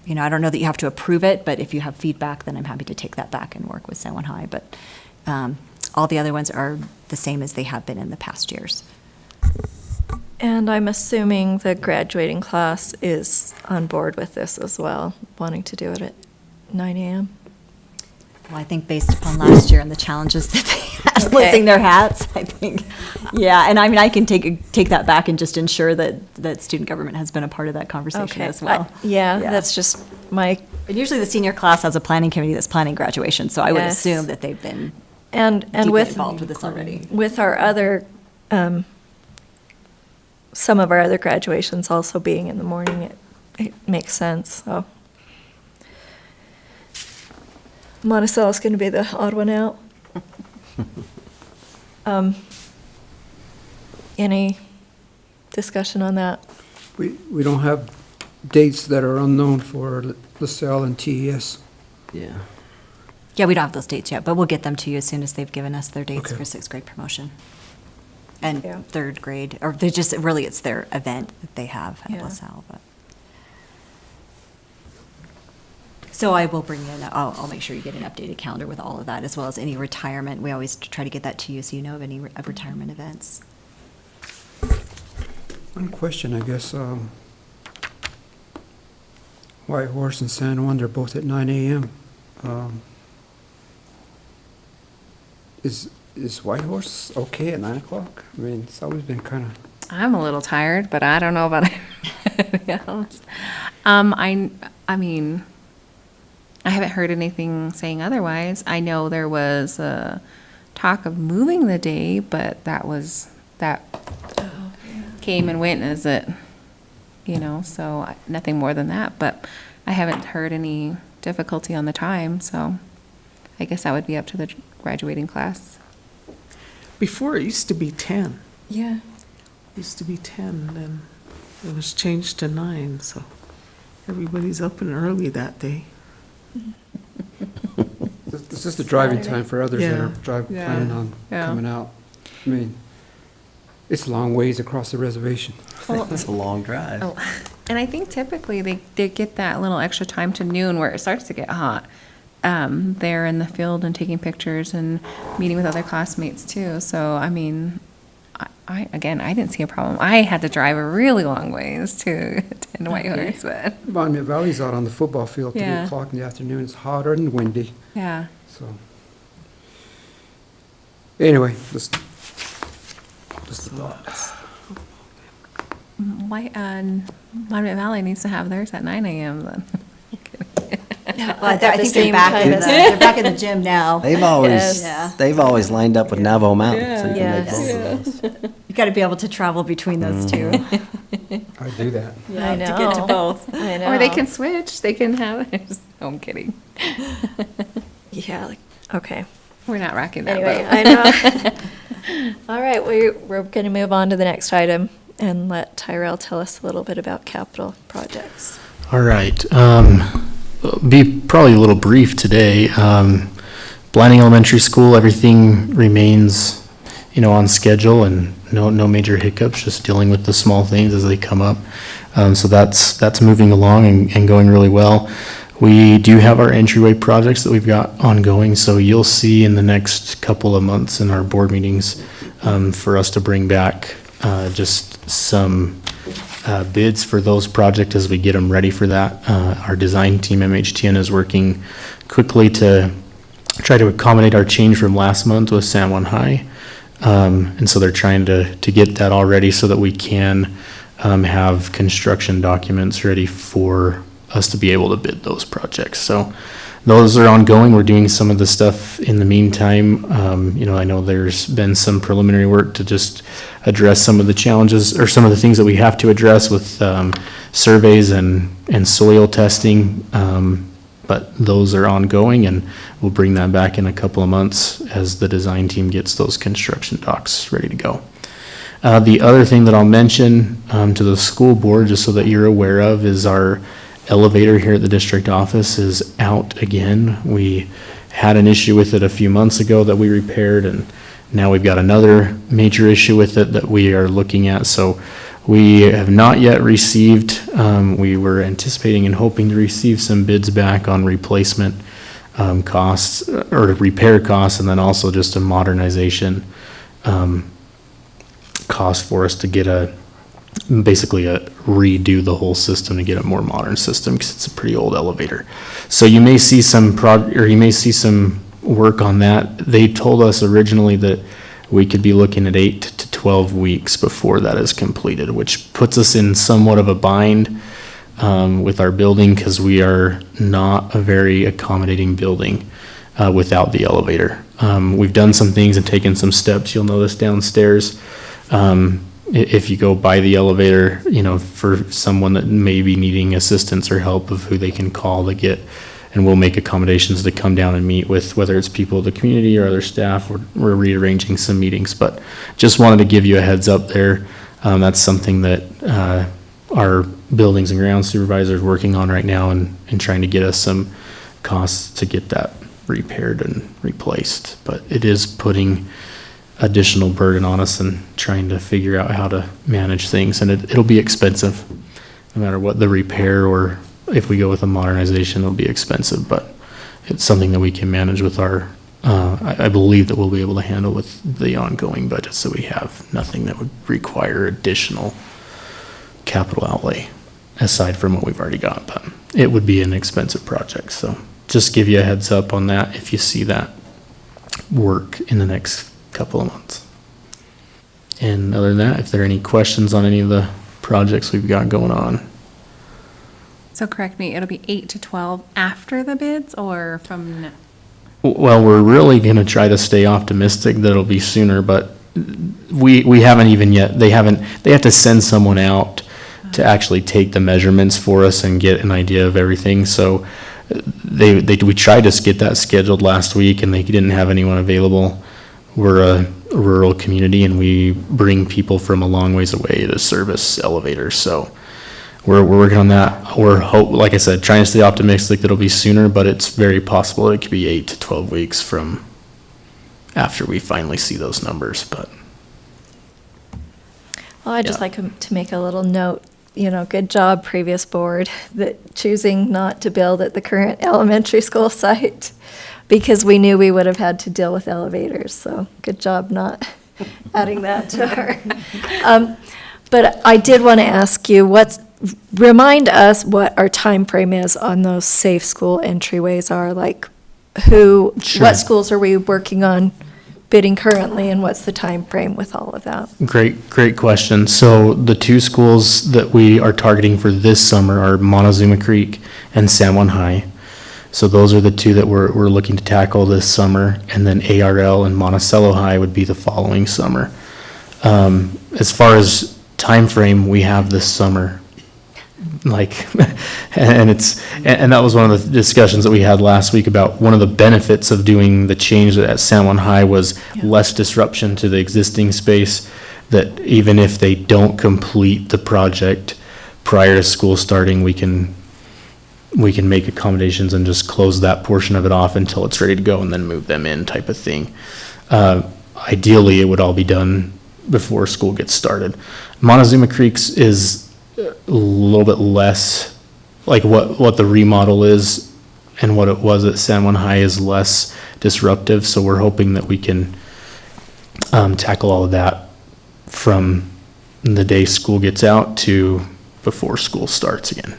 you know, I don't know that you have to approve it, but if you have feedback, then I'm happy to take that back and work with San Juan High. But all the other ones are the same as they have been in the past years. And I'm assuming the graduating class is on board with this as well, wanting to do it at 9 a.m.? Well, I think based upon last year and the challenges that they had losing their hats, I think, yeah. And I mean, I can take that back and just ensure that student government has been a part of that conversation as well. Yeah, that's just my. And usually the senior class has a planning committee that's planning graduation, so I would assume that they've been and deeply with involved with this already. With our other, some of our other graduations also being in the morning, it makes sense, so. Monticello's going to be the odd one out. Any discussion on that? We don't have dates that are unknown for LaSalle and TES. Yeah. Yeah, we don't have those dates yet, but we'll get them to you as soon as they've given us their dates for sixth grade promotion. And third grade, or they just, really it's their event that they have at LaSalle, but. So I will bring in, I'll make sure you get an updated calendar with all of that, as well as any retirement. We always try to get that to you so you know of any retirement events. One question, I guess. White Horse and San Juan, they're both at 9 a.m. Is White Horse okay at 9 o'clock? I mean, it's always been kind of. I'm a little tired, but I don't know about anybody else. I mean, I haven't heard anything saying otherwise. I know there was a talk of moving the day, but that came and went as it, you know, so nothing more than that. But I haven't heard any difficulty on the time, so I guess that would be up to the graduating class. Before, it used to be 10. Yeah. It used to be 10, then it was changed to 9, so everybody's up and early that day. It's just the driving time for others that are planning on Yeah. coming out. I mean, it's a long ways across the reservation. It's a long drive. Oh, And I think typically they get that little extra time to noon where it starts to get hot. There in the field and taking pictures and meeting with other classmates too. So, I mean, I didn't see a problem. I had to drive a really long ways to attend Whitehorse, but Monument Valley's out on the football field at 3 Yeah. o'clock in the afternoon. It's hotter and windy, yeah. so. Anyway, just a thought. Monument Valley needs to have theirs at 9 a.m. then. Well, I think they're back in the gym now. They've always, Yes. they've always lined up with Navajo Mountain, so you can make Yes. both of those. You got to be able to travel between those two. I do that. I know. To get to both. I know. Or they can switch. They can have it. No, I'm kidding. Yeah, like, okay. We're not rocking that Anyway, boat. I know. All right, we're going to move on to the next item and let Tyrell tell us a little bit about capital projects. All right. Be probably a little brief today. Blanding Elementary School, everything remains, on schedule and no major hiccups, just dealing with the small things as they come up. So that's moving along and going really well. We do have our entryway projects that we've got ongoing, so you'll see in the next couple of months in our board meetings for us to bring back just some bids for those projects as we get them ready for that. Our design team, MHTN, is working quickly to try to accommodate our change from last month with San Juan High. And so they're trying to get that all ready so that we can have construction documents ready for us to be able to bid those projects. So those are ongoing. We're doing some of the stuff in the meantime. I know there's been some preliminary work to just address some of the challenges or some of the things that we have to address with surveys and soil testing. But those are ongoing, and we'll bring that back in a couple of months as the design team gets those construction docs ready to go. The other thing that I'll mention to the school board, just so that you're aware of, is our elevator here at the district office is out again. We had an issue with it a few months ago that we repaired, and now we've got another major issue with it that we are looking at. So we have not yet received, we were anticipating and hoping to receive some bids back on replacement costs or repair costs, and then also just a modernization cost for us to get basically redo the whole system to get a more modern system, because it's a pretty old elevator. So you may see some work on that. They told us originally that we could be looking at 8 to 12 weeks before that is completed, which puts us in somewhat of a bind with our building, because we are not a very accommodating building without the elevator. We've done some things and taken some steps. You'll notice downstairs, if you go by the elevator, for someone that may be needing assistance or help of who they can call to get, and we'll make accommodations to come down and meet with, whether it's people of the community or other staff. We're rearranging some meetings, but just wanted to give you a heads up there. That's something that our buildings and grounds supervisor is working on right now and trying to get us some costs to get that repaired and replaced. But it is putting additional burden on us and trying to figure out how to manage things, and it'll be expensive no matter what the repair, or if we go with a modernization, it'll be expensive, but it's something that we can manage with our I believe that we'll be able to handle with the ongoing budgets that we have. Nothing that would require additional capital outlay aside from what we've already got, but it would be an expensive project. So just give you a heads up on that if you see that work in the next couple of months. And other than that, if there are any questions on any of the projects we've got going on. So correct me, it'll be 8 to 12 after the bids or from now? Well, we're really going to try to stay optimistic that it'll be sooner, but we haven't even yet. They have to send someone out to actually take the measurements for us and get an idea of everything. So we tried to get that scheduled last week, and they didn't have anyone available. We're a rural community, and we bring people from a long ways away to service elevators. So we're working on that. Like I said, trying to stay optimistic that it'll be sooner, but it's very possible it could be 8 to 12 weeks from after we finally see those numbers. But Well, I'd just like to make a little note good job, previous board, that choosing not to build at the current elementary school site because we knew we would have had to deal with elevators. So good job not adding that to our. But I did want to ask you, remind us what our time frame is on those safe school entryways are, like what schools are we working on bidding currently, and what's the time frame with all of that? Great question. So the two schools that we are targeting for this summer are Montezuma Creek and San Juan High. So those are the two that we're looking to tackle this summer, and then ARL and Monticello High would be the following summer. As far as time frame, we have this summer. And that was one of the discussions that we had last week about one of the benefits of doing the change at San Juan High was less disruption to the existing space, that even if they don't complete the project prior to school starting, we can make accommodations and just close that portion of it off until it's ready to go and then move them in, type of thing. Ideally, it would all be done before school gets started. Montezuma Creek's is a little bit less, like what the remodel is and what it was at San Juan High is less disruptive, so we're hoping that we can tackle all of that from the day school gets out to before school starts again.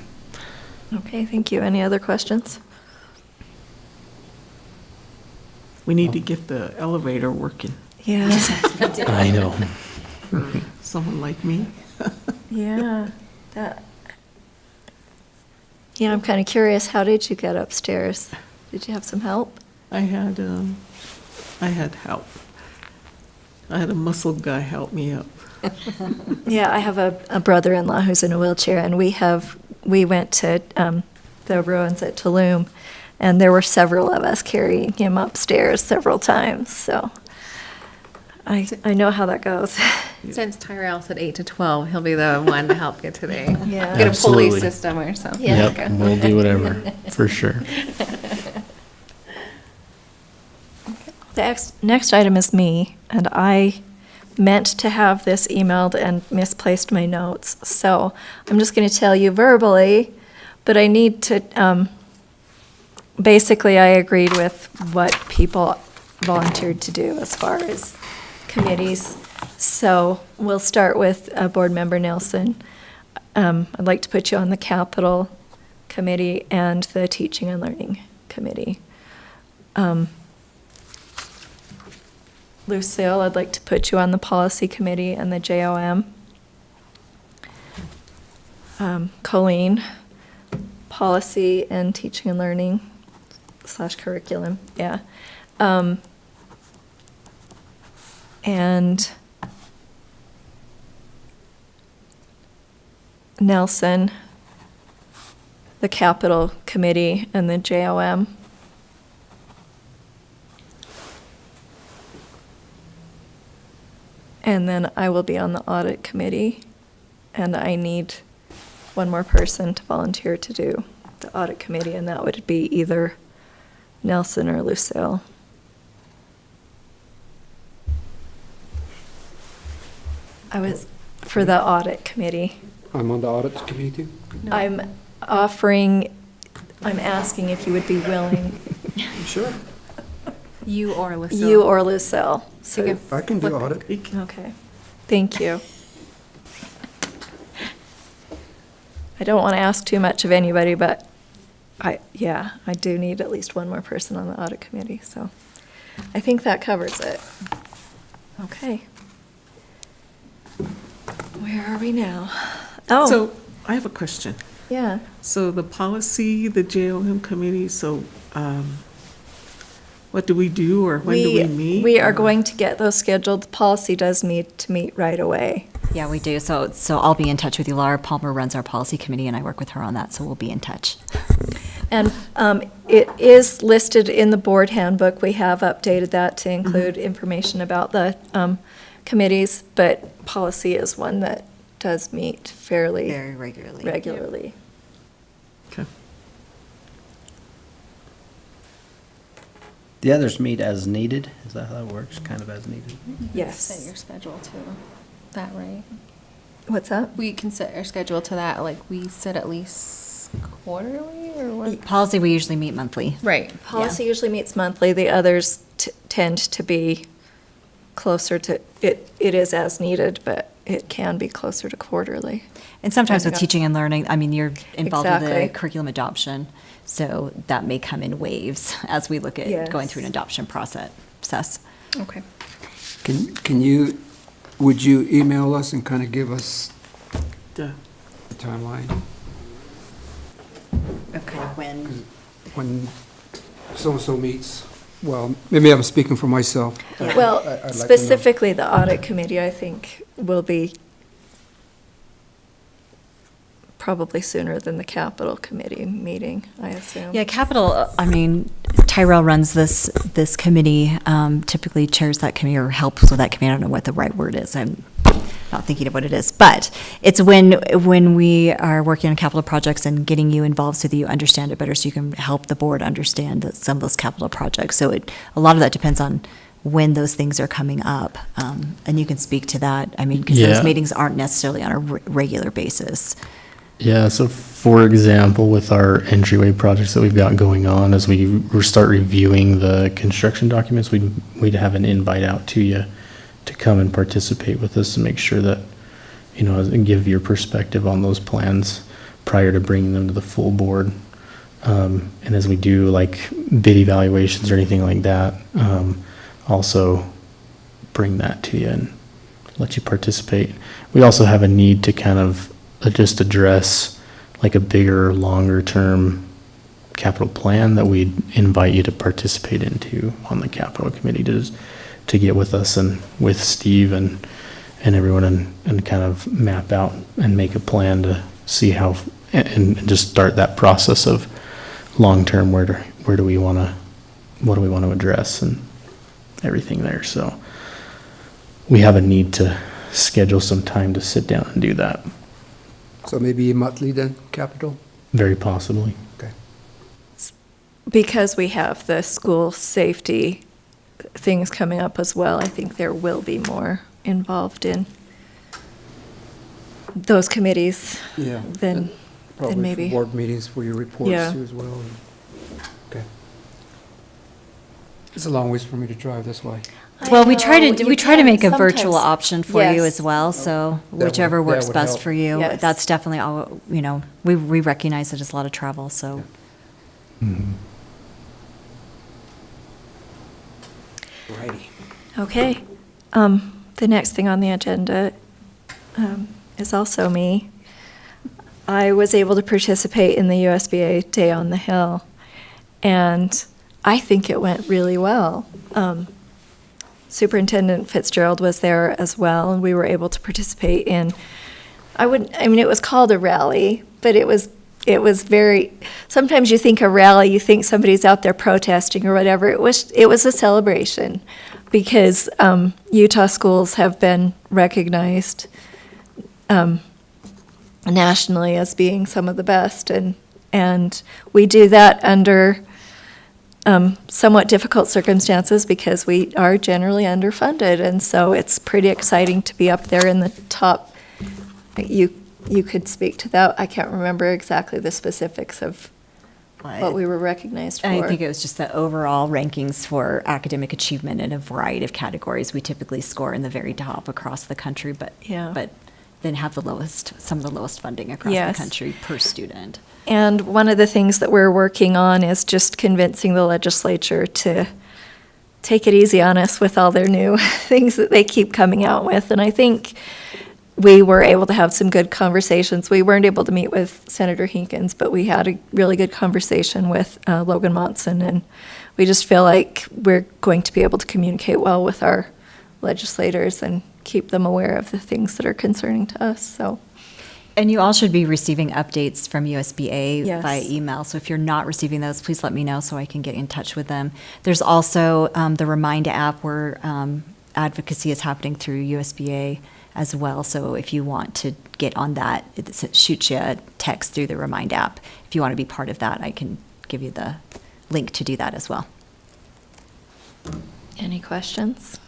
Okay, thank you. Any other questions? We need to get the elevator working. Yeah. I know. For someone like me. Yeah. I'm kind of curious, how did you get upstairs? Did you have some help? I had help. I had a muscle guy help me up. Yeah, I have a brother-in-law who's in a wheelchair, and we went to the ruins at Tulum, and there were several of us carrying him upstairs several times, so I know how that goes. Since Tyrell said 8 to 12, he'll be the one to help get today. Yeah. Get a pulley Absolutely. system or something. Yep, we'll do whatever, for sure. The next item is me, and I meant to have this emailed and misplaced my notes, so I'm just going to tell you verbally, but I need to, basically I agreed with what people volunteered to do as far as committees. So we'll start with Board Member Nelson. I'd like to put you on the Capital Committee and the Teaching and Learning Committee. Lucille, I'd like to put you on the Policy Committee and the JOM. Colleen, Policy and Teaching and Learning / Curriculum, yeah. And Nelson, the Capital Committee and the JOM. And then I will be on the Audit Committee, and I need one more person to volunteer to do the Audit Committee, and that would be either Nelson or Lucille. I was for the Audit Committee. I'm on the Audit Committee too. I'm asking if you would be willing. Sure. You or Lucille. You or Lucille. So I can do audit. okay. Thank you. I don't want to ask too much of anybody, but I do need at least one more person on the Audit Committee, so I think that covers it. Okay. Where are we now? Oh. So I have a question. Yeah. So the policy, the JOM committee, so what do we do, or when do we meet? We are going to get those scheduled. The policy does need to meet right away. Yeah, we do. So I'll be in touch with you. Laura Palmer runs our policy committee, and I work with her on that, so we'll be in touch. And it is listed in the board handbook. We have updated that to include information about the committees, but policy is one that does meet fairly Very regularly. regularly. Okay. The others meet as needed, is that how that works, kind of as needed? Yes. Set your schedule to that, right? What's that? We can set our schedule to that, like we set at least quarterly or what? Policy, we usually meet monthly. Right. Policy usually meets monthly. The others tend to be closer to, it is as needed, but it can be closer to quarterly. And sometimes with Depending on- teaching and learning, I mean, you're involved with the Exactly. curriculum adoption, so that may come in waves as we look at going through an Yes. adoption process. Okay. Can you, would you email us and kind of give us the timeline? Okay, When so-and-so meets? Well, maybe I'm speaking for myself. Well, I'd like to know. specifically, the audit committee, I think, will be probably sooner than the capital committee meeting, I assume. Yeah, capital, I mean, Tyrell runs this committee, typically chairs that committee or helps with that committee. I don't know what the right word is. I'm not thinking of what it is. But it's when we are working on capital projects and getting you involved so that you understand it better, so you can help the board understand some of those capital projects. So a lot of that depends on when those things are coming up. And you can speak to that. I mean, because Yeah. those meetings aren't necessarily on a regular basis. Yeah, so for example, with our entryway projects that we've got going on, as we start reviewing the construction documents, we'd have an invite out to you to come and participate with us and make sure that, you know, and give your perspective on those plans prior to bringing them to the full board. And as we do like bid evaluations or anything like that, also bring that to you and let you participate. We also have a need to kind of just address like a bigger, longer term capital plan that we'd invite you to participate into on the capital committee to get with us and with Steve and everyone and kind of map out and make a plan to see how and just start that process of long term what do we want to address and everything there. So we have a need to schedule some time to sit down and do that. So maybe monthly then, capital? Very possibly. Okay. Because we have the school safety things coming up as well, I think there will be more involved in those committees Yeah. than Probably maybe. for board meetings for your reports Yeah. too as well. Okay. It's a long ways for me to drive this way. Well, we try know, to you we try to can make a virtual sometimes- option for you Yes. as well. So That whichever would- that works would best help. for you. Yes. That's definitely all. You know, we recognize that it's a lot of travel. So Righty. Okay. The next thing on the agenda is also me. I was able to participate in the USBA Day on the Hill, and I think it went really well. Superintendent Fitzgerald was there as well, and we were able to participate in, I mean, it was called a rally, but it was very, sometimes you think a rally, you think somebody's out there protesting or whatever. It was a celebration because Utah schools have been recognized nationally as being some of the best, and we do that under somewhat difficult circumstances because we are generally underfunded, and so it's pretty exciting to be up there in the top. You could speak to that. I can't remember exactly the specifics of what we were recognized for. I think it was just the overall rankings for academic achievement in a variety of categories. We typically score in the very top across the country, but then have some of the lowest funding across Yes. the country per student. And one of the things that we're working on is just convincing the legislature to take it easy on us with all their new things that they keep coming out with. And I think we were able to have some good conversations. We weren't able to meet with Senator Hinkins, but we had a really good conversation with Logan Monson, and we just feel like we're going to be able to communicate well with our legislators and keep them aware of the things that are concerning to us. So. And you all should be receiving updates from USBA Yes. via email. So if you're not receiving those, please let me know so I can get in touch with them. There's also the Remind app where advocacy is happening through USBA as well. So if you want to get on that, it shoots you a text through the Remind app. If you want to be part of that, I can give you the link to do that as well. Any questions?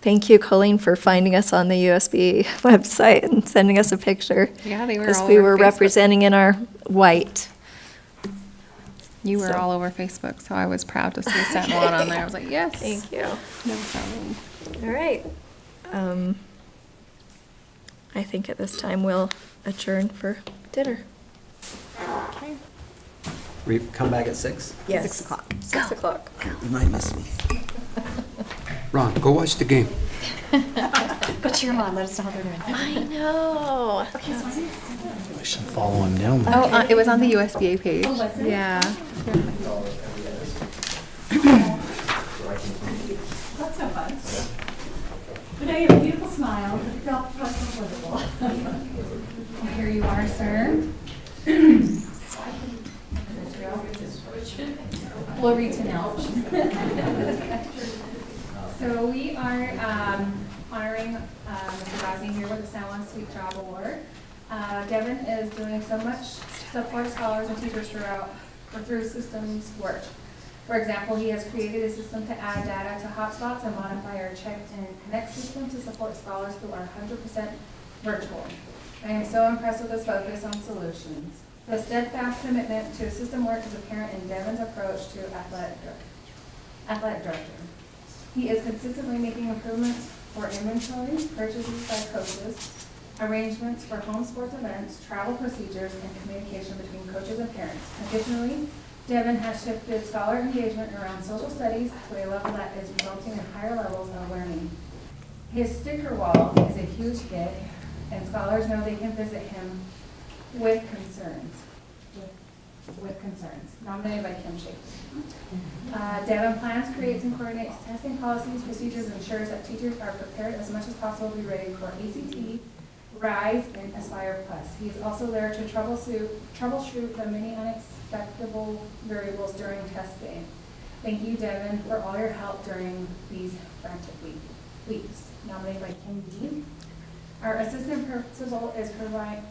Thank you, Colleen, for finding us on the USB website and sending us a picture. Yeah, they were Because all we over were Facebook. representing in our white. You were So- all over Facebook, so I was proud to see San Juan on there. I was like, yes. Thank you. No problem. All right. I think at this time we'll adjourn for dinner. Okay. We come back at 6? Yes. 6 o'clock. 6 o'clock. You might miss me. Ron, go watch the game. Go cheer them on, let us know how they're doing. I know. I should follow him down there. Oh, it was on the USBA page. Oh, was it? Yeah. That's no fun. But now you have a beautiful smile. You feel so wonderful. Here you are, sir. We'll read to Nelson. So we are honoring Mr. Gosney here with the San Juan Sweet Job Award. Devin is doing so much to support scholars and teachers through systems work. For example, he has created a system to add data to hotspots and modify our check and connect system to support scholars who are 100% virtual. I am so impressed with his focus on solutions. The steadfast commitment to system work is apparent in Devin's approach to athletic director. He is consistently making improvements for inventory, purchases by coaches, arrangements for home sports events, travel procedures, and communication between coaches and parents. Additionally, Devin has shifted scholar engagement around social studies to a level that is resulting in higher levels of learning. His sticker wall is a huge hit, and scholars know they can visit him with concerns. Nominated by Kim Schaefer. Devin plans, creates, and coordinates testing policies, procedures, and ensures that teachers are prepared as much as possible to be ready for ACT, RISE, and Aspire Plus. He is also there to troubleshoot the many unexpected variables during testing. Thank you, Devin, for all your help during these frantic weeks. Nominated by Kim D. Our assistant principal is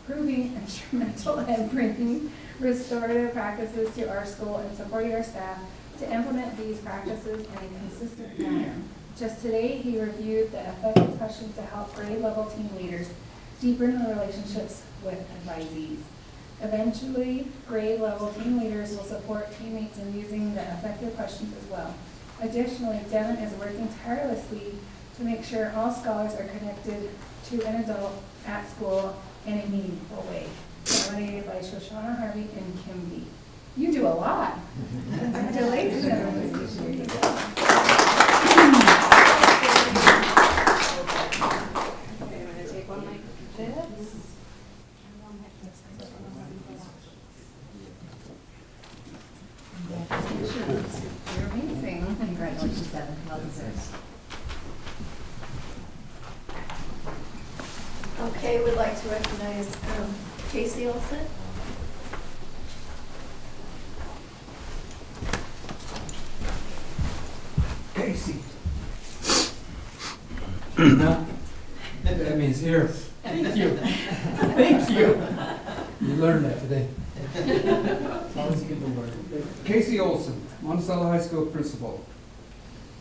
proving instrumental in bringing restorative practices to our school and supporting our staff to implement these practices in a consistent manner. Just today, he reviewed the effective questions to help grade level team leaders deepen the relationships with advisees. Eventually, grade level team leaders will support teammates in using the effective questions as well. Additionally, Devin is working tirelessly to make sure all scholars are connected to an adult at school in a meaningful way. Nominated by Shoshana Harvey and Kim B. You do a lot. Congratulations, Devin. You're amazing. Congratulations, Devin. Well deserved. Okay, we'd like to recognize Casey Olson. Casey. No, that means here. Thank you. Thank you. You learned that today. Always a good word. Casey Olson, Monticello High School principal.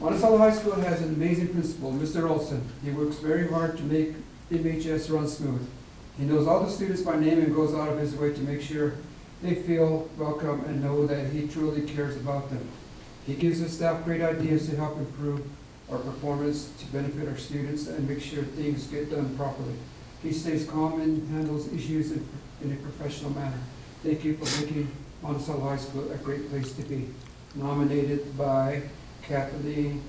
Monticello High School has an amazing principal, Mr. Olson. He works very hard to make MHS run smooth. He knows all the students by name and goes out of his way to make sure they feel welcome and know that he truly cares about them. He gives his staff great ideas to help improve our performance, to benefit our students, and make sure things get done properly. He stays calm and handles issues in a professional manner. Thank you for making Monticello High School a great place to be. Nominated by Kathleen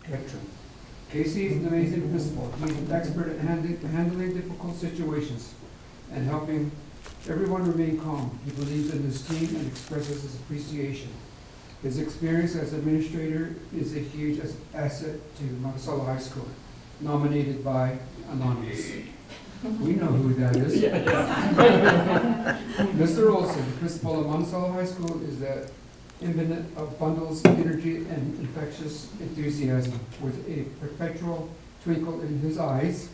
Ketchum. Casey is an amazing principal. He's an expert at handling difficult situations and helping everyone remain calm. He believes in his team and expresses his appreciation. His experience as administrator is a huge asset to Monticello High School. Nominated by Anonymous. We know who that is. Mr. Olson, principal of Monticello High School, is the infinite of bundles, energy, and infectious enthusiasm with a perpetual twinkle in his eyes.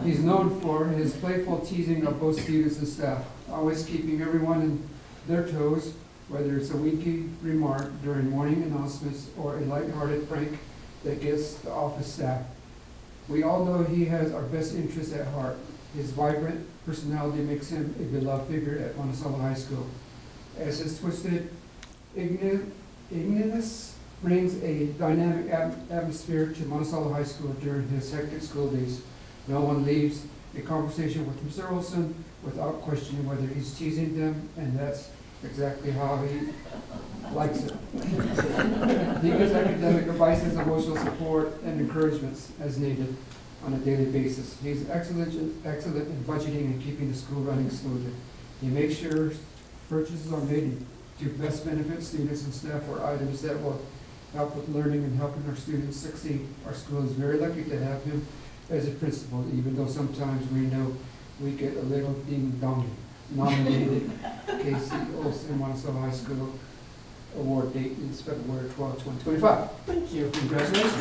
He's known for his playful teasing of both students and staff, always keeping everyone in their toes, whether it's a winky remark during morning announcements or a lighthearted prank that gets the office staff. We all know he has our best interests at heart. His vibrant personality makes him a beloved figure at Monticello High School. As his twisted ignorance brings a dynamic atmosphere to Monticello High School during his hectic school days. No one leaves a conversation with Mr. Olson without questioning whether he's teasing them, and that's exactly how he likes it. He gives academic advice, emotional support, and encouragements as needed on a daily basis. He's excellent in budgeting and keeping the school running smoothly. He makes sure purchases are made to best benefit students and staff or items that will help with learning and helping our students succeed. Our school is very lucky to have him as a principal, even though sometimes we know we get a little ding-dong. Nominated Casey Olson, Monticello High School. Award date is February 12, 2025. Thank you. Congratulations.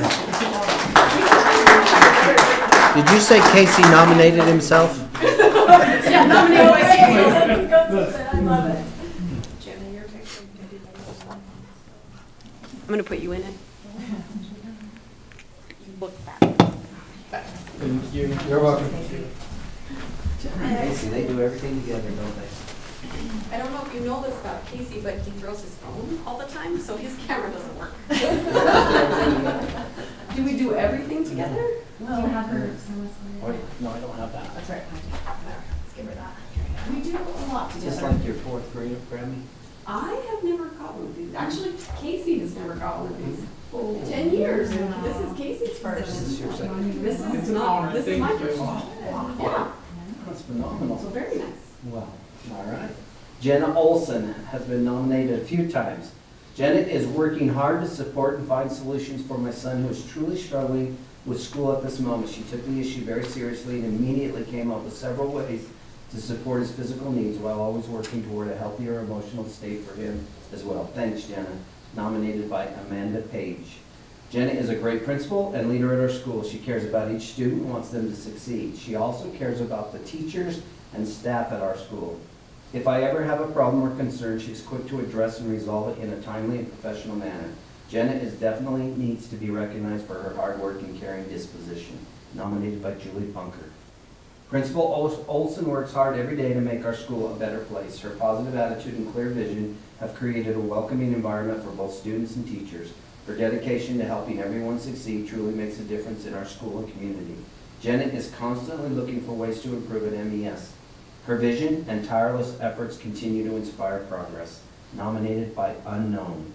Did you say Casey nominated himself? Yeah, nominated by Casey. I love it. Jenna, your picture. I'm going to put you in it. Look back. Thank you. You're welcome. Casey, they do everything together, don't they? I don't know if you know this about Casey, but he throws his phone all the time, so his camera doesn't work. Do we do everything together? Do you have her? No, I don't have that. That's right. Let's give her that. We do a lot together. Just like your 4th grade Grammy. I have never got one of these. Actually, Casey has never got one of these. 10 years, and this is Casey's first. This is your second. This is not, this is my first. Yeah, That's phenomenal. so very nice. Well, all right. Jenna Olson has been nominated a few times. Jenna is working hard to support and find solutions for my son who is truly struggling with school at this moment. She took the issue very seriously and immediately came up with several ways to support his physical needs while always working toward a healthier emotional state for him as well. Thanks, Jenna. Nominated by Amanda Page. Jenna is a great principal and leader at our school. She cares about each student and wants them to succeed. She also cares about the teachers and staff at our school. If I ever have a problem or concern, she's quick to address and resolve it in a timely and professional manner. Jenna definitely needs to be recognized for her hard work and caring disposition. Nominated by Julie Bunker. Principal Olson works hard every day to make our school a better place. Her positive attitude and clear vision have created a welcoming environment for both students and teachers. Her dedication to helping everyone succeed truly makes a difference in our school and community. Jenna is constantly looking for ways to improve at MES. Her vision and tireless efforts continue to inspire progress. Nominated by Unknown.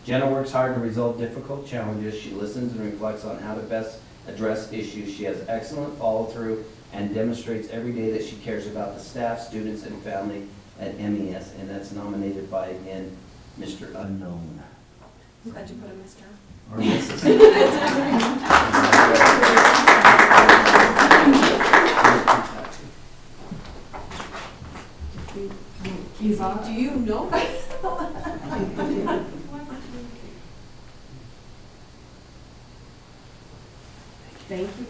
Jenna works hard to resolve difficult challenges. She listens and reflects on how to best address issues. She has excellent follow-through and demonstrates every day that she cares about the staff, students, and family at MES, and that's nominated by, again, Mr. Unknown. I'm glad you put a mister. Or Mrs. Do you know? Thank you.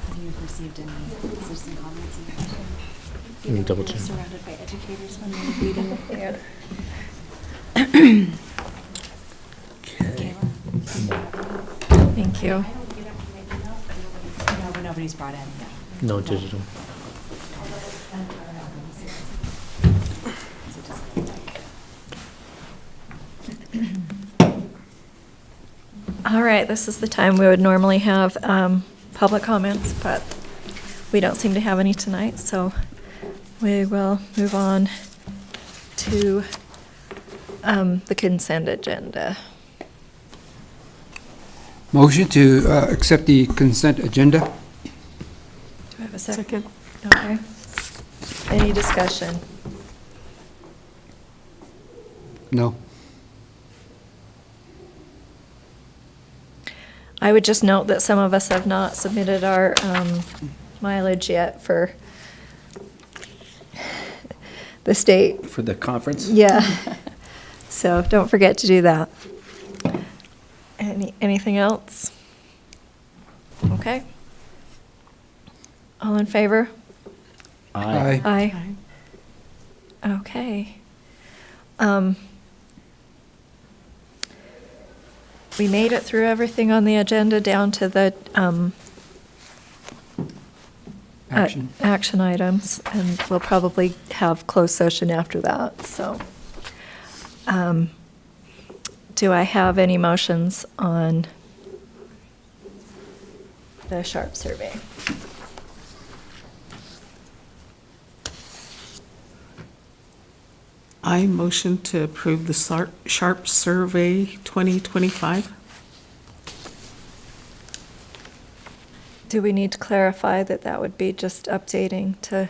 Have you received any citizen comments? Let me double check. Surrounded by educators when they're reading. Yeah. Thank you. No, but nobody's brought in yet. No digital. All right, this is the time we would normally have public comments, but we don't seem to have any tonight, so we will move on to the consent agenda. Motion to accept the consent agenda. Do I have a second? Okay. Any discussion? No. I would just note that some of us have not submitted our mileage yet for the state. For the conference? Yeah. So don't forget to do that. Anything else? Okay. All in favor? Aye. Aye. Okay. We made it through everything on the agenda down to the action items, and we'll probably have closed session after that, so. Do I have any motions on the SHARP survey? I motion to approve the SHARP Survey 2025. Do we need to clarify that that would be just updating to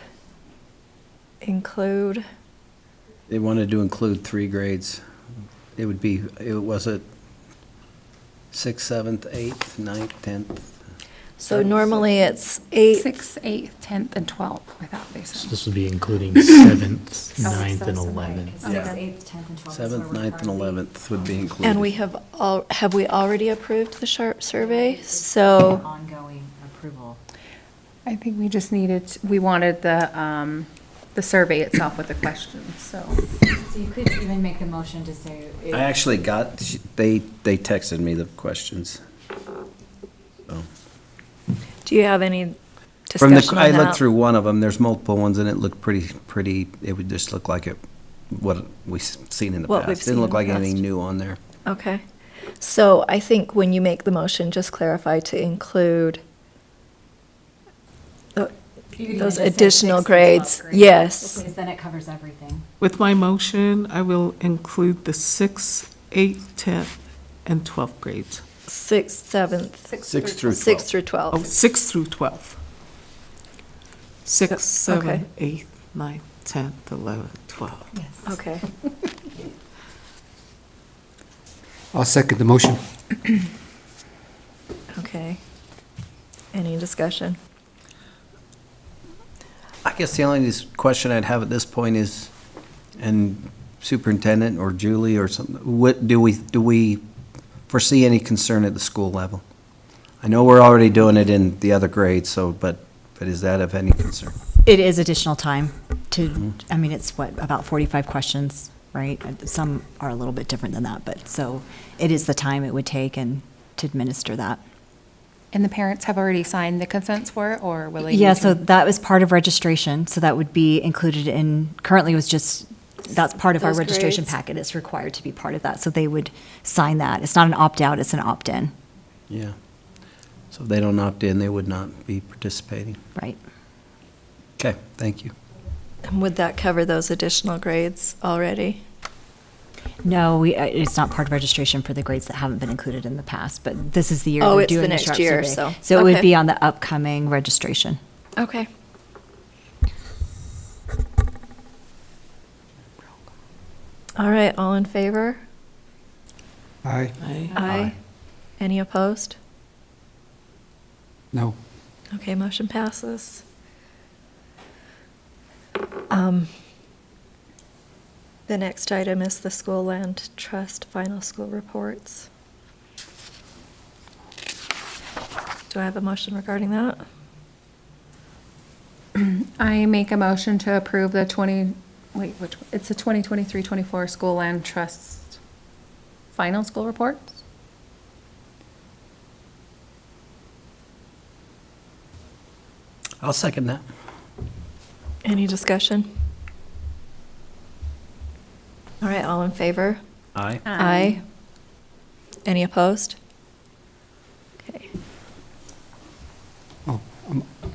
include? They wanted to include 3 grades. It would be, was it 6th, 7th, 8th, 9th, 10th? So normally it's 8. 6th, 8th, 10th, and 12th, I thought they said. This would be including 7th, 9th, and 11th. Yeah. 8th, 10th, and 12th. 7th, 9th, and 11th would be included. And we have we already approved the SHARP survey? So, Ongoing approval. I think we just we wanted the survey itself with the questions, so. So you could even make a motion to say. I actually got, they texted me the questions. So. do you have any From discussion on I that? looked through one of them, there's multiple ones, and it looked pretty, it would just look like what we've seen in the What we've past. seen Didn't look in like the anything past. new on there. Okay. So I think when you make the motion, just clarify to include those additional grades. Yes. Because then it covers everything. With my motion, I will include the 6th, 8th, 10th, and 12th grades. 6th, 7th. 6th through 6th through 12. Oh, 6th through 12th. 6th, Okay. 7th, 8th, 9th, 10th, 11th, 12th. Yes. Okay. I'll second the motion. Okay. Any discussion? I guess the only question I'd have at this point is, and Superintendent or Julie or something, what do we foresee any concern at the school level? I know we're already doing it in the other grades, so, but is that of any concern? It is additional time to, I mean, it's about 45 questions, right? And some are a little bit different than that, but so it is the time it would take and to administer that. And the parents have already signed the consents for it, or will they? Yeah, need so to- that was part of registration, so that would be included in, currently it was just, that's part of our Those registration grades. packet. It's required to be part of that, so they would sign that. It's not an opt-out, it's an opt-in. Yeah. So if they don't opt in, they would not be participating. Right. Okay, thank you. And would that cover those additional grades already? No, it's not part of registration for the grades that haven't been included in the past, but this is the year Oh, we're it's the doing the next SHARP year, survey. so, So it would okay. be on the upcoming registration. Okay. All right, all in favor? Aye. Aye. Any opposed? No. Okay, motion passes. The next item is the School Land Trust final school reports. Do I have a motion regarding that? I make a motion to approve the 2023-24 School Land Trust final school reports. I'll second that. Any discussion? All right, all in favor? Aye. Aye. Any opposed? Okay. Oh,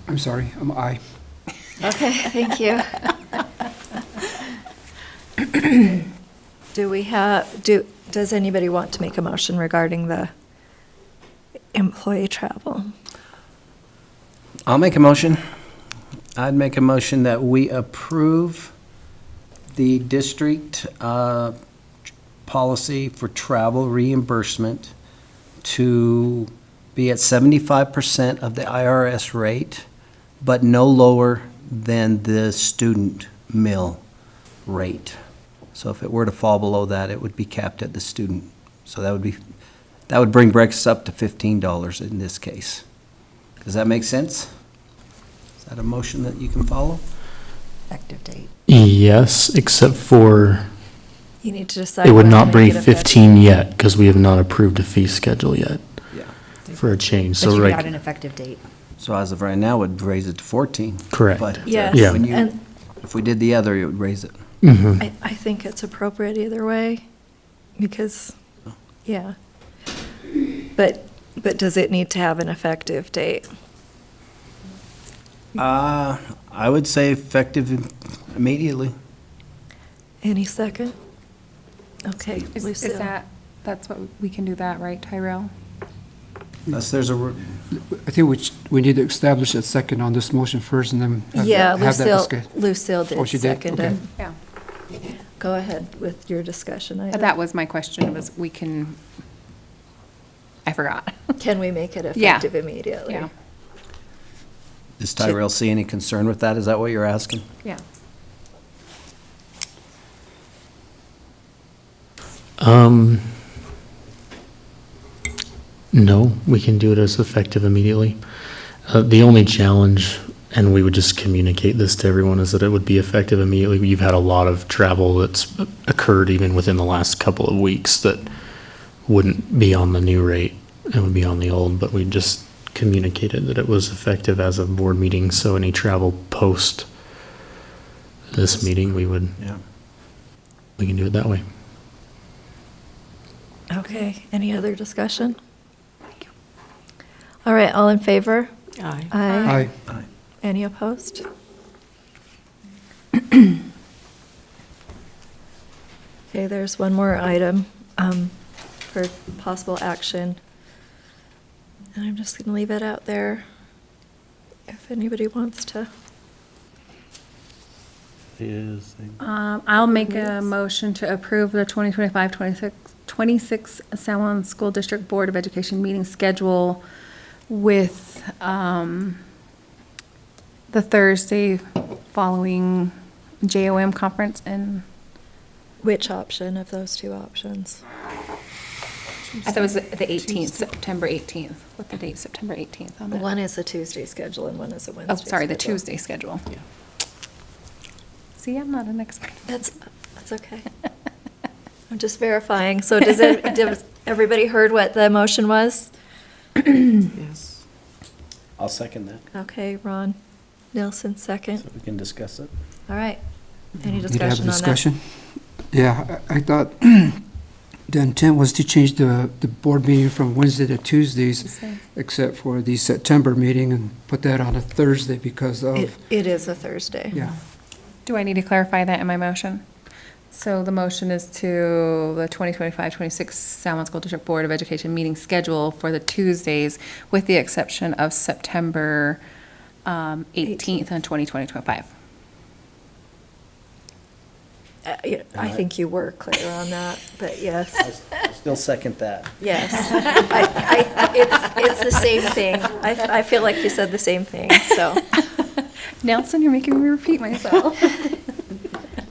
I'm sorry, I'm aye. Okay, thank you. Does anybody want to make a motion regarding the employee travel? I'll make a motion. I'd make a motion that we approve the district policy for travel reimbursement to be at 75% of the IRS rate, but no lower than the student mill rate. So if it were to fall below that, it would be capped at the student. So that would bring breakfast up to $15 in this case. Does that make sense? that a motion that you can follow? Effective date. Yes, except for You need to decide. it would when to not make be it effective. 15 yet because we have not approved a fee schedule yet Yeah. for a change. But So you've got right, an effective date. So as of right now, would raise it to 14. Correct. But Yes, Yeah. when you, and if we did the other, it would raise it. Mhm. I think it's appropriate either way, because, yeah. But does it need to have an effective date? I would say effective immediately. Any second? Okay, Is Lucille. that's what, we can do that, right, Tyrell? Unless there's a, I think we need to establish a second on this motion first and then Yeah, have that discussion. Lucille Oh, did she did? second it. Okay. Yeah. Go ahead with your discussion item. That was my question, was we can, I forgot. Can we make it Yeah. effective immediately? Yeah. does Tyrell see any concern with that? Is that what you're asking? Yeah. No, we can do it as effective immediately. The only challenge, and we would just communicate this to everyone, is that it would be effective immediately. You've had a lot of travel that's occurred even within the last couple of weeks that wouldn't be on the new rate. It would be on the old, but we just communicated that it was effective as of board meeting. So any travel post this meeting, we can do it that way. Okay, any other discussion? All right, all in favor? Aye. Aye. Aye. Any opposed? Okay, there's one more item for possible action. And I'm just going to leave it out there if anybody wants to. I'll make a motion to approve the 2025-26 San Juan School District Board of Education meeting schedule with the Thursday following JOM conference and. Which option of those two options? I thought it was the 18th, September 18th. What the date, September 18th on that? One is a Tuesday schedule and one is a Wednesday Oh, sorry, the schedule. Tuesday schedule. See, I'm not an expert. That's okay. I'm just verifying. So does everybody heard what the motion was? Yes. I'll second that, Okay, Ron Nelson, second. so we can discuss it. All right. Any Need to have a discussion on that? discussion? Yeah, I thought the intent was to change the board meeting from Wednesday to Tuesdays, except for the September meeting, and put that on a Thursday because of, It is a Thursday. yeah. Do I need to clarify that in my motion? So the motion is to the 2025-26 San Juan School District Board of Education meeting schedule for the Tuesdays, with the exception of September 18th and 2025. I think you were clear on that, but yes. I still second that. Yes. It's the same thing. I feel like you said the same thing, so. Nelson, you're making me repeat myself.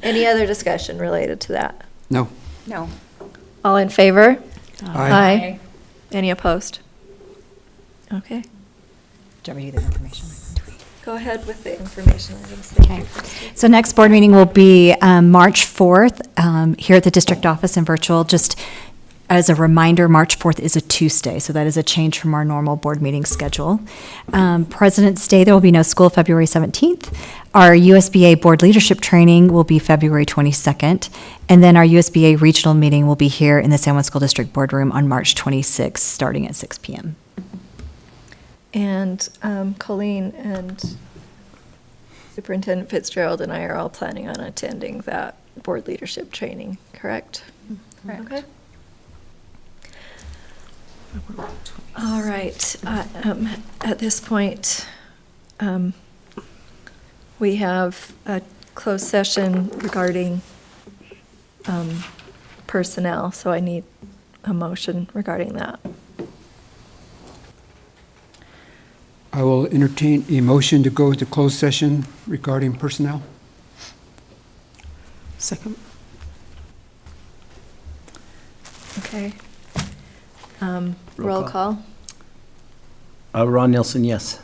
Any other discussion related to that? No. No. All in favor? Aye. Any opposed? Okay. Do you want me to do the information? Go ahead with the information items. Okay. So next board meeting will be March 4th here at the district office in virtual. Just as a reminder, March 4th is a Tuesday, so that is a change from our normal board meeting schedule. President's Day, there will be no school February 17th. Our USBA board leadership training will be February 22nd. And then our USBA regional meeting will be here in the San Juan School District boardroom on March 26th, starting at 6 p.m. And Colleen and Superintendent Fitzgerald and I are all planning on attending that board leadership training, correct? Correct. Okay. All right. At this point, we have a closed session regarding personnel, so I need a motion regarding that. I will entertain a motion to go into closed session regarding personnel. Second. Okay. Roll Roll call. call. Ron Nelson, yes.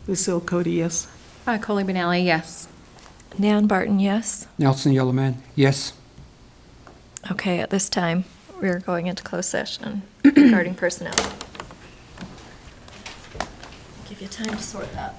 Lucille Cody, yes. Coley Benelli, yes. Nan Barton, yes. Nelson Yellowman, yes. Okay, at this time, we're going into closed session regarding personnel. Give you time to sort that.